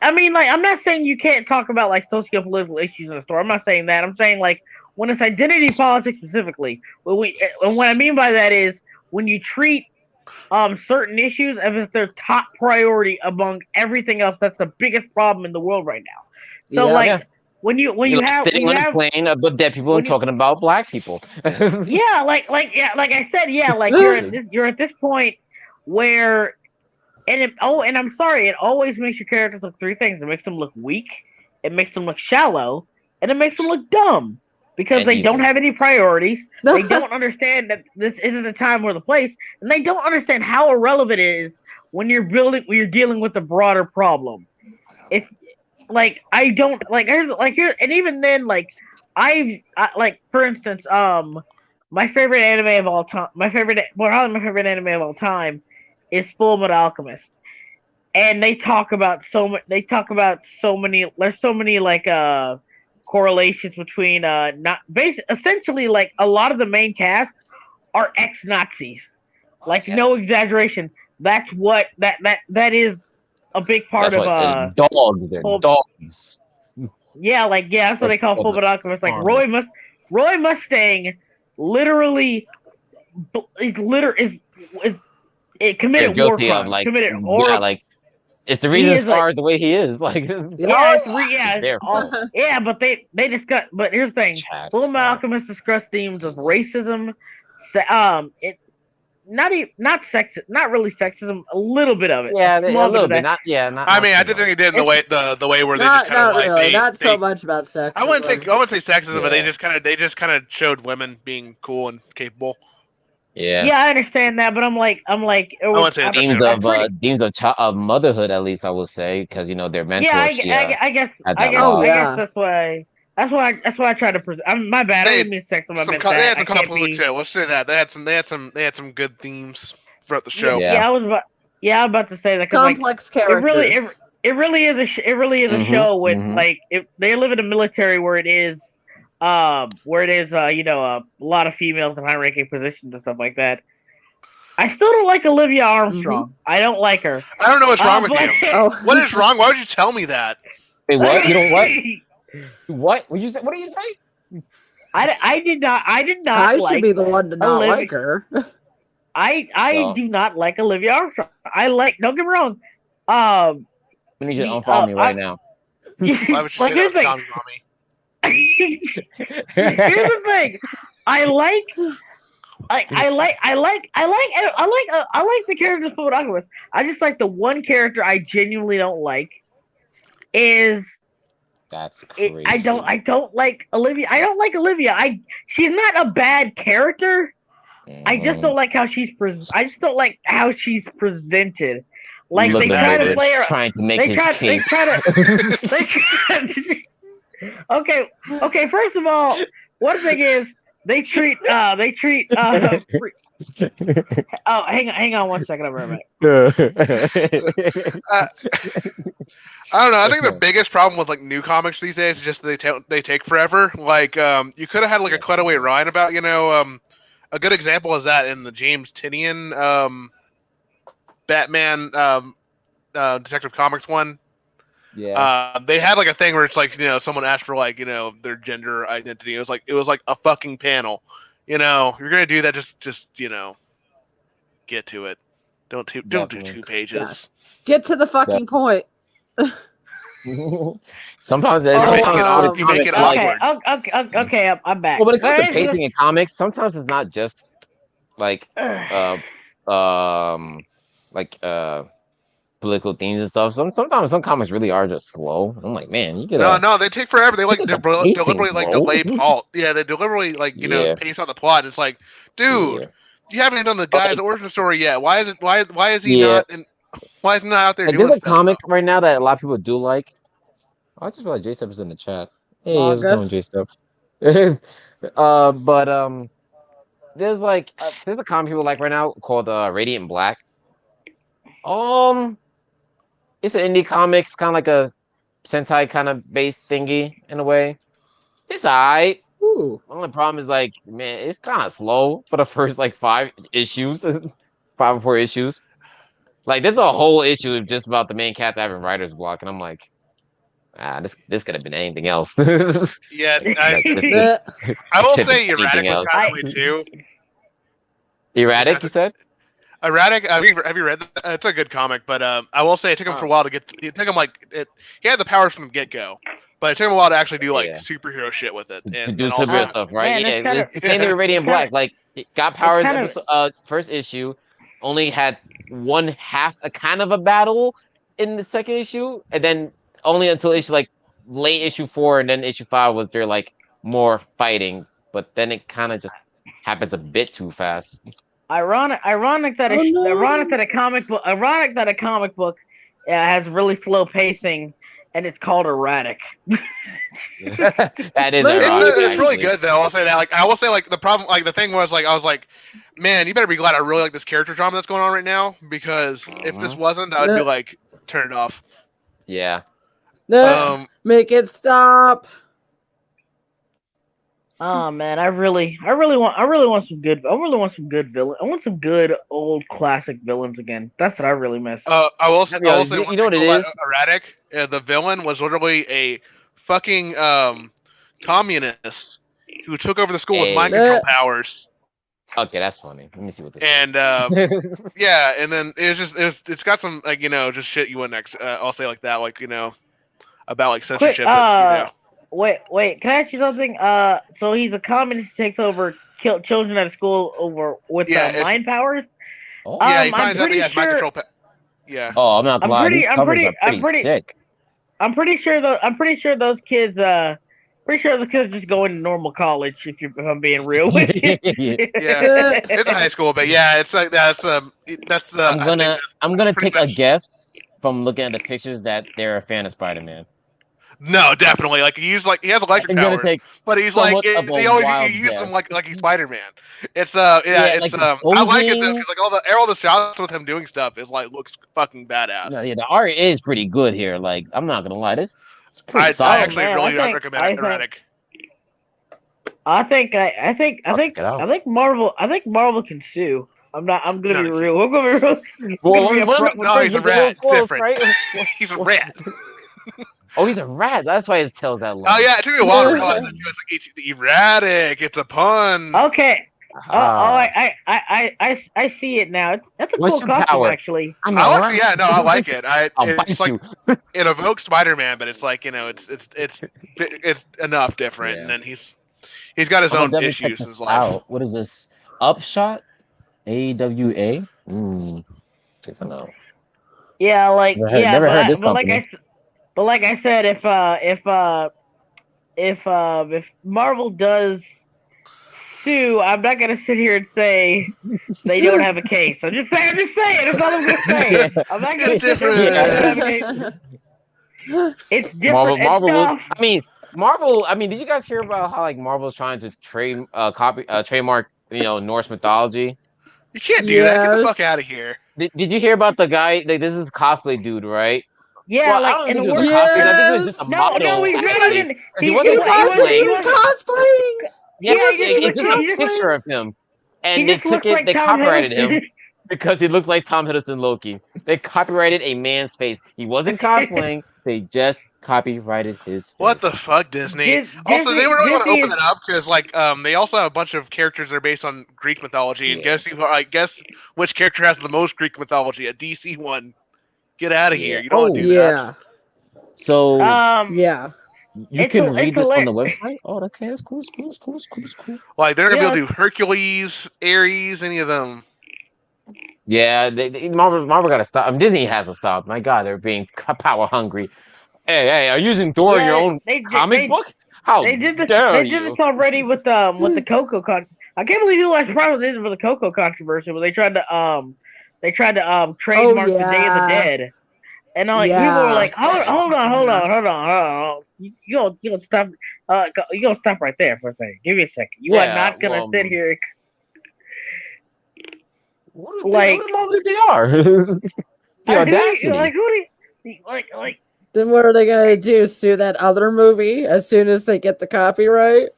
I mean, like, I'm not saying you can't talk about like socio-political issues in a story. I'm not saying that. I'm saying like when it's identity politics specifically. And what I mean by that is when you treat certain issues as if they're top priority among everything else. That's the biggest problem in the world right now. So when you have sitting on a plane with dead people and talking about black people. like I said, like you're at this point where. And I'm sorry, it always makes your characters look three things. It makes them look weak, it makes them look shallow, and it makes them look dumb. Because they don't have any priorities. They don't understand that this isn't the time or the place, and they don't understand how irrelevant it is when you're dealing with a broader problem. It's like I don't like here, and even then, like for instance, my favorite anime of all time, my favorite anime of all time is Fullmetal Alchemist, and they talk about so many. There's so many like correlations between essentially like a lot of the main cast are ex-Nazis. Like no exaggeration. That's what that is a big part of dogs. They're dogs. That's what they call Fullmetal Alchemist. Like Roy Mustang literally committed war crimes. It's the reason Scar is the way he is. Like, but they discuss. But here's the thing: Fullmetal Alchemist discuss themes of racism, not sexism, not really sexism, a little bit of it. Yeah, a little bit. Not. I mean, I did think they did in the way where they just kind of like not so much about sexism. I wouldn't say sexism, but they just kind of showed women being cool and capable. Yeah, I understand that, but I'm like, themes of motherhood, at least I would say, because their mentor. Yeah, I guess that's why I try to present. My bad. I didn't mean sexism. I meant that. They had some conflict shit. Let's say that they had some good themes throughout the show. I was about to say that complex characters. It really is a show with like they live in a military where it is a lot of females in high-ranking positions and stuff like that. I still don't like Olivia Armstrong. I don't like her. I don't know what's wrong with you. What is wrong? Why would you tell me that? Wait, what? You know what? What? What did you say? I did not. I should be the one to not like her. I do not like Olivia Armstrong. Don't get me wrong. We need you to unfollow me right now. Why would you say that, Tommy Mommy? Here's the thing. I like the characters of Fullmetal Alchemist. I just like the one character I genuinely don't like is. That's crazy. I don't like Olivia. I don't like Olivia. She's not a bad character. I just don't like how she's presented. Like they try to play her. Trying to make his case. Okay. First of all, one thing is they treat. Oh, hang on 1 second. I'll be right back. I don't know. I think the biggest problem with like new comics these days is just that they take forever. Like, you could have had like a cutaway line about, a good example is that in the James Tynion Batman Detective Comics one. Yeah. They had like a thing where it's like, someone asked for like, their gender identity. It was like a fucking panel. You're gonna do that, just get to it. Don't do 2 pages. Yeah. Get to the fucking point. Sometimes you make it awkward. Okay, I'm back. Well, when it comes to pacing in comics, sometimes it's not just like political themes and stuff. Sometimes some comics really are just slow. I'm like, man, you get no, they take forever. They deliberately like delay halt. Yeah, they deliberately pace on the plot. It's like, dude, you haven't done the guy's origin story yet. Why is he not? Why is he not out there doing there's a comic right now that a lot of people do like. I just realized J-Step is in the chat. Hey, how's it going, J-Step? there's a comic people like right now called Radiant Black. It's an indie comics, kind of like a Sentai kind of based thingy in a way. It's alright. Ooh. The only problem is like, man, it's kind of slow for the first like 5 issues, 5 or 4 issues. Like, there's a whole issue just about the main character having writer's block, and I'm like, this could have been anything else. Yeah, Bleh. I will Could say be Erratic anything was else. kind of way too. Erratic, you said? Erratic. Have you read that? It's a good comic, but I will say it took him for a while to get. It took him he had the powers from the get go, but it took him a while to actually do like Yeah. superhero shit with it. To And do then superhero also, stuff, right? man, Yeah, it's kinda- it's the same thing with Radiant kinda- Black. Like, it got powers kinda- first issue, only had one half a kind of a battle in the second issue, and then only until issue like late issue 4 and then issue 5 was there like more fighting, but then it kind of just happens a bit too fast. Ironic that Oh, no. ironic that a comic book has really slow pacing, and it's called erratic. That is Maybe- ironic, it's really actually. good though. I'll say that. Like, I will say like the problem, like the thing was like I was like, man, you better be glad I really like this character drama that's going on right now, because if this wasn't, I would be like, turn it off. Yeah. Bleh. Make it stop. Oh man, I really want some good villains. I want some good old classic villains again. That's what I really miss. I will say, You know what it is? Erratic. The villain was literally a fucking communist who took over the school with Hey. mind control powers. Okay, that's funny. Let me see what this And is. yeah, and then it's got some like just shit you wouldn't. I'll say like that, like about like censorship. Wait, can I ask you something? So he's a communist who takes over, kill children at a school over with mind powers. Oh. Yeah, he I'm finds out that pretty he has mind sure- control. Yeah. Oh, I'm not I'm lying. pretty- These I'm covers pretty- are I'm pretty- sick. I'm pretty sure those kids. Pretty sure the kids just go into normal college. If I'm being real with you. Yeah. It's a high school, but yeah, it's like that's I'm gonna take a guess from looking at the pictures that they're a fan of Spider-Man. No, definitely. Like he has electric I'm gonna power, take but he's like somewhat of a he always wild he uses guess. him like he's Spider-Man. It's Yeah, it's like I like it though posing. because like all the shots with him doing stuff is like looks fucking badass. No, yeah, the art is pretty good here. Like, I'm not gonna lie, it's pretty I solid. actually man, really I think- recommend I think- Erratic. I think Marvel can sue. I'm gonna No, be you real. We're gonna be real. Well, Gonna be when- upfront. when No, first he's a gets little rat. It's close, different. right? He's a rat. Oh, he's a rat. That's why his tail's that long. Oh yeah, it took me a while to realize that too. It's like it's erratic. It's a pun. Okay. Ah. I see it now. That's a What's cool your costume, power? actually. I'm I a like, rat. yeah, no, I like it. I'll It's bite like you. it evokes Spider-Man, but it's like it's enough different. Yeah. And then he's got his I'm own gonna definitely check issues in his this life. out. What is this? Upshot? AWA? Check it out. Yeah, like Never heard this but like company. but like I said, if Marvel does sue, I'm not gonna sit here and say they don't have a case. I'm just saying. That's all I'm gonna say. I'm not gonna It's sit there and say they don't have a different. case. It's different. Marvel it's was, tough. Marvel. I mean, did you guys hear about how like Marvel's trying to trademark, Norse mythology? You can't do that. Get the Yes. fuck out of here. Did you hear about the guy? Like, this is cosplay dude, right? Yeah, Well, I like don't in think the it was a world. costume. I think it was just a No, model. he's not Like, even. he He wasn't wasn't cosplaying. even cosplaying. Yeah, wasn't even it's just a cosplaying. picture of him, and He they just took looks it. like They Tom copyrighted Hiddleston. him because he looks like Tom Hiddleston Loki. They copyrighted a man's face. He wasn't cosplaying. They just copyrighted his face. What the fuck, Disney? Also, they Disney- were really want to Disney open it up because, like, they also have a bunch of characters that are based on Greek mythology. And Yeah. guess which character has the most Greek mythology? A DC one. Get out of here! Yeah. You don't want to do Yeah. that. So Yeah. you it's can a- read it's this a on the la- website. Oh, okay, that's cool. It's cool. Like, they're gonna Yeah. be able to do Hercules, Ares, any of them. Yeah, Marvel got to stop. Disney has to stop. My God, they're being power hungry. Hey, are you using Thor in your own comic book? How They did this. dare They you? did this already with the Coco I can't believe you guys probably did it with the Coco controversy, where they tried to trademark the Day of the yeah. Dead, and like Yeah. people were like, hold on, you gonna stop, you gonna stop right there for a second. Give me a second. You are Yeah, not gonna well, sit here. Like- what wrong with DR? The audacity. Like who do you, like Then what are they gonna do? Sue that other movie as soon as they get the copyright?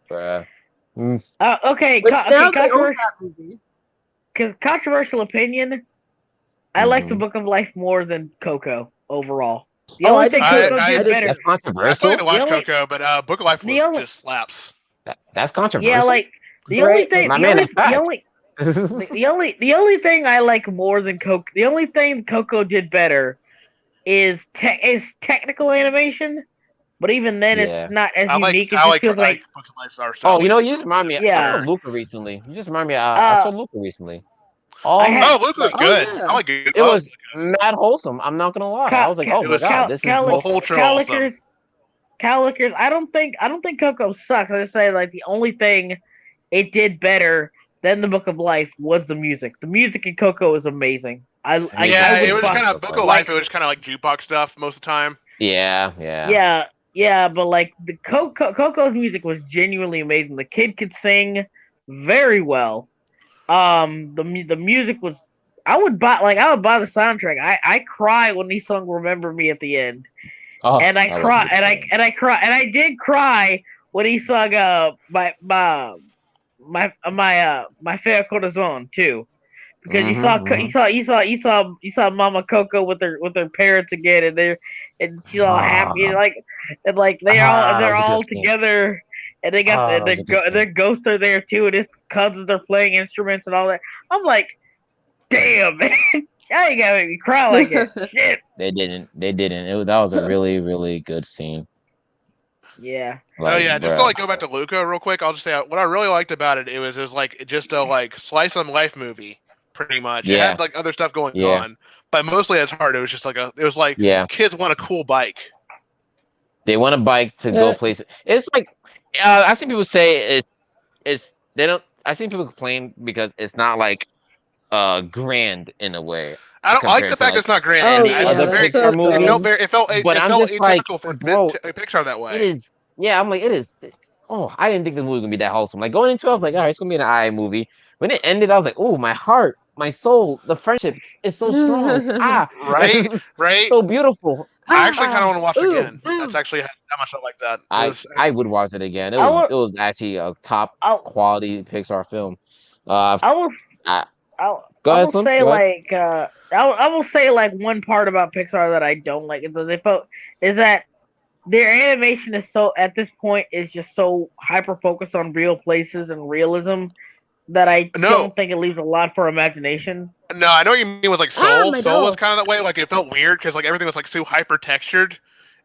Bruh. okay, Which now they own controversial, that movie. controversial opinion. I like the Mhm. Book of Life more than Coco overall. The Oh, only I thing did too. Coco I did did better. That's I still controversial. need to watch The only- Coco, but Book of Life the only- just slaps. That's controversial. Yeah, like the Great. only thing, My the man, only, that's facts. the only thing I like more than Coco, the only thing Coco did better is technical animation. But even then, Yeah. it's not as I like unique. It I just like feels like Book of Life's art Oh, style. you know, you just remind me. I Yeah. saw Luca recently. You just remind me. I saw Luca recently. Oh, I had- Oh, Luke was Oh, good. yeah. I like it. it was mad wholesome. I'm not gonna lie. I was like, oh it my was god, this is Calic- ultra awesome. Calicers. I don't think Coco sucks. I just say like the only thing it did better than the Book of Life was the music. The music in Coco is amazing. I Yeah, would it was buy- kind of Book of Life. It was kind of like jukebox stuff most of the time. yeah. Yeah, but like the Coco's music was genuinely amazing. The kid could sing very well. The music was. I would buy the soundtrack. I cry when he sung "Remember Me" at the end, Oh, and I that was cry good. and I did cry when he sung my Fair Corazon too. Because you saw Mama Coco with her parents again, and she's all happy, and like they're that was a all good scene. together, and they got that was a good scene. their ghosts are there too, and his cousins are playing instruments and all that. I'm like, damn, man, y'all ain't gotta make me cry like that. Shit. They didn't. That was a really, really good scene. Yeah. Like, Oh yeah, just bruh. to like go back to Luca real quick, I'll just say what I really liked about it. It was like just a like slice of life movie, pretty much. It Yeah. had like other stuff going Yeah. on, but mostly as hard. It was just like it was like Yeah, kids want a cool bike. they want a bike to go places. It's like I see people say it's they don't. I see people complain because it's not like grand in a way. I don't like Compared the to, fact like, that it's not grand. Oh, It- yeah, it, other very- that's so Pixar movies. it felt very. It felt. It, But it I'm felt just like, atypical for bro, Pixar that way. It is. Yeah, I'm like, it is. Oh, I didn't think the movie was gonna be that wholesome. Like going into it, I was like, all right, it's gonna be an eye movie. When it ended, I was like, oh, my heart, my soul, the friendship is so strong. Right? Right? so beautiful. I actually kind of want to watch it Ooh, again. That's actually how much I like that. It I was- I would watch it again. It I was will- it was actually a top I'll quality Pixar film. I will I- I'll Go I ahead, will Slim. say Go ahead. like I will say like one part about Pixar that I don't like is that their animation is so at this point is just so hyper focused on real places and realism that I No. don't think it leaves a lot for imagination. No, I know what you mean with like Ah, Soul. my Soul was dog. kind of that way. Like it felt weird because like everything was like so hyper textured,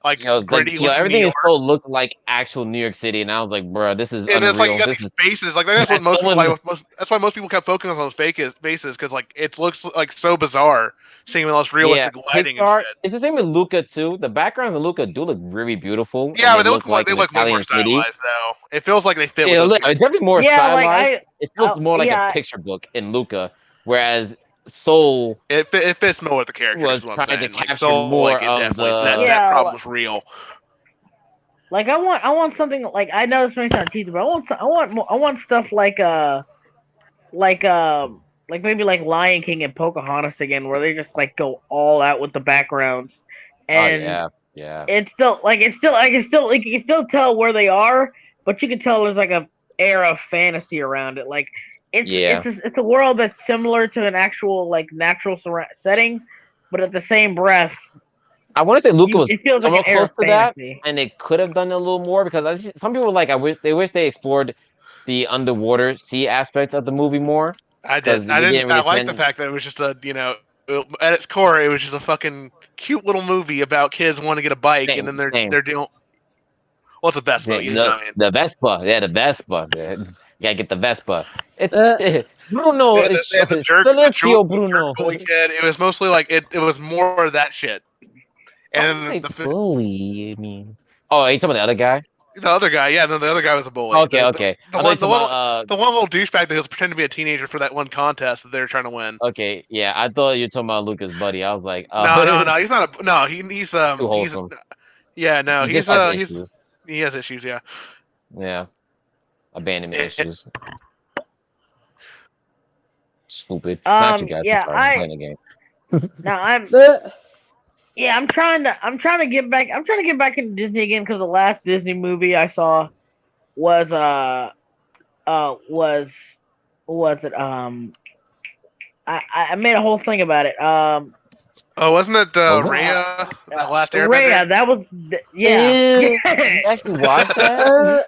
like You know, like, gritty. you know, looking everything New is so looked like actual New York City, and I was like, bro, this is and it's like unreal. you got This these is faces. Like that's Yeah, what most people someone- like. That's why most people kept focusing on those faces because like it looks like so bizarre seeing all this realistic lighting Pixar. and shit. It's the same with Luca too. The backgrounds of Luca do look really beautiful. Yeah, and but they look like they an look way more Italian city. stylized though. It feels like they fit. Yeah, with look, those it's definitely more yeah, stylized. like It feels more like yeah. a picture book in Luca, whereas Soul it fits more with the characters. was is what I'm trying to saying. Like capture Soul, more like it of definitely the- that Yeah, problem was real. Like I want something like I know this may sound cheesy, but I want stuff like maybe like Lion King and Pocahontas again, where they just like go all out with the backgrounds, and yeah. it's still like you can still tell where they are, but you can tell there's like a air of fantasy around it. Like it's a world that's similar to an actual like natural setting, but at the same breath, I want to say Luca was it feels like somewhat an air close of to that, fantasy. and they could have done a little more because some people were like, I wish they explored the underwater sea aspect of the movie more. I 'Cause did. I we didn't. didn't I really like the spend- fact that it was just a at its core, it was just a fucking cute little movie about kids wanting to get a bike, and then they're doing. Well, it's a Vespa. You know what I mean? The Vespa, yeah, the Vespa. Yeah. You gotta get the Vespa. It's Uh, Bruno. They had It's the jerk- the Silencio, jerk Bruno. bully kid. It was mostly like it was more of that shit. I And wouldn't the say bully. I mean, oh, are you talking about the other guy? other guy, yeah, no, the other guy was a bully. Okay, The- okay. The, I one, thought you were talking about, the one little douchebag that was pretending to be a teenager for that one contest that they were trying to win. okay, yeah, I thought you were talking about Lucas' buddy. I was like, No, he's not a. No, he's too wholesome. Yeah, no, he he's just has issues. he has issues. Yeah. Yeah, abandonment issues. Stupid. Not you guys. Yeah, I'm sorry. I'm playing the game. now I'm trying to get back. I'm trying to get back into Disney again because the last Disney movie I saw was was it I made a whole thing about it. Oh, wasn't it Was it? Raya, that last Raya, Airbender? that was yeah. Ew, you actually watched that?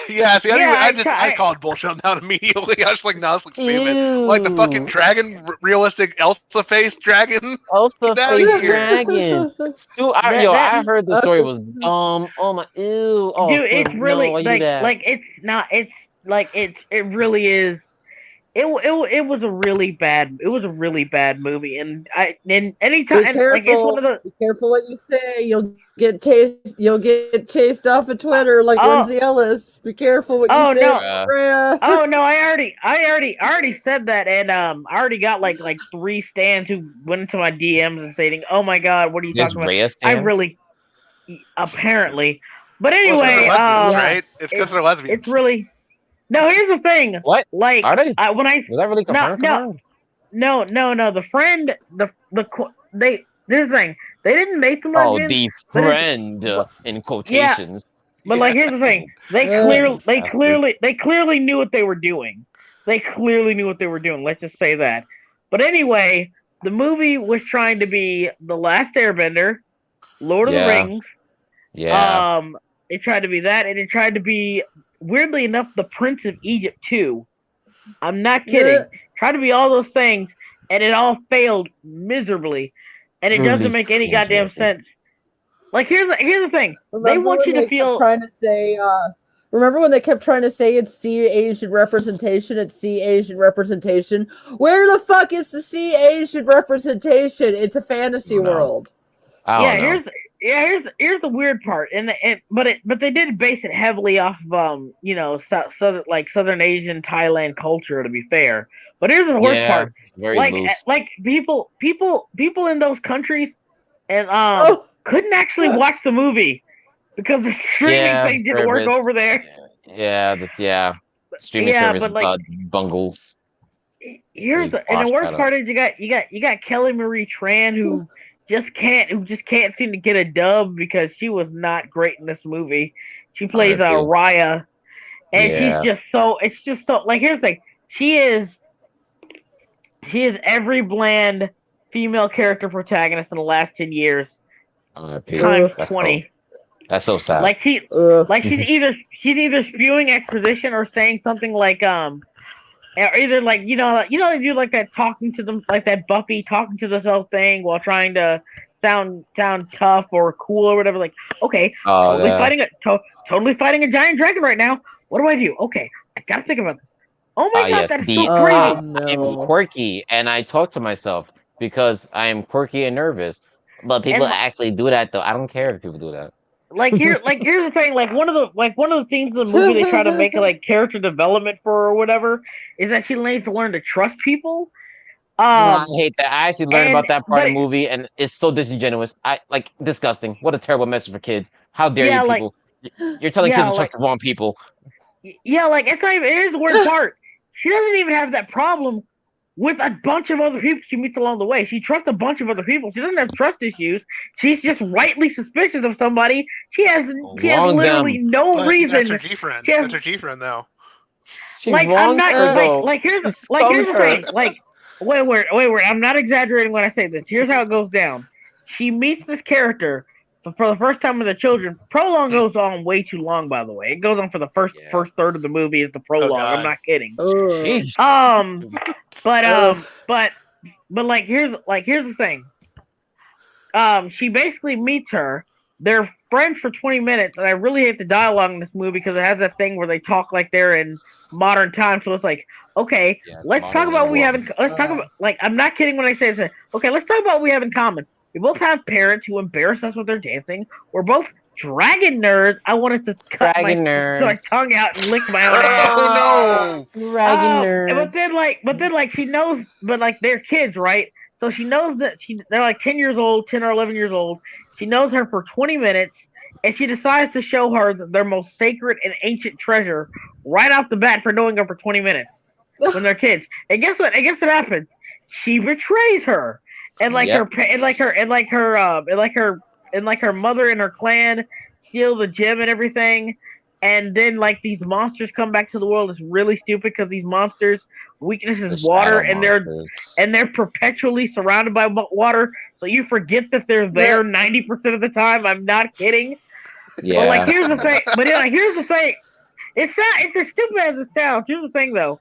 Yeah, see, Yeah, I called bullshit on that immediately. I was like, no, this looks stupid. Like the fucking Ew. dragon, realistic Elsa face dragon. Elsa Get outta face here. dragon. Stu, I heard the story was dumb. Oh my, ew. Oh, Dude, Slim, it's really no, why you do that? like it's not. It's like it really is. It was a really bad. It was a really bad movie, and anytime Be and, like it's one careful. of the Be careful what you say. You'll get chased off of Twitter like Oh. Lindsay Ellis. Be careful what Oh, you say. no. Rhea. Oh no, I already said that, and I already got like 3 stans who went into my DMs and saying, "Oh my god, what are you There's talking about?" Rhea I stands? really, apparently, but Well, it's 'cause anyway, they're lesbians, yes. right? It's because they're lesbians. it's really no. Here's the thing, What? like Are they? when I Was that really confirmed? no. The friend, they. This is the thing, they didn't make them Oh, lesbians, the but it's- friend in quotations. but like here's the thing, they clearly knew what they were doing. They clearly knew what they were doing. Let's just say that. But anyway, the movie was trying to be The Last Airbender, Lord of the Yeah. Rings. Yeah. It tried to be that, and it tried to be, weirdly enough, The Prince of Egypt too. I'm not kidding. Tried to be all those things, and it all failed miserably. And it doesn't make any goddamn sense. Like here's the thing. They want you to feel. Trying to say. Remember when they kept trying to say it's C Asian representation? It's C Asian representation. Where the fuck is the C Asian representation? It's a fantasy No. world. I don't know. Here's the weird part, but they did base it heavily off of Southern Asian Thailand culture, to be fair. But here's the worst Yeah, part, very loose. like people in those countries and Oh. couldn't actually watch the movie because the streaming Yeah, thing didn't work service. over there. Yeah. Streaming Yeah, service but, like, bungles. Here's They and the botched worst that part is you got Kelly Marie Tran who just can't seem to get a dub because she was not great in this movie. She plays R.I.P. Raya, and Yeah. she's just so like here's the thing, she is every bland female character protagonist in the last 10 years R.I.P. times That's 20. That's so sad. Like Ugh. she's either spewing exposition or saying something like or either like they do like that talking to them, like that Buffy talking to themselves thing while trying to sound tough or cool or whatever. Like, okay, totally fighting a giant dragon right now. What do I do? Okay, I gotta think about this. Oh my god, yes, that's the- so crazy. no. I'm quirky, and I talk to myself because I am quirky and nervous. But people And- actually do that, though. I don't care if people do that. Here's the thing. Like one of the things in the movie they try to make like character development for or whatever is that she needs to learn to trust people. I hate that. I actually learned about that part of but- the movie, and it's so disingenuous. Disgusting. What a terrible message for kids. How dare Yeah, you, like- people? You're telling yeah, kids to trust like- the wrong people. Yeah, like it's not even. Here's the worst part. She doesn't even have that problem with a bunch of other people she meets along the way. She trusts a bunch of other people. She doesn't have trust issues. She's just rightly suspicious of somebody. She has Wrong literally no But reason. That's her G friend. Yeah. That's her G friend, though. She Like I'm wronged not her, though. here's She the skunked thing. her. Like wait. I'm not exaggerating when I say this. Here's how it goes down. She meets this character for the first time with the children. Prologue goes on way too long, by the way. It goes on for the first third of the movie is the prologue. God. I'm not kidding. Ugh. Sheesh. But like here's the thing. She basically meets her. They're friends for 20 minutes, and I really hate the dialogue in this movie because it has that thing where they talk like they're in modern times. So it's like, okay, Yeah, let's modern talk about what we have. world. Let's talk about, like, I'm not kidding when I say this. Okay, let's talk about what we have in common. We both have parents who embarrass us with their dancing. We're both dragon nerds. I wanted to cut my tongue out and lick my own ass. Oh Dragon But then like she knows, but like they're kids, right? So she knows that they're like 10 years old, 10 or 11 years old. She knows her for 20 minutes, and she decides to show her their most sacred and ancient treasure right off the bat for knowing her for 20 minutes. when they're kids. And guess what? Happens? She betrays her, and like Yep. her mother and her clan steal the gem and everything. And then like these monsters come back to the world. It's really stupid because these monsters' weakness is The water, shadow monsters. and they're perpetually surrounded by water. So you forget that they're there 90% of the time. I'm not kidding. Yeah. But like here's the thing. Here's the thing. It's as stupid as it sounds. Here's the thing though.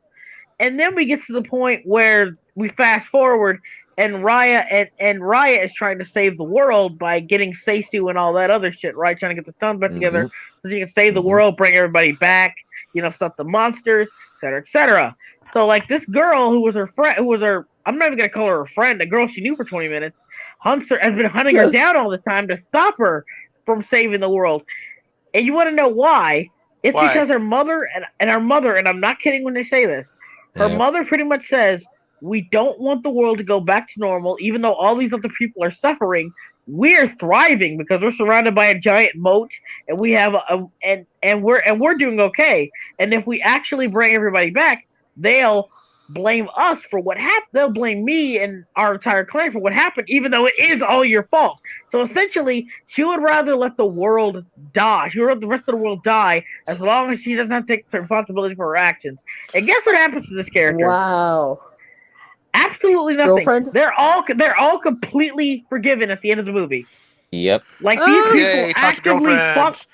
And then we get to the point where we fast forward and Raya and Raya is trying to save the world by getting Seisu and all that other shit, right? Trying to get the stones back together so she can save the world, bring everybody back, stop the monsters, etc., etc. So like this girl who was her friend, I'm not even gonna call her a friend, a girl she knew for 20 minutes, has been hunting her down all the time to stop her from saving the world. And you want to know why? It's Why? because her mother and I'm not kidding when they say this. Her mother pretty much says, we don't want the world to go back to normal, even though all these other people are suffering. We're thriving because we're surrounded by a giant moat, and we have we're doing okay. And if we actually bring everybody back, they'll blame us for what happened. They'll blame me and our entire clan for what happened, even though it is all your fault. So essentially, she would rather let the world die. She would rather the rest of the world die as long as she doesn't have to take responsibility for her actions. And guess what happens to this character? Wow. Absolutely nothing. Girlfriend? They're all completely forgiven at the end of the movie. Yep. Like these people Yay, toxic actively fuck. girlfriends.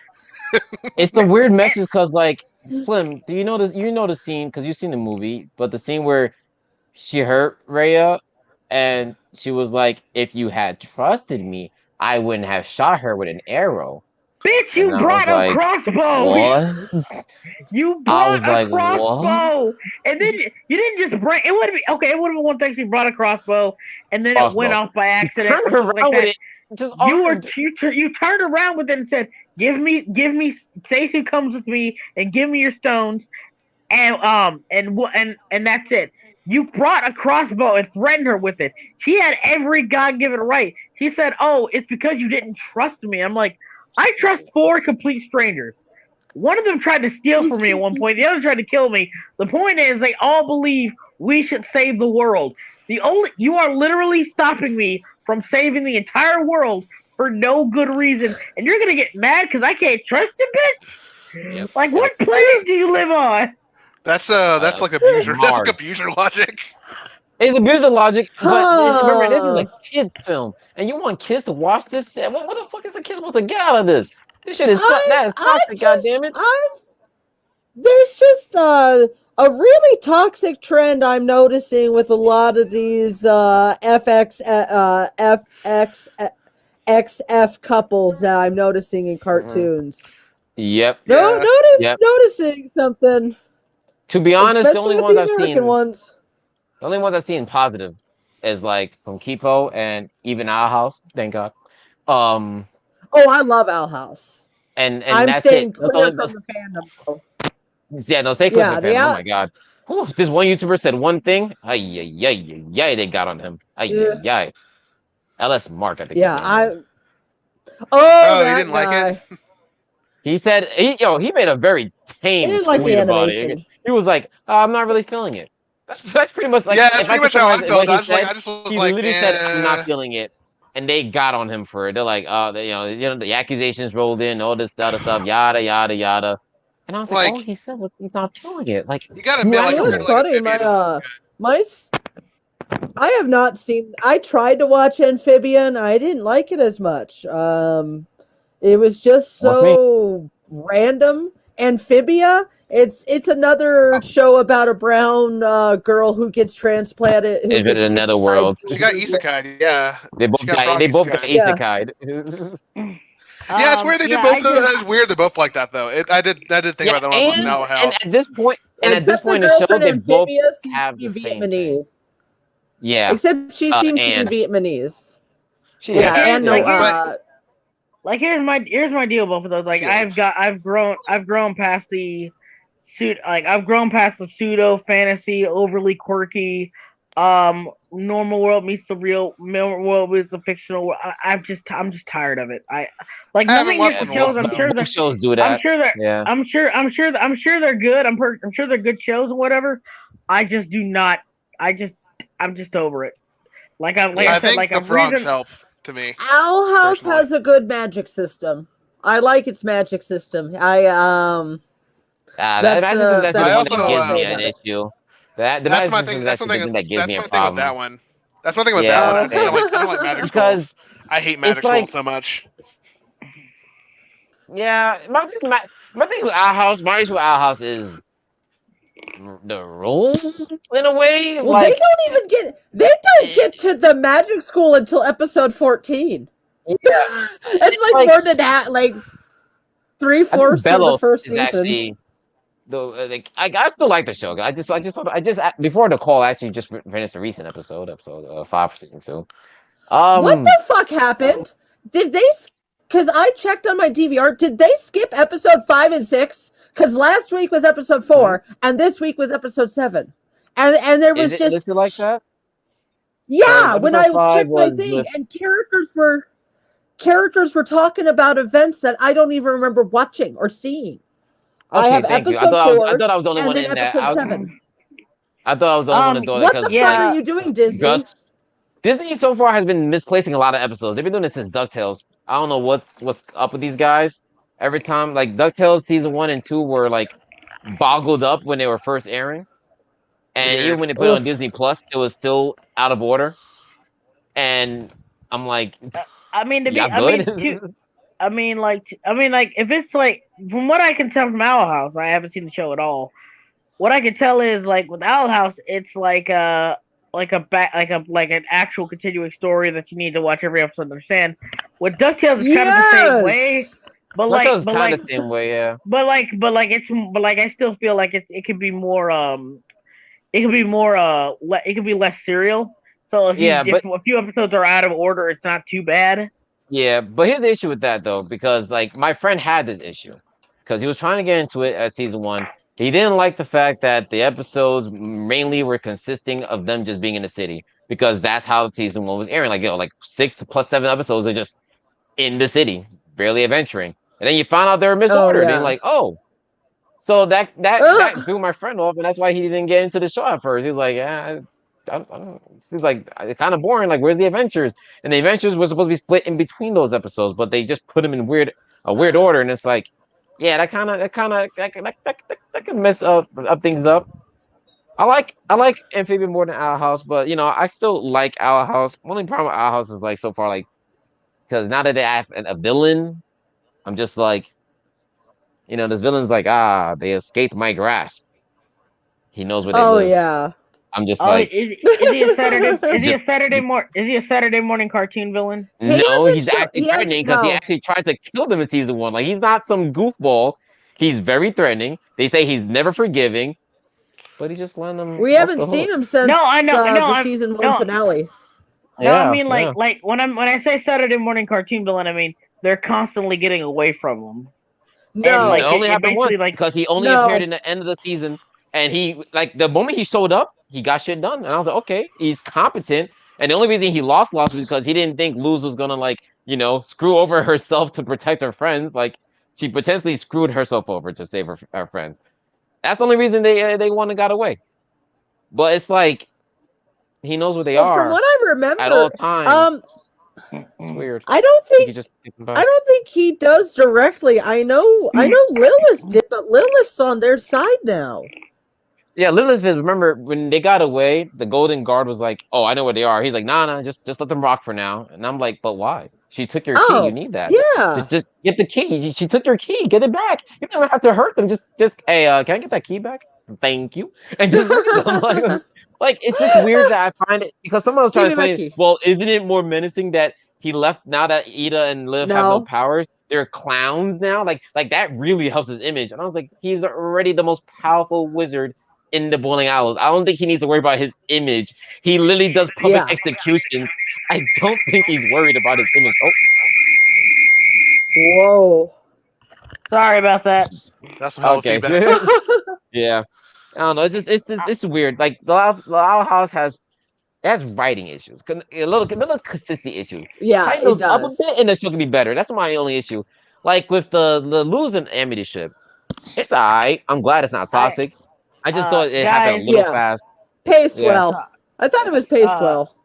It's the weird message because, like, Slim, do you know this? You know the scene because you've seen the movie, but the scene where she hurt Rhea, and she was like, "If you had trusted me, I wouldn't have shot her with an arrow." Bitch, you And I brought was a like, crossbow. What? You I brought was a like, crossbow, and then you didn't just bring. It would have been okay. It would have been one thing. She brought a crossbow, and then it went Crossbow. off by accident. Turned or something around like with that. it. Just You turned around with it and said, give me Seisu comes with me and give me your stones, and that's it. You brought a crossbow and threatened her with it. She had every God-given right. She said, "Oh, it's because you didn't trust me." I'm like, I trust 4 complete strangers. One of them tried to steal from me at one point. The other tried to kill me. The point is, they all believe we should save the world. You are literally stopping me from saving the entire world for no good reason, and you're gonna get mad because I can't trust you, bitch. Yep. Like, what planet do you live on? That's like abuser. That's hard. like abuser logic. It's abusing logic, but remember, this is Huh. a kids' film, and you want kids to watch this? What the fuck is the kid supposed to get out of this? This shit is that is toxic, goddammit. There's just a really toxic trend I'm noticing with a lot of these XF couples that I'm noticing in cartoons. Yep. Yeah. Noticing something. To be honest, the only Especially ones with the I've American seen, ones. the only ones I've seen positive, is like from Kipo and even Our House. Thank God. Oh, I love Owl House. And I'm that's staying it. That's clear only, from the fandom. Though. yeah, no, stay clear Yeah, from the fans. Oh Al- my God. Whew, this one YouTuber said one thing. Ay, they got on him. Yeah. LS Mark, I think. Yeah, his name is. Oh, you that didn't like guy. it? He said he made a very I tame didn't like tweet the about it. animation. He was like, I'm not really feeling it. That's pretty much like yeah, that's if I pretty could much how I summarize felt. what he I said, just was he like, literally said, I'm eh. not feeling it. And they got on him for it. They're like, the accusations rolled in, all this other stuff, yada yada yada. And I was like, Like- all he said was he's not feeling it. Like, You gotta admit, like, You know compared what's to, like, funny? Amphibian, I have not seen. I tried to watch Amphibian. I didn't like it as much. It was just so random. Amphibia. It's another show about a brown girl who gets transplanted. Who It's gets in another isekai. world. she got isekai. Yeah. They both She got got frog they both isekai. got Yeah. isekai'd. Yeah, it's weird they did both. It's weird they're both like that though. I did think Yeah, about that one and, now. and How at this point, in the girl show, from they both Amphibia seems have to the be same Vietnamese. yeah. Except she seems Anne. to be Vietnamese. She Yeah, is. and no. Like here's my deal, both of those. Like Yes. I've grown past the pseudo fantasy, overly quirky, normal world meets the real world meets the fictional world. I'm just tired of it. I haven't nothing watched against the them in a shows. while, I'm sure Most shows do that. I'm sure they're Yeah. I'm sure they're good. I'm sure they're good shows and whatever. I just do not. I'm just over it. Like I I said, think like the I'm frogs reason. help to me. Owl House Personally. has a good magic system. I like its magic system. That's That's the that's one I that also, gives me say an about it. issue. The That's magic my system thing. is That's actually one the thing. thing that gives That's me a my thing with that problem. one. That's my thing with Yeah, that one. Oh, I don't okay. like. I don't like magic because schools. I hate it's magic like, schools so much. yeah, my thing with Owl House, my issue with Owl House is the rules in a way. Well, they Like, don't even get they don't eh, get to the magic school until episode 14. yeah, It's it's like like more than that, like I think 3/4 of the Belos first is season. actually the like I still like the show. I just before the call actually just finished the recent episode 5 for season 2. What Um, the fuck happened? Did they? Because I checked on my DVR. Did they skip episode 5 and 6? Because last week was episode 4, and this week was episode 7, and there is was it just listed like that? Because yeah. When episode I 5 checked my was thing, with and characters were talking about events that I don't even remember watching or seeing. I okay, have thank you. episode I 4 thought I was the only and one then in that. episode 7. I thought I was the only one in that What the because fuck like are Yeah. you doing, Disney? Gus Disney so far has been misplacing a lot of episodes. They've been doing this since DuckTales. I don't know what's up with these guys. Every time like DuckTales season 1 and 2 were like boggled up when they were first airing. And even Weird. when they put it on Oof. Disney Plus, it was still out of order. And I'm like, I mean, to be. y'all I mean, good? like, if it's like, from what I can tell from Owl House, I haven't seen the show at all. What I can tell is like with Owl House, it's like an actual continuing story that you need to watch every episode to understand. With DuckTales, it's kind of the same way, Yes. but DuckTales kind of the same way, yeah. I still feel like it could be more it could be less serial. So Yeah, if a few episodes are out of order, it's not too bad. Yeah, but here's the issue with that though, because like my friend had this issue because he was trying to get into it at season 1. He didn't like the fact that the episodes mainly were consisting of them just being in the city because that's how season 1 was airing. Like, like 6 plus 7 episodes are just in the city, barely adventuring, and then you find out they're misordered. yeah. And like, oh, so that threw my friend off, and that's why he didn't get into the show at first. He's like, yeah. I don't, it seems like it's kind of boring. Like, where's the adventures? And the adventures were supposed to be split in between those episodes, but they just put them in a weird order. And it's like, yeah, that can mess up things up. I like Amphibian more than Owl House, but I still like Owl House. Only problem with Owl House is like so far, like because now that they have a villain, I'm just like, this villain's like, they escaped my grasp. He knows where they Oh live. yeah. I'm just Oh, like, is he a Saturday? Is he Just- a Saturday morning cartoon villain? He no, hasn't he's show- actually he hasn't- threatening because he no. actually tried to kill them in season 1. Like, he's not some goofball. He's very threatening. They say he's never forgiving, but he's just letting them. We off haven't the seen hook. him since No, I know, the season 1 finale. No, I mean Yeah. like when I say Saturday morning cartoon villain, I mean they're constantly getting away from him. No. like, it only it happened once basically, like- because he only No. appeared in the end of the season, and he like the moment he showed up, he got shit done, and I was like, okay, he's competent. And the only reason he lost was because he didn't think Luz was gonna screw over herself to protect her friends. Like, she potentially screwed herself over to save her friends. That's the only reason they won and got away. But it's like he knows where they Well, are from what I remember, at all times. It's weird. I don't He think could just take them back. I don't think he does directly. I know Lilith did, but Lilith's on their side now. Yeah, Lilith is. Remember when they got away? The Golden Guard was like, "Oh, I know where they are." He's like, "Nah, just let them rock for now." And I'm like, "But why? She took your key. Oh, You need that. Yeah. Just get the key. She took your key. Get it back. You don't have to hurt them. Just hey, can I get that key back? Thank you." And just I'm like it's just weird that I find it because someone was trying Give to me my explain. key. Well, isn't it more menacing that he left now that Ida and Liv have no No. powers? They're clowns now. Like that really helps his image. And I was like, he's already the most powerful wizard in the Bowling Owls. I don't think he needs to worry about his image. He literally does public Yeah. executions. I don't think he's worried about his image. Oh, Whoa. Sorry about that. That's some hell okay. feedback. Yeah. I don't know. It's weird. Like the Owl House has writing issues, a little consistency issues. Yeah, Tighten it those up a does. bit, and the show can be better. That's my only issue. Like with the losing Amity ship, it's alright. I'm glad it's not toxic. I just thought it happened a guys, little Yeah. fast. Paced Yeah. well. I thought it was paced well.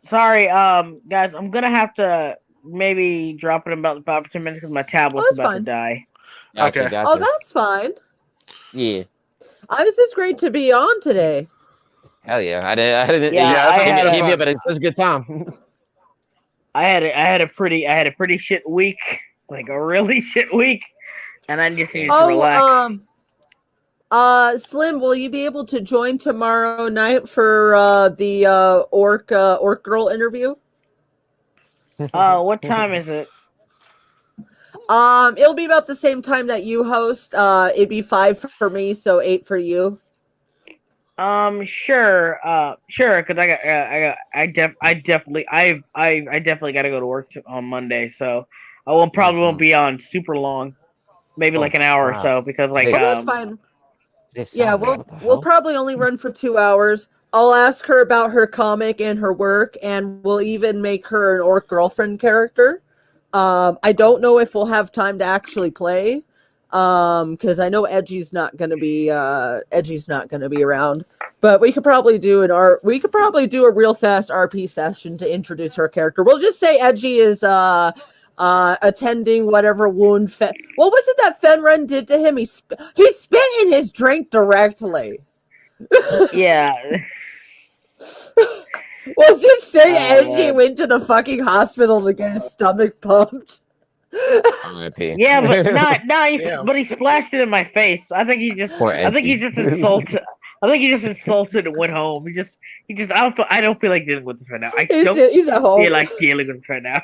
Sorry, guys, I'm gonna have to maybe drop it in about 5 or 10 minutes because my tablet's that's about fine. to die. Gotcha, Okay. gotcha. Oh, that's fine. Yeah. It's just great to be on today. Hell yeah. I didn't. Yeah, Yeah, I that's had Keep me fun. up at such a good time. I had a pretty shit week, like a really shit week, and I just needed to relax. Slim, will you be able to join tomorrow night for the orc girl interview? What time is it? It'll be about the same time that you host. It'd be 5 for me, so 8 for you. Sure, because I definitely got to go to work on Monday, so I won't be on super long, maybe like an hour or so, because like Oh, that's fine. Yeah, What the we'll hell? probably only run for 2 hours. I'll ask her about her comic and her work, and we'll even make her an orc girlfriend character. I don't know if we'll have time to actually play, because I know Edgy's not gonna be around. But we could probably do a real fast RP session to introduce her character. We'll just say Edgy is attending whatever wound. What was it that Fenren did to him? He spit in his drink directly. yeah. Well, just say Edgy man. went to the fucking hospital to get his stomach pumped. R.I.P. Yeah, but Yeah. but he splashed it in my face. I think he just Poor I think he Edgy. just insulted. I think he just insulted and went home. He just I don't feel like dealing with this right now. I don't He's at home. feel like dealing with this right now.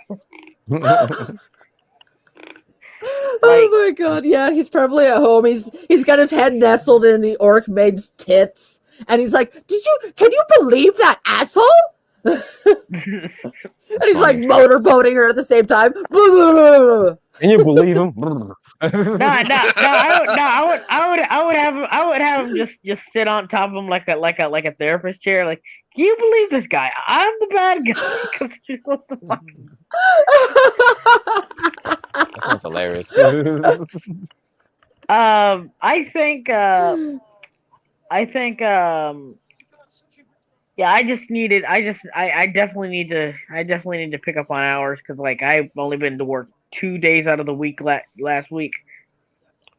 Oh my god, yeah, he's probably at home. He's got his head nestled in the orc maid's tits, and he's like, can you believe that asshole? And he's like motorboating her at the same time. Can you believe him? I would have him just sit on top of him like a therapist chair. Like, can you believe this guy? I'm the bad guy. 'Cause what the fuck? That sounds hilarious. I think yeah, I definitely need to pick up on hours because like I've only been to work 2 days out of the week last week.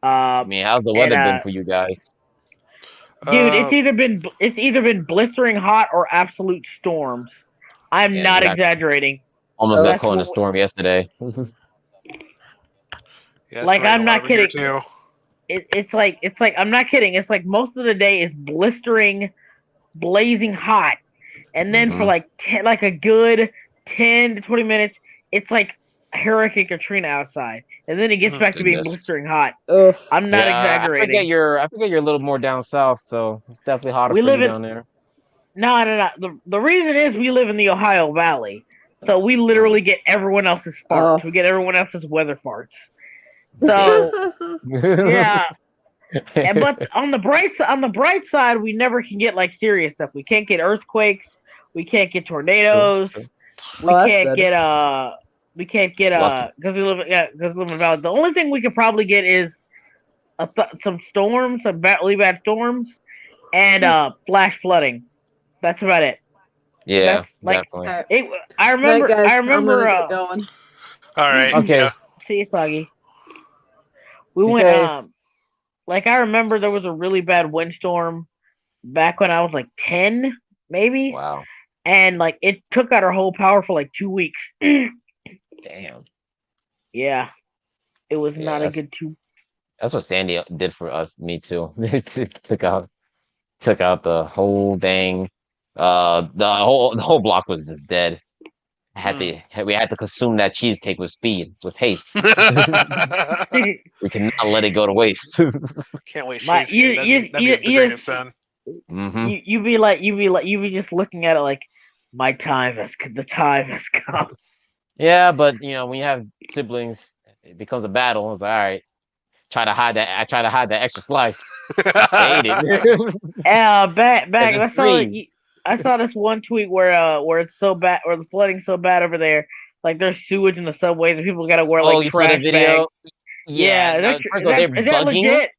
I mean, how's the weather and, been for you guys? Dude, it's either been blistering hot or absolute storms. I'm Yeah, not exactly. exaggerating. Almost got that's caught in a what- storm yesterday. Yeah, it's Like, raining I'm a not lot over here, kidding. too. It's like I'm not kidding. It's like most of the day is blistering, blazing hot, and then for Mhm. like a good 10 to 20 minutes, it's like Hurricane Katrina outside, and then it gets Oh, back to being goodness. blistering hot. Oof. I'm not Yeah, exaggerating. I forget you're a little more down south, so it's definitely hotter We for you live in- down there. No. The reason is we live in the Ohio Valley, so we literally get everyone else's farts. Oh. We get everyone else's weather farts. So yeah, but on the bright side, we never can get like serious stuff. We can't get earthquakes. We can't get tornadoes. True. We Oh, that's can't good. get because we live in the valley. The only thing we could probably get is some storms, some really bad storms, and flash flooding. That's about it. Yeah, That's, like, definitely. I remember. Right, guys, I remember. I'm gonna get going. All right. Okay. Yeah. See you, Foggy. We Be went. safe. Like I remember there was a really bad windstorm back when I was like 10, maybe, Wow. and like it took out our whole power for like 2 weeks. Damn. Yeah, it was Yeah, not a that's- good 2. That's what Sandy did for us, me too. It took out the whole thing. The whole block was just dead. We had to consume that cheesecake with speed, with haste. We cannot let it go to waste. Can't wait. My- That'd be the greatest son. Hmm. You be just looking at it like the time has come. Yeah, but when you have siblings, it becomes a battle. It's like, all right, try to hide that. I try to hide that extra slice. They ate it. Back. It's I saw this one tweet where it's so bad, or the flooding's so bad over there. Like there's sewage in the subways, and people gotta wear like Oh, you saw the trash video? bags. Yeah, no, first of all, they're is that bugging. legit?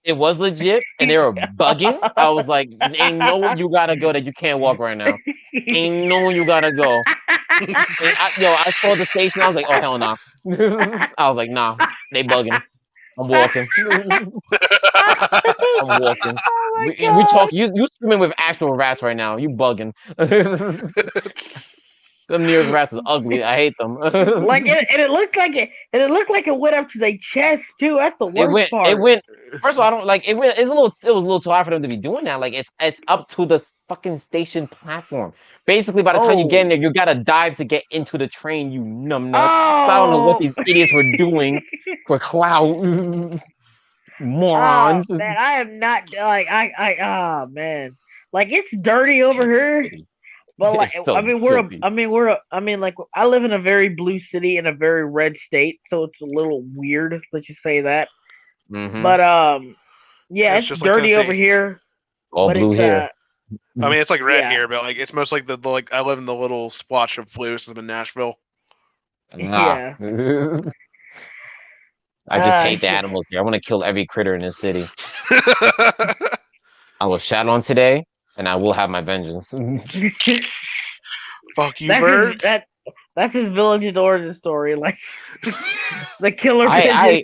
It was legit, and they were bugging. I was like, "Ain't no you gotta go that you can't walk right now. Ain't no you gotta go." I saw the station. I was like, "Oh hell no!" I was like, "Nah, they bugging. I'm walking. I'm walking. Oh my We god. talk. You swimming with actual rats right now. You bugging. Them New York rats is ugly. I hate them. Like it looked like it went up to their chest too. That's the worst part. It went. First of all, I don't like it. It was a little too hard for them to be doing that. Like it's up to the fucking station platform. Basically, by the time you get in there, you gotta dive to get into the train. You numb nuts. So I don't know what these idiots were doing for clout. Morons. Oh man, I am not like oh man. Like it's dirty over here. But like, It's so I mean, filthy. like, I live in a very blue city in a very red state, so it's a little weird. Let's just say that. Mhm. But yeah, It's it's just like dirty over Tennessee. here. All But blue it's here. I mean, it's like red Yeah. here, but like it's most like the like I live in the little splotch of blue since I'm in Nashville. Nah. Yeah. I just hate the shit. animals here. I want to kill every critter in this city. I will shat on today, and I will have my vengeance. Fuck you, that's birds. that's his village's origin story. Like the killer I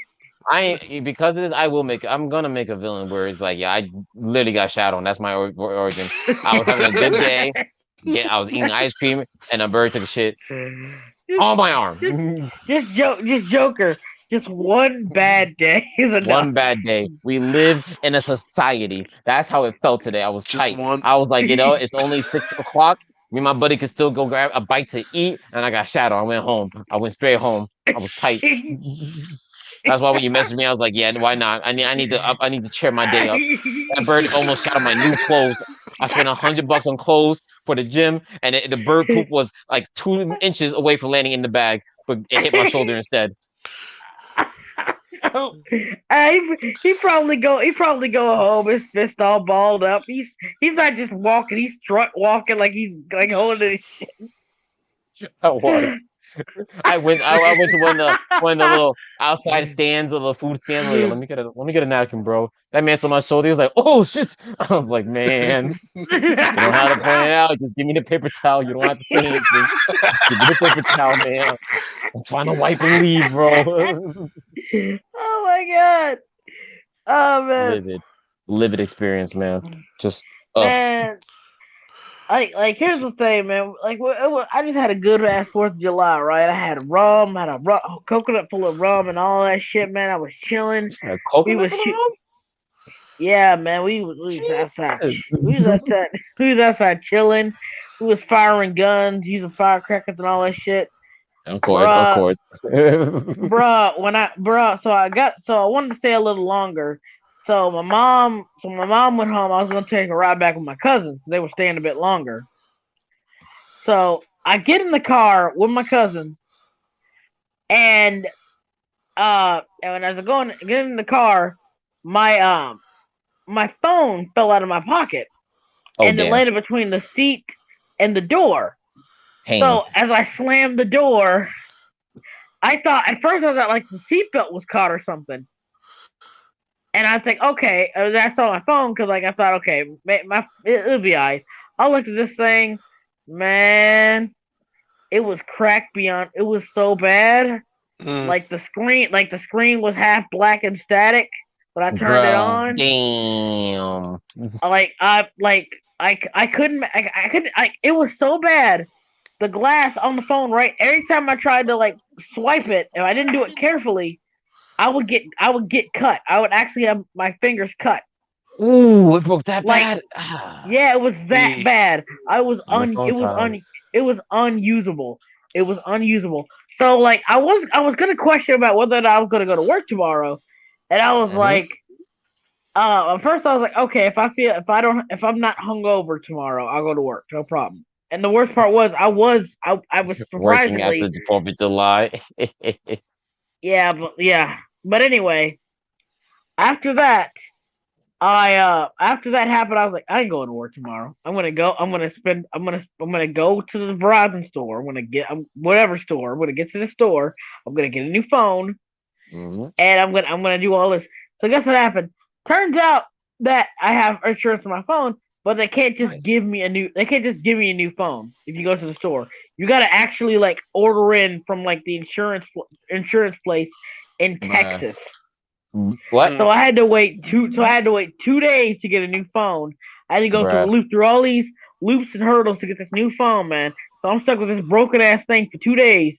pigeon. because of this, I will make. I'm gonna make a villain where it's like, yeah, I literally got shat on. That's my origin. I was having a good day. Yeah, I was eating ice cream, and a bird took a shit on my arm. Just Joker. Just one bad day is enough. One bad day. We live in a society. That's how it felt today. I was Just tight. one. I was like, it's only 6 o'clock. Me and my buddy could still go grab a bite to eat, and I got shat on. I went home. I went straight home. I was tight. That's why when you messaged me, I was like, yeah, why not? I need to cheer my day up. That bird almost shot on my new clothes. I spent $100 on clothes for the gym, and the bird poop was like 2 inches away from landing in the bag, but it hit my shoulder instead. He probably go home, his fist all balled up. He's not just walking, he's strut walking like he's like holding it. I was. I went to one of the little outside stands of the food stand. Like, let me get a napkin, bro. That man saw my shoulder. He was like, oh shit. I was like, man, you don't have to point it out. Just give me the paper towel. You don't have to say anything. Just give me the paper towel, man. I'm trying to wipe and leave, bro. Oh my god. Oh man. Livid experience, man. Just Man. Like here's the thing, man. Like I just had a good ass 4th of July, right? I had rum, had a coconut full of rum and all that shit, man. I was chilling. coconut Yeah, man. We was outside. We was outside chilling. We was firing guns, using firecrackers and all that shit. Of course. Bruh, so I wanted to stay a little longer. So my mom went home. I was gonna take a ride back with my cousins. They were staying a bit longer. So I get in the car with my cousin, and as I get in the car, my phone fell out of my pocket, and it landed between the seat and the door. So as I slammed the door, I thought like the seatbelt was caught or something. And I think, okay, I saw my phone because like I thought, okay, it'll be alright. I looked at this thing, man. It was cracked beyond. It was so bad. Like the screen was half black and static, but I turned it on. Damn. I couldn't. It was so bad. The glass on the phone, right? Every time I tried to like swipe it, if I didn't do it carefully, I would get cut. I would actually have my fingers cut. Ooh, it broke that bad. Yeah, it was that bad. It was unusable. It was unusable. So like I was gonna question about whether or not I was gonna go to work tomorrow, and I was like, at first I was like, okay, if I'm not hungover tomorrow, I'll go to work, no problem. And the worst part was I was working after the 4th of July. But anyway, after that happened, I was like, I ain't going to work tomorrow. I'm gonna go to the Verizon store. I'm gonna get whatever store. I'm gonna get to the store. I'm gonna get a new phone, and I'm gonna do all this. So guess what happened? Turns out that I have insurance on my phone, but they can't just Nice. give me a new. They can't just give me a new phone if you go to the store. You got to actually like order in from like the insurance place in Bruh. Texas. What? So I had to wait 2 days to get a new phone. I had to go through all these loops and hurdles to get this new phone, man. So I'm stuck with this broken ass thing for 2 days.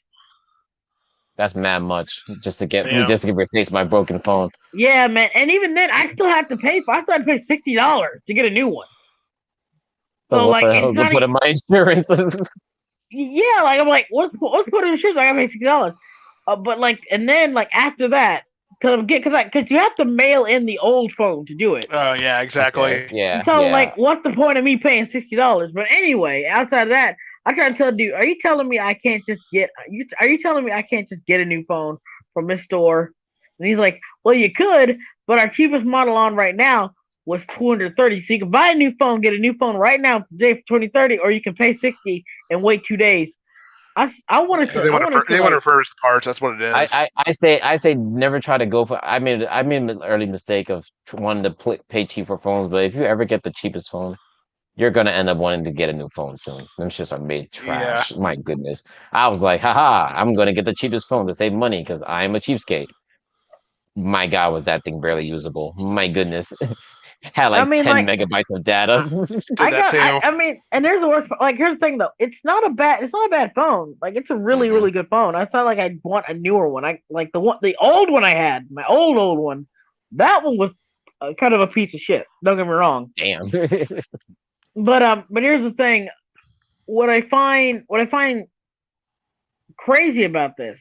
That's mad much just to Yeah. replace my broken phone. Yeah, man. And even then, I still had to pay $60 to get a new one. So what like, the hell it's to not. put in my insurance? Yeah, like I'm like, let's put in insurance. I gotta pay $60. But like, and then like after that, because you have to mail in the old phone to do it. Oh yeah, exactly. Okay, yeah. So yeah. like, what's the point of me paying $60? But anyway, outside of that, I try to tell the dude, are you telling me I can't just get a new phone from this store? And he's like, well, you could, but our cheapest model on right now was $230. So you can buy a new phone, get a new phone right now today for $230, or you can pay $60 and wait 2 days. I wanted to. They want to refurbish the parts. That's what it is. I say never try to go for. I made an early mistake of wanting to pay cheap for phones, but if you ever get the cheapest phone, you're gonna end up wanting to get a new phone soon. Them shits are made trash. Yeah. My goodness. I was like, haha, I'm gonna get the cheapest phone to save money because I'm a cheapskate. My God, was that thing barely usable? My goodness. Had like 10 megabytes of data. I mean, and there's the worst. Like, here's the thing though. It's not a bad phone. Like, it's a really, really good phone. It's not like I want a newer one. I like the old one I had, my old one. That one was kind of a piece of shit. Don't get me wrong. Damn. But here's the thing. What I find crazy about this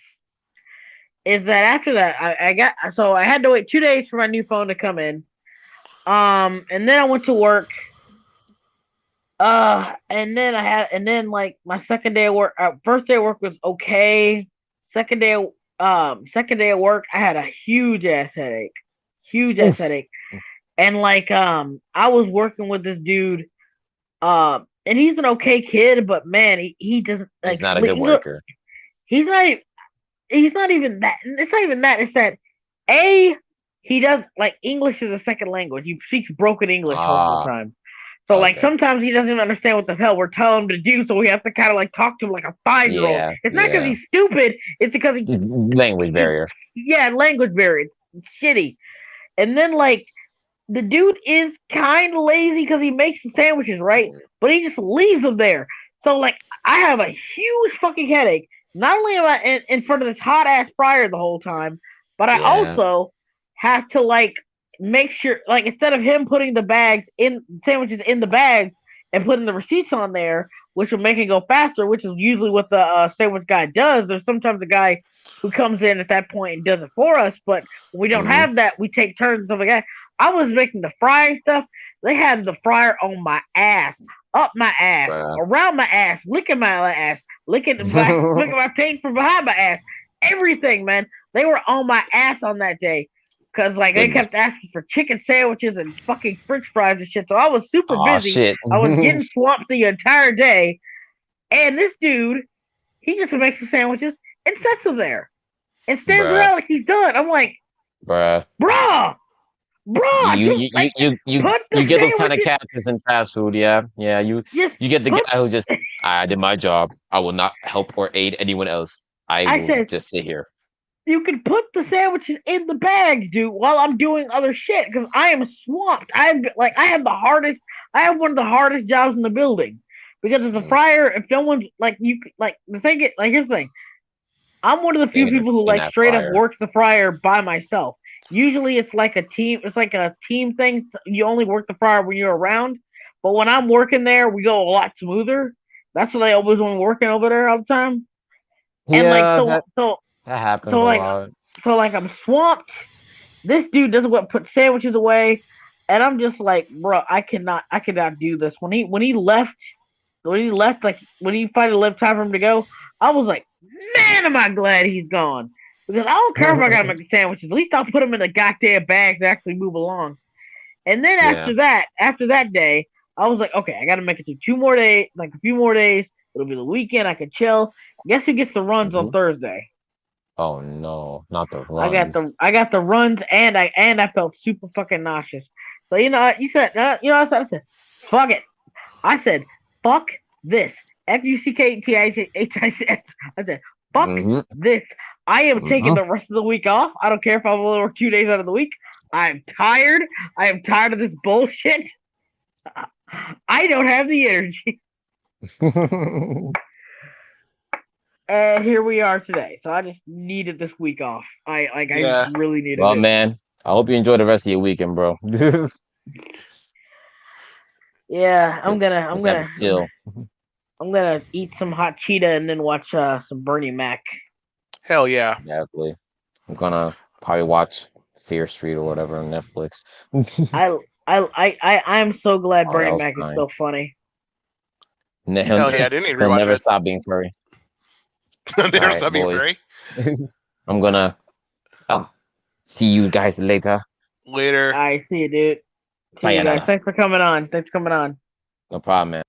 is that after that, I had to wait 2 days for my new phone to come in. And then I went to work. And then like my second day of work, first day of work was okay. Second day of work, I had a huge ass headache. And like, I was working with this dude, and he's an okay kid, but man, he doesn't like. He's not a good worker. He's not even that. It's not even that. It's that he does like English is a second language. He speaks broken English all the time. So like sometimes he doesn't even understand what the hell we're telling him to do. So we have to kind of like talk to him like a 5-year-old. Yeah, it's not because he's stupid. It's because he's language barrier. Yeah, language barrier. It's shitty. And then like the dude is kind of lazy because he makes the sandwiches, right? But he just leaves them there. So like I have a huge fucking headache. Not only am I in front of this hot ass fryer the whole time, but I also have to like make sure, like instead of him putting the sandwiches in the bags and putting the receipts on there, which will make it go faster, which is usually what the sandwich guy does. There's sometimes a guy who comes in at that point and does it for us, but when we don't have that, we take turns and stuff like that. I was making the frying stuff. They had the fryer on my ass, up my ass, around my ass, licking my ass, licking my paint from behind my ass. Everything, man. They were on my ass on that day. Because, like, they kept asking for chicken sandwiches and fucking french fries and shit. So I was super busy. Shit. I was getting swamped the entire day. And this dude, he just makes the sandwiches and sets them there. And stands around like he's done. I'm like, bruh. You get those kind of characters in fast food, yeah. You get the guy who just, I did my job. I will not help or aid anyone else. I will just sit here. You can put the sandwiches in the bags, dude, while I'm doing other shit because I am swamped. I have one of the hardest jobs in the building because as a fryer, if no one's like here's the thing. I'm one of the few people who like straight up works the fryer by myself. Usually it's like a team. It's like a team thing. You only work the fryer when you're around. But when I'm working there, we go a lot smoother. That's what I always want working over there all the time. And that happens a lot. So like I'm swamped. This dude doesn't want to put sandwiches away, and I'm just like, bro, I cannot do this. When he left, like when he finally left, time for him to go, I was like, man, am I glad he's gone. Because I don't care if I gotta make the sandwiches. At least I'll put them in the goddamn bags to actually move along. And then after that day, I was like, okay, I gotta make it through 2 more days, like a few more days. It'll be the weekend. I can chill. Guess who gets the runs on Thursday? Oh no, not the I got runs. the runs, and I felt super fucking nauseous. So you said I said, fuck it. I said, fuck this. FUCKTIHIS. I said, fuck Hmm. this. I am taking Hmm. the rest of the week off. I don't care if I'm over 2 days out of the week. I'm tired. I am tired of this bullshit. I don't have the energy. And here we are today. So I just needed this week off. I Yeah. really needed Well, it. man, I hope you enjoy the rest of your weekend, bro. Yeah, Just have a chill. I'm gonna eat some hot cheetah and then watch some Bernie Mac. Hell yeah. Definitely. I'm gonna probably watch Fear Street or whatever on Netflix. I'm so glad Oh, that Bernie was Mac is fine. so funny. Hell yeah. I didn't even He'll rewatch never it. stop being furry. Never All right, stop being boys. furry. I'm gonna see you guys later. Later. I see you, dude. See Bye, you guys. Yanada. Thanks for coming on. No problem, man.